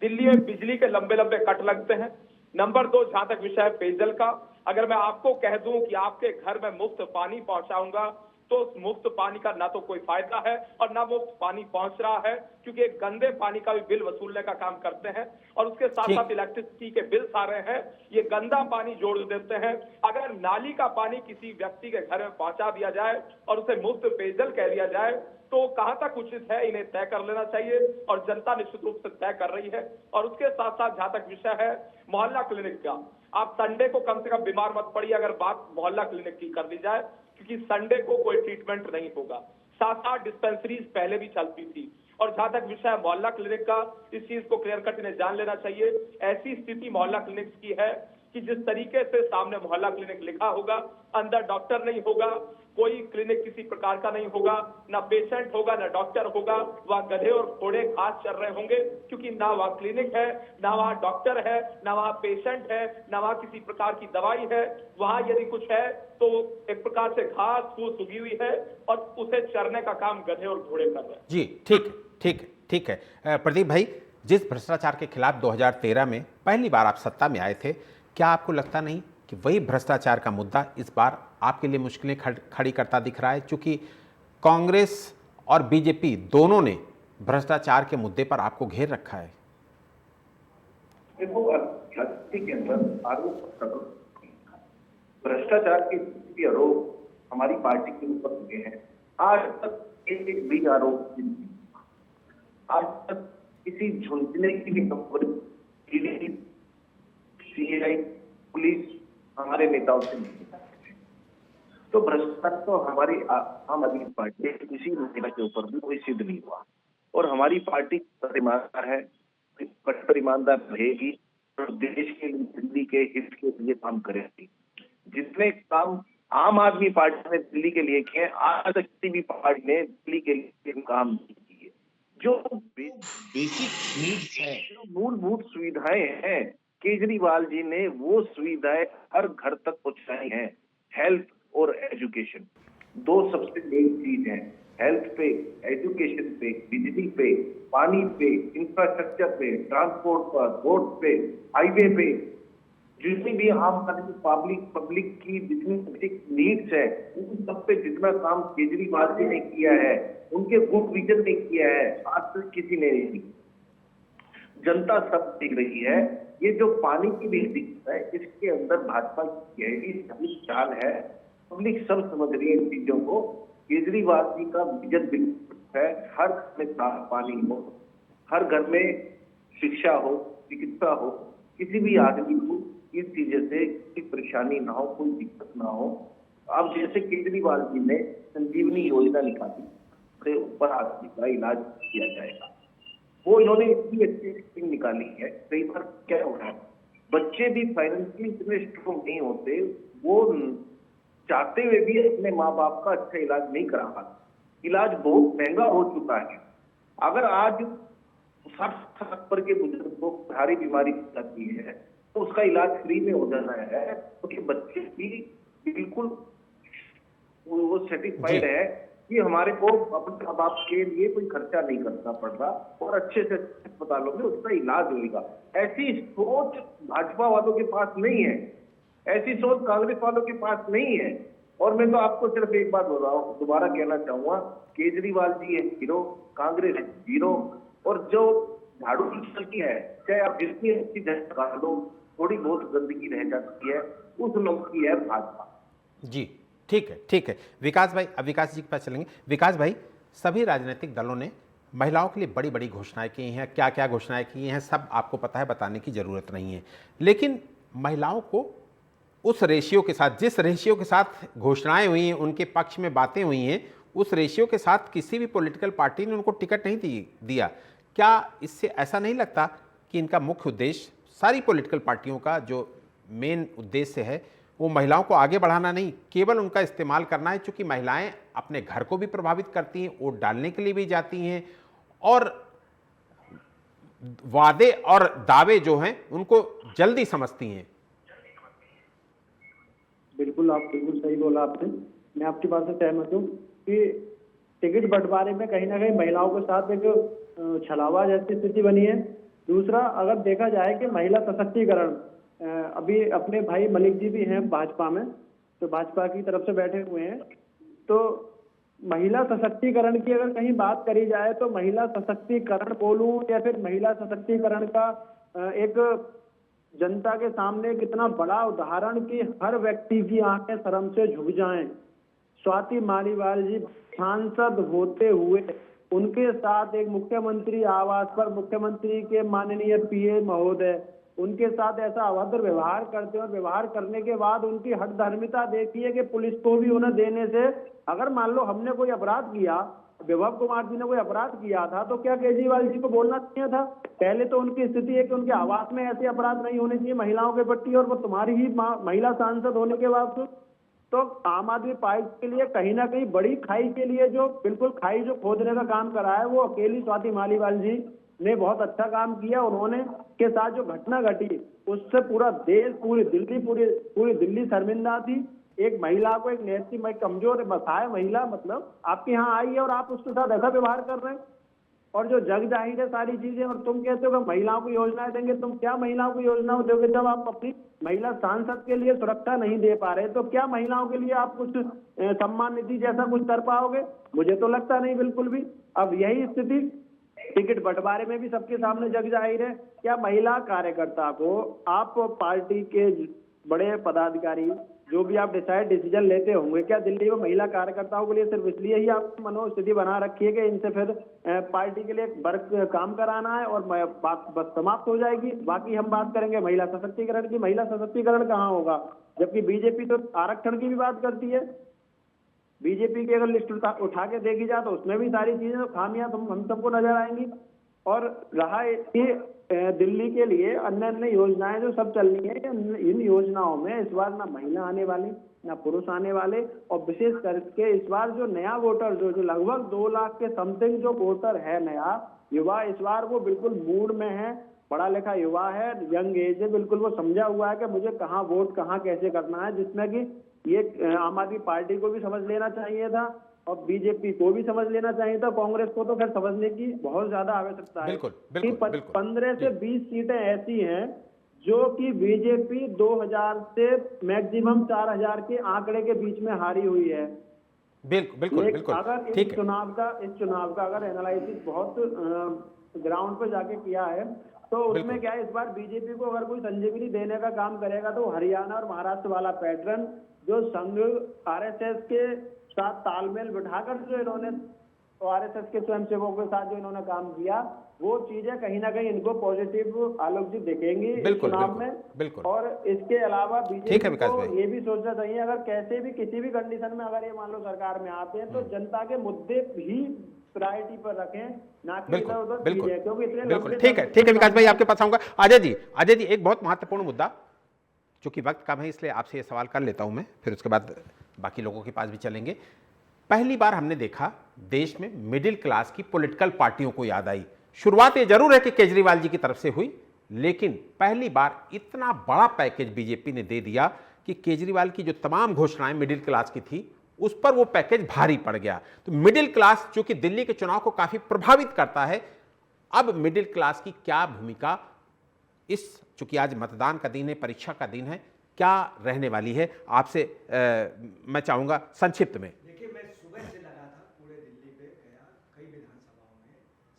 दिल्ली में बिजली के लंबे लंबे कट लगते हैं। नंबर 2, जहां तक विषय है पेयजल का, अगर मैं आपको कह दूं कि आपके घर में मुफ्त पानी पहुंचाऊंगा, तो उस मुफ्त पानी का ना तो कोई फायदा है और ना मुफ्त पानी पहुंच रहा है, क्योंकि एक गंदे पानी का भी बिल वसूलने का काम करते हैं और उसके साथ साथ इलेक्ट्रिसिटी के बिल्स आ रहे हैं, ये गंदा पानी जोड़ देते हैं। अगर नाली का पानी किसी व्यक्ति के घर में पहुंचा दिया जाए और उसे मुफ्त पेयजल कह दिया जाए, तो कहां तक उचित है, इन्हें तय कर लेना चाहिए और जनता निश्चित रूप से तय कर रही है। और उसके साथ साथ जहां तक विषय है मोहल्ला क्लिनिक का, आप संडे को कम से कम बीमार मत पड़िए अगर बात मोहल्ला क्लिनिक की कर दी जाए, क्योंकि संडे को कोई ट्रीटमेंट नहीं होगा। 7-8 डिस्पेंसरीज पहले भी चलती थी। और जहां तक विषय है मोहल्ला क्लिनिक का, इस चीज को क्लियर कट इन्हें जान लेना चाहिए। ऐसी स्थिति मोहल्ला क्लिनिक्स की है कि जिस तरीके से सामने मोहल्ला क्लिनिक लिखा होगा, अंदर डॉक्टर नहीं होगा, कोई क्लिनिक किसी प्रकार का नहीं होगा, ना पेशेंट होगा ना डॉक्टर होगा, वहां गधे और घोड़े घास चल रहे होंगे, क्योंकि ना वहां क्लिनिक है, ना वहां डॉक्टर है, ना वहां पेशेंट है, ना वहां किसी प्रकार की दवाई है। वहां यदि कुछ है तो एक प्रकार से घास फूस उगी हुई है और उसे चरने का काम गधे और घोड़े कर रहे हैं। जी ठीक है। प्रदीप भाई, जिस भ्रष्टाचार के खिलाफ 2013 में पहली बार आप सत्ता में आए थे, क्या आपको लगता नहीं कि वही भ्रष्टाचार का मुद्दा इस बार आपके लिए मुश्किलें खड़ी करता दिख रहा है? क्योंकि कांग्रेस और बीजेपी दोनों ने भ्रष्टाचार के मुद्दे पर आपको घेर रखा है। देखो, राजनीति के अंदर आरोप भ्रष्टाचार के आरोप हमारी पार्टी के ऊपर हुए हैं। आज तक एक भी आरोप नहीं, आज तक किसी झुंझने की भी खबर CBI पुलिस हमारे नेताओं से नहीं है। तो भ्रष्टाचार तो हमारी आम आदमी पार्टी किसी नेता के ऊपर भी कोई सिद्ध नहीं हुआ और हमारी पार्टी ईमानदार है, कट्टर ईमानदार रहेगी और देश के लिए, दिल्ली के हित के लिए काम करेगी। जितने काम आम आदमी पार्टी ने दिल्ली के लिए किए, आज तक किसी भी पार्टी ने दिल्ली के लिए काम नहीं किए। जो बेसिक नीड्स है, जो मूलभूत सुविधाएं हैं, केजरीवाल जी ने वो सुविधाएं हर घर तक पहुंचाई हैं। हेल्थ और एजुकेशन, दो सबसे मेन चीज है। हेल्थ पे, एजुकेशन पे, बिजली पे, पानी पे, इंफ्रास्ट्रक्चर पे, ट्रांसपोर्ट पर, रोड पे, हाईवे पे, जितनी भी आम आदमी पब्लिक की जितनी बेसिक नीड्स है, उन सब पे जितना काम केजरीवाल जी ने किया है, उनके गुड विजन ने किया है, आज तक किसी ने नहीं। जनता सब देख रही है। ये जो पानी की भी दिक्कत है, इसके अंदर भाजपा की गहरी छवि चाल है। पब्लिक सब समझ रही है इन चीजों को। केजरीवाल जी का विजन बिल्कुल है, हर घर में साफ पानी हो, हर घर में शिक्षा हो, चिकित्सा हो, किसी भी आदमी को इस चीजें से कोई परेशानी ना हो, कोई दिक्कत ना हो। अब जैसे केजरीवाल जी ने संजीवनी योजना निकाली, से ऊपर आदमी का इलाज किया जाएगा, वो इन्होंने इतनी अच्छी स्कीम निकाली है। कई बार क्या हो रहा है, बच्चे भी फाइनेंशियली इतने स्ट्रॉन्ग नहीं होते, वो चाहते हुए भी अपने माँ बाप का अच्छा इलाज नहीं करा पाते। इलाज बहुत महंगा हो चुका है। अगर आज 60 साल पर के बुजुर्ग को भारी बीमारी हो जाती है तो उसका इलाज फ्री में हो जाना है, क्योंकि तो बच्चे भी बिल्कुल वो सेटिस्फाइड है कि हमारे को अपने माँ बाप के लिए कोई खर्चा नहीं करना पड़ रहा और अच्छे से अच्छे अस्पतालों में उसका इलाज होगा। ऐसी सोच भाजपा वालों के पास नहीं है, ऐसी सोच कांग्रेस वालों के पास नहीं है। और मैं तो आपको सिर्फ एक बात बोल रहा हूँ, दोबारा कहना चाहूंगा, केजरीवाल जी है हीरो, कांग्रेस है जीरो, और जो झाड़ू की चलती है, चाहे आप जितनी अच्छी जगह कर लो, थोड़ी बहुत गंदगी रह जाती है, उस लोग की है भाजपा। जी ठीक है, ठीक है। विकास भाई, अब विकास जी के पास चलेंगे। विकास भाई, सभी राजनीतिक दलों ने महिलाओं के लिए बड़ी बड़ी घोषणाएं की हैं, क्या क्या घोषणाएं की हैं सब आपको पता है, बताने की ज़रूरत नहीं है। लेकिन महिलाओं को उस रेशियो के साथ, जिस रेशियो के साथ घोषणाएं हुई हैं, उनके पक्ष में बातें हुई हैं, उस रेशियो के साथ किसी भी पॉलिटिकल पार्टी ने उनको टिकट नहीं दिया। क्या इससे ऐसा नहीं लगता कि इनका मुख्य उद्देश्य, सारी पॉलिटिकल पार्टियों का जो मेन उद्देश्य है वो महिलाओं को आगे बढ़ाना नहीं, केवल उनका इस्तेमाल करना है, क्योंकि महिलाएं अपने घर को भी प्रभावित करती हैं, वोट डालने के लिए भी जाती हैं और वादे और दावे जो हैं उनको जल्दी समझती हैं? बिल्कुल, आप बिल्कुल सही बोला आपने। मैं आपकी बात से सहमत हूँ कि टिकट बंटवारे में कहीं ना कहीं महिलाओं के साथ एक छलावा जैसी स्थिति बनी है। दूसरा, अगर देखा जाए कि महिला सशक्तिकरण, अभी अपने भाई मलिक जी भी हैं भाजपा में, तो भाजपा की तरफ से बैठे हुए हैं, तो महिला सशक्तिकरण की अगर कहीं बात करी जाए तो महिला सशक्तिकरण बोलूं या फिर महिला सशक्तिकरण का एक जनता के सामने कितना बड़ा उदाहरण कि हर व्यक्ति की आंखें शर्म से झुक जाएं। स्वाति मालीवाल जी सांसद होते हुए उनके साथ एक मुख्यमंत्री आवास पर मुख्यमंत्री के माननीय पीए महोदय उनके साथ ऐसा अभद्र व्यवहार करते हैं, और व्यवहार करने के बाद उनकी हठधर्मिता देखिए कि पुलिस को भी उन्हें देने से, अगर मान लो हमने कोई अपराध किया, विभव कुमार जी ने कोई अपराध किया था, तो क्या केजरीवाल जी को बोलना चाहिए था? पहले तो उनकी स्थिति है कि उनके आवास में ऐसे अपराध नहीं होने चाहिए महिलाओं के प्रति, और वो तुम्हारी ही महिला सांसद होने के बावजूद। तो आम आदमी पार्टी के लिए कहीं ना कहीं बड़ी खाई के लिए जो बिल्कुल खाई जो खोदने का काम करा है, वो अकेली स्वाति मालीवाल जी ने बहुत अच्छा काम किया। उन्होंने के साथ जो घटना घटी उससे पूरा देश, पूरी दिल्ली शर्मिंदा थी। एक महिला को, एक नैतिक में कमजोर बसाए महिला, मतलब आपके यहाँ आई है और आप उसके साथ ऐसा व्यवहार कर रहे हैं, और जो जग जाहिर है सारी चीजें, और तुम कहते हो कि महिलाओं को योजनाएं देंगे। तुम क्या महिलाओं को योजनाएं दोगे जब आप अपनी महिला सांसद के लिए सुरक्षा नहीं दे पा रहे? तो क्या महिलाओं के लिए आप कुछ सम्मान निधि जैसा कुछ कर पाओगे? मुझे तो लगता नहीं बिल्कुल भी। अब यही स्थिति टिकट बंटवारे में भी सबके सामने जग जाहिर है। क्या महिला कार्यकर्ता को आप पार्टी के बड़े पदाधिकारी जो भी आप डिसीजन लेते होंगे, क्या दिल्ली में महिला कार्यकर्ताओं के लिए सिर्फ इसलिए ही आप मनोस्थिति बना रखी है कि इनसे फिर पार्टी के लिए वर्क काम कराना है और बात बस समाप्त हो जाएगी? बाकी हम बात करेंगे महिला सशक्तिकरण की। महिला सशक्तिकरण कहाँ होगा, जबकि बीजेपी तो आरक्षण की भी बात करती है। बीजेपी की अगर लिस्ट उठा के देखी जाए तो उसमें भी सारी चीजें खामियां हम सबको नजर आएंगी। और रहा ये दिल्ली के लिए अन्य अन्य योजनाएं जो सब चल रही है, इन योजनाओं में इस बार ना महिला आने वाली ना पुरुष आने वाले, और विशेष करके इस बार जो नया वोटर जो लगभग 2 लाख के समथिंग जो वोटर है नया युवा, इस बार वो बिल्कुल मूड में है, पढ़ा लिखा युवा है, यंग एज है, बिल्कुल वो समझा हुआ है कि मुझे कहाँ वोट कहाँ कैसे करना है, जिसमें कि ये आम आदमी पार्टी को भी समझ लेना चाहिए था और बीजेपी को भी समझ लेना चाहिए था। कांग्रेस को तो खैर समझने की बहुत ज्यादा आवश्यकता है। बिल्कुल, बिल्कुल, कि 15 से 20 सीटें ऐसी हैं जो कि बीजेपी 2000 से मैक्सिमम 4000 के आंकड़े के बीच में हारी हुई है। बिल्कुल बिल्कुल, अगर इस चुनाव का अगर एनालिसिस बहुत ग्राउंड पे जाके किया है तो बिल्कुल। उसमें क्या है, इस बार बीजेपी को अगर कोई संजीवनी देने का काम करेगा तो हरियाणा और महाराष्ट्र वाला पैटर्न, जो संघ आरएसएस के साथ तालमेल बिठाकर जो इन्होंने तो आरएसएस के स्वयंसेवकों के साथ जो इन्होंने काम किया, वो चीजें कहीं ना कहीं इनको पॉजिटिव आलोक जी दिखेंगी इस बिल्कुल, चुनाव बिल्कुल, में। बिल्कुल। और इसके अलावा ठीक है बीजेपी विकास को भाई। ये भी सोचना चाहिए, अगर कैसे भी किसी भी कंडीशन में अगर ये मान लो सरकार में आते हैं तो जनता के मुद्दे ही प्रायोरिटी पर रखें, ना कि बिल्कुल, इधर उधर बिल्कुल, चीजें, क्योंकि इतने बिल्कुल। लंबे ठीक है विकास भाई, आपके पास आऊंगा। अजय जी एक बहुत महत्वपूर्ण मुद्दा, चूंकि वक्त कम है इसलिए आपसे ये सवाल कर लेता हूं मैं, फिर उसके बाद बाकी लोगों के पास भी चलेंगे। पहली बार हमने देखा देश में मिडिल क्लास की पॉलिटिकल पार्टियों को याद आई। शुरुआत ये जरूर है कि केजरीवाल जी की तरफ से हुई, लेकिन पहली बार इतना बड़ा पैकेज बीजेपी ने दे दिया कि केजरीवाल की जो तमाम घोषणाएं मिडिल क्लास की थी उस पर वो पैकेज भारी पड़ गया। तो मिडिल क्लास चूंकि दिल्ली के चुनाव को काफी प्रभावित करता है, अब मिडिल क्लास की क्या भूमिका इस, चूंकि आज मतदान का दिन है, परीक्षा का दिन है, क्या रहने वाली है? आपसे मैं चाहूंगा संक्षिप्त में। देखिए, मैं सुबह से लगा था, पूरे दिल्ली पे गया, कई विधानसभाओं में।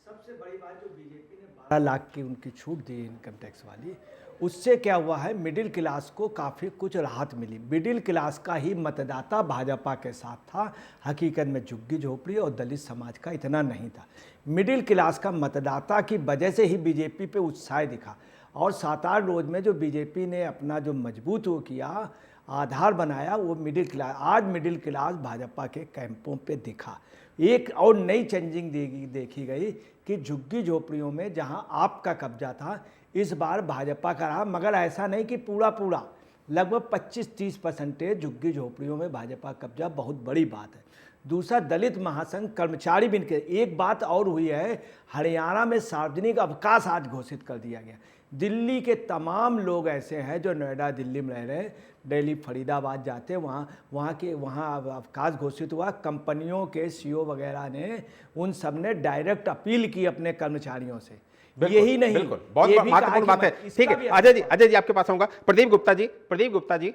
सबसे बड़ी बात जो बीजेपी ने 12 लाख की उनकी छूट दी इनकम टैक्स वाली, उससे क्या हुआ है, मिडिल क्लास को काफ़ी कुछ राहत मिली। मिडिल क्लास का ही मतदाता भाजपा के साथ था, हकीकत में झुग्गी झोपड़ी और दलित समाज का इतना नहीं था। मिडिल क्लास का मतदाता की वजह से ही बीजेपी पे उत्साह दिखा, और 7-8 रोज में जो बीजेपी ने अपना जो मजबूत वो किया, आधार बनाया, वो मिडिल क्लास, आज मिडिल क्लास भाजपा के कैंपों पे दिखा। एक और नई चेंजिंग देखी गई कि झुग्गी झोपड़ियों में जहां आपका कब्जा था, इस बार भाजपा का रहा, मगर ऐसा नहीं कि पूरा लगभग 25-30% झुग्गी झोपड़ियों में भाजपा कब्जा, बहुत बड़ी बात है। दूसरा, दलित महासंघ कर्मचारी बिन के एक बात और हुई है, हरियाणा में सार्वजनिक अवकाश आज घोषित कर दिया गया। दिल्ली के तमाम लोग ऐसे हैं जो नोएडा दिल्ली में रह रहे हैं, दिल्ली फरीदाबाद जाते हैं, वहाँ अवकाश घोषित हुआ। कंपनियों के सीईओ वगैरह ने, उन सब ने डायरेक्ट अपील की अपने कर्मचारियों से। यही नहीं, बिल्कुल, बहुत महत्वपूर्ण बात है। ठीक है अजय जी आपके पास आऊंगा। प्रदीप गुप्ता जी,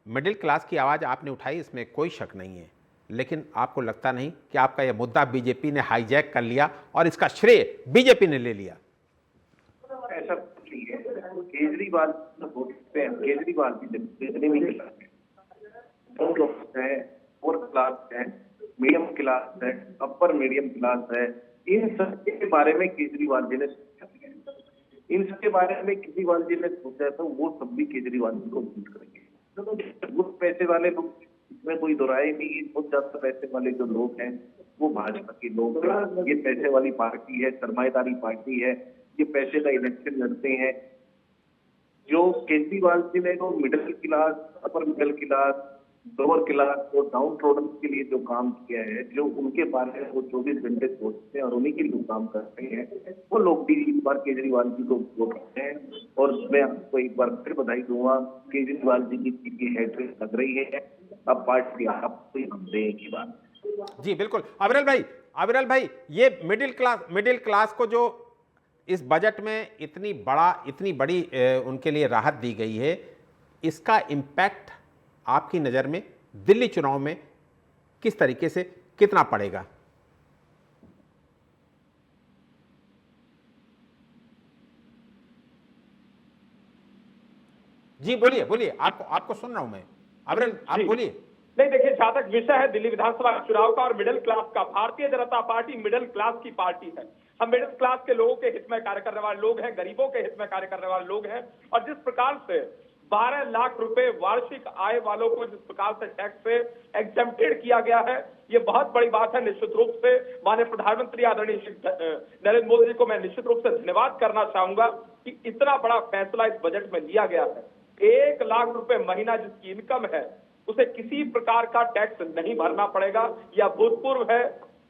मिडिल क्लास की आवाज आपने उठाई, इसमें कोई शक नहीं है, लेकिन आपको लगता नहीं कि आपका यह मुद्दा बीजेपी ने हाईजैक कर लिया और इसका श्रेय बीजेपी ने ले लिया? ऐसा कुछ नहीं है। केजरीवाल की जितने भी क्लास है, फोर क्लास है, मीडियम क्लास है, अपर मीडियम क्लास है, इन सब के बारे में केजरीवाल जी ने सोचा है। इन सब के बारे में केजरीवाल जी ने सोचा तो वो सब भी केजरीवाल जी को वोट करेंगे। बहुत पैसे वाले लोग, इसमें कोई दोराय नहीं, बहुत ज्यादा पैसे वाले जो लोग हैं वो भाजपा के लोग हैं। ये पैसे वाली पार्टी है, सरमाएदारी पार्टी है, ये पैसे का इलेक्शन लड़ते हैं। जो केजरीवाल जी ने तो middle class, upper middle class, lower class और डाउन ट्रोडन के लिए जो काम किया है, जो उनके बारे में वो 24 घंटे सोचते हैं और उन्हीं के लिए काम करते हैं, वो लोग भी इस बार केजरीवाल जी को वोट करते हैं। और मैं आपको एक बार फिर बधाई दूंगा, केजरीवाल जी की हैट्रिक लग रही है। अब पार्टी आपको हम दें की बात। जी बिल्कुल। अविरल भाई, ये मिडिल क्लास को जो इस बजट में इतनी बड़ी उनके लिए राहत दी गई है, इसका इम्पैक्ट आपकी नजर में दिल्ली चुनाव में किस तरीके से कितना पड़ेगा? जी बोलिए, आपको सुन रहा हूं मैं। अविरल, आप बोलिए। नहीं, देखिए, जहां तक विषय है दिल्ली विधानसभा चुनाव का और मिडिल क्लास का, Bharatiya Janata party middle class की पार्टी है। हम मिडिल क्लास के लोगों के हित में कार्य करने वाले लोग हैं, गरीबों के हित में कार्य करने वाले लोग हैं। और जिस प्रकार से 12 लाख रुपए वार्षिक आय वालों को जिस प्रकार से टैक्स से एग्जेम्प्टेड किया गया है, ये बहुत बड़ी बात है। निश्चित रूप से माननीय प्रधानमंत्री आदरणीय नरेंद्र मोदी जी को मैं निश्चित रूप से धन्यवाद करना चाहूंगा कि इतना बड़ा फैसला इस बजट में लिया गया है। 1 लाख रुपए महीना जिसकी इनकम है, उसे किसी प्रकार का टैक्स नहीं भरना पड़ेगा। यह भूतपूर्व है,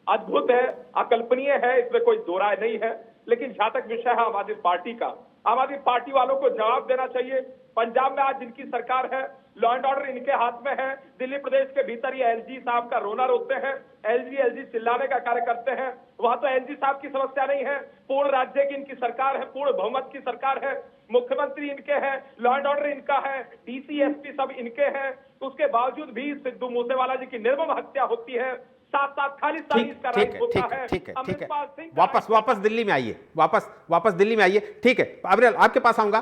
अद्भुत है, अकल्पनीय है, इसमें कोई दो राय नहीं है। लेकिन जहां तक विषय है आम आदमी पार्टी का, आम आदमी पार्टी वालों को जवाब देना चाहिए। पंजाब में आज जिनकी सरकार है, लॉ एंड ऑर्डर इनके हाथ में है। दिल्ली प्रदेश के भीतर ये एलजी साहब का रोना रोते हैं, एलजी चिल्लाने का कार्य करते हैं। वहां तो एलजी साहब की समस्या नहीं है, पूर्ण राज्य की इनकी सरकार है, पूर्ण बहुमत की सरकार है, मुख्यमंत्री इनके हैं, लॉ एंड ऑर्डर इनका है, डीसी एसपी सब इनके हैं। उसके बावजूद भी सिद्धू मूसेवाला जी की निर्मम हत्या होती है, साथ साथ खालिस्तानी इसका ठीक राइट है, होता ठीक है, है। ठीक है, ठीक है। अमृतपाल सिंह का वापस दिल्ली में आइए, वापस दिल्ली में आइए। ठीक है, अविरल आपके पास आऊंगा,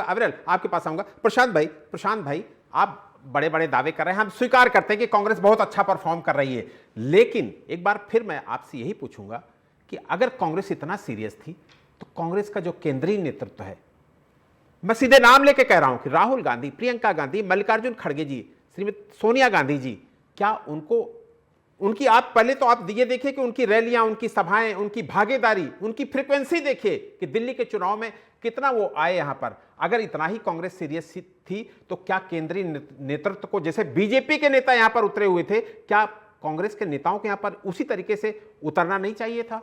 अविरल आपके पास आऊंगा। प्रशांत भाई, आप बड़े बड़े दावे कर रहे हैं, हम स्वीकार करते हैं कि कांग्रेस बहुत अच्छा परफॉर्म कर रही है, लेकिन एक बार फिर मैं आपसे यही पूछूंगा कि अगर कांग्रेस इतना सीरियस थी तो कांग्रेस का जो केंद्रीय नेतृत्व है, मैं सीधे नाम लेके कह रहा हूं कि राहुल गांधी, प्रियंका गांधी, मल्लिकार्जुन खड़गे जी, श्रीमती सोनिया गांधी जी, क्या उनकी आप पहले तो आप ये देखिए कि उनकी रैलियां, उनकी सभाएं, उनकी भागीदारी, उनकी फ्रीक्वेंसी देखिए कि दिल्ली के चुनाव में कितना वो आए यहां पर। अगर इतना ही कांग्रेस सीरियस थी तो क्या केंद्रीय नेतृत्व को, जैसे बीजेपी के नेता यहां पर उतरे हुए थे, क्या कांग्रेस के नेताओं के यहां पर उसी तरीके से उतरना नहीं चाहिए था?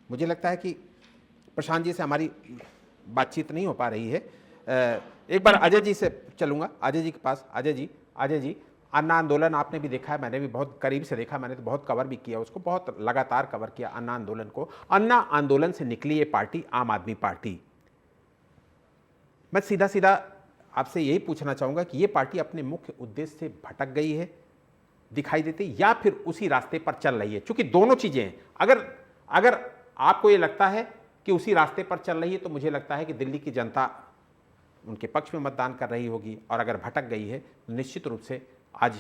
मुझे लगता है कि प्रशांत जी से हमारी बातचीत नहीं हो पा रही है। एक बार अजय जी से चलूंगा, अजय जी के पास। अजय जी, अन्ना आंदोलन आपने भी देखा है, मैंने भी बहुत करीब से देखा, मैंने तो बहुत कवर भी किया उसको, बहुत लगातार कवर किया अन्ना आंदोलन को। अन्ना आंदोलन से निकली ये पार्टी आम आदमी पार्टी। मैं सीधा आपसे यही पूछना चाहूंगा कि ये पार्टी अपने मुख्य उद्देश्य से भटक गई है, दिखाई देती, या फिर उसी रास्ते पर चल रही है? क्योंकि दोनों चीजें हैं। अगर आपको ये लगता है कि उसी रास्ते पर चल रही है तो मुझे लगता है कि दिल्ली की जनता उनके पक्ष में मतदान कर रही होगी, और अगर भटक गई है तो निश्चित रूप से आज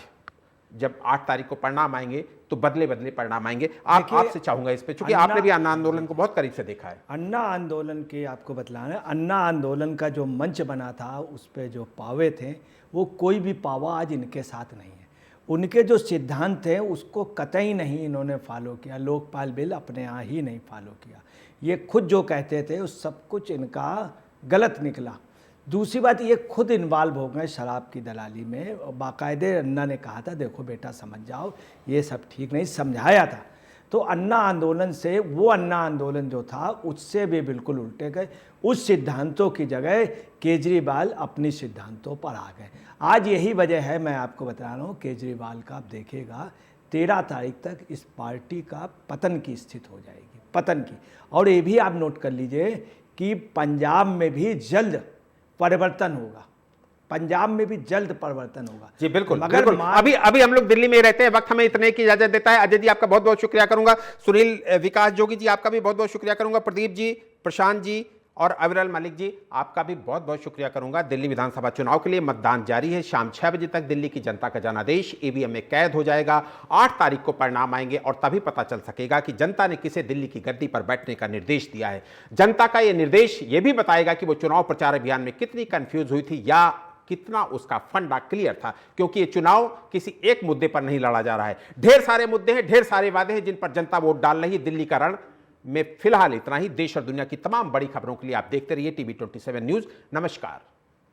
जब 8 तारीख को परिणाम आएंगे तो बदले परिणाम आएंगे। आपसे चाहूंगा इस पे, क्योंकि आपने भी अन्ना आंदोलन को बहुत करीब से देखा है। अन्ना आंदोलन के आपको बतलाना है, अन्ना आंदोलन का जो मंच बना था, उस पे जो पावे थे, वो कोई भी पावा आज इनके साथ नहीं है। उनके जो सिद्धांत थे उसको कतई नहीं इन्होंने फॉलो किया। लोकपाल बिल अपने यहाँ ही नहीं फॉलो किया। ये खुद जो कहते थे उस सब कुछ इनका गलत निकला। दूसरी बात, ये खुद इन्वॉल्व हो गए शराब की दलाली में। बाकायदे अन्ना ने कहा था, देखो बेटा समझ जाओ, ये सब ठीक नहीं, समझाया था। तो अन्ना आंदोलन से, वो अन्ना आंदोलन जो था उससे भी बिल्कुल उल्टे गए। उस सिद्धांतों की जगह केजरीवाल अपनी सिद्धांतों पर आ गए। आज यही वजह है, मैं आपको बता रहा हूँ, केजरीवाल का आप देखिएगा 13 तारीख तक इस पार्टी का पतन की स्थिति हो जाएगी, पतन की। और ये भी आप नोट कर लीजिए कि पंजाब में भी जल्द परिवर्तन होगा, पंजाब में भी जल्द परिवर्तन होगा। जी बिल्कुल, बिल्कुल। अभी हम लोग दिल्ली में रहते हैं, वक्त हमें इतने की इजाजत देता है। अजय जी आपका बहुत बहुत शुक्रिया करूंगा, सुनील विकास जोगी जी आपका भी बहुत बहुत शुक्रिया करूंगा, प्रदीप जी, प्रशांत जी और अविरल मलिक जी आपका भी बहुत बहुत शुक्रिया करूंगा। दिल्ली विधानसभा चुनाव के लिए मतदान जारी है। शाम 6 बजे तक दिल्ली की जनता का जनादेश ईवीएम में कैद हो जाएगा। 8 तारीख को परिणाम आएंगे और तभी पता चल सकेगा कि जनता ने किसे दिल्ली की गद्दी पर बैठने का निर्देश दिया है। जनता का यह निर्देश यह भी बताएगा कि वो चुनाव प्रचार अभियान में कितनी कंफ्यूज हुई थी या कितना उसका फंडा क्लियर था, क्योंकि ये चुनाव किसी एक मुद्दे पर नहीं लड़ा जा रहा है। ढेर सारे मुद्दे हैं, ढेर सारे वादे हैं जिन पर जनता वोट डाल रही है। दिल्ली का रण में फिलहाल इतना ही। देश और दुनिया की तमाम बड़ी खबरों के लिए आप देखते रहिए TV 27 न्यूज। नमस्कार।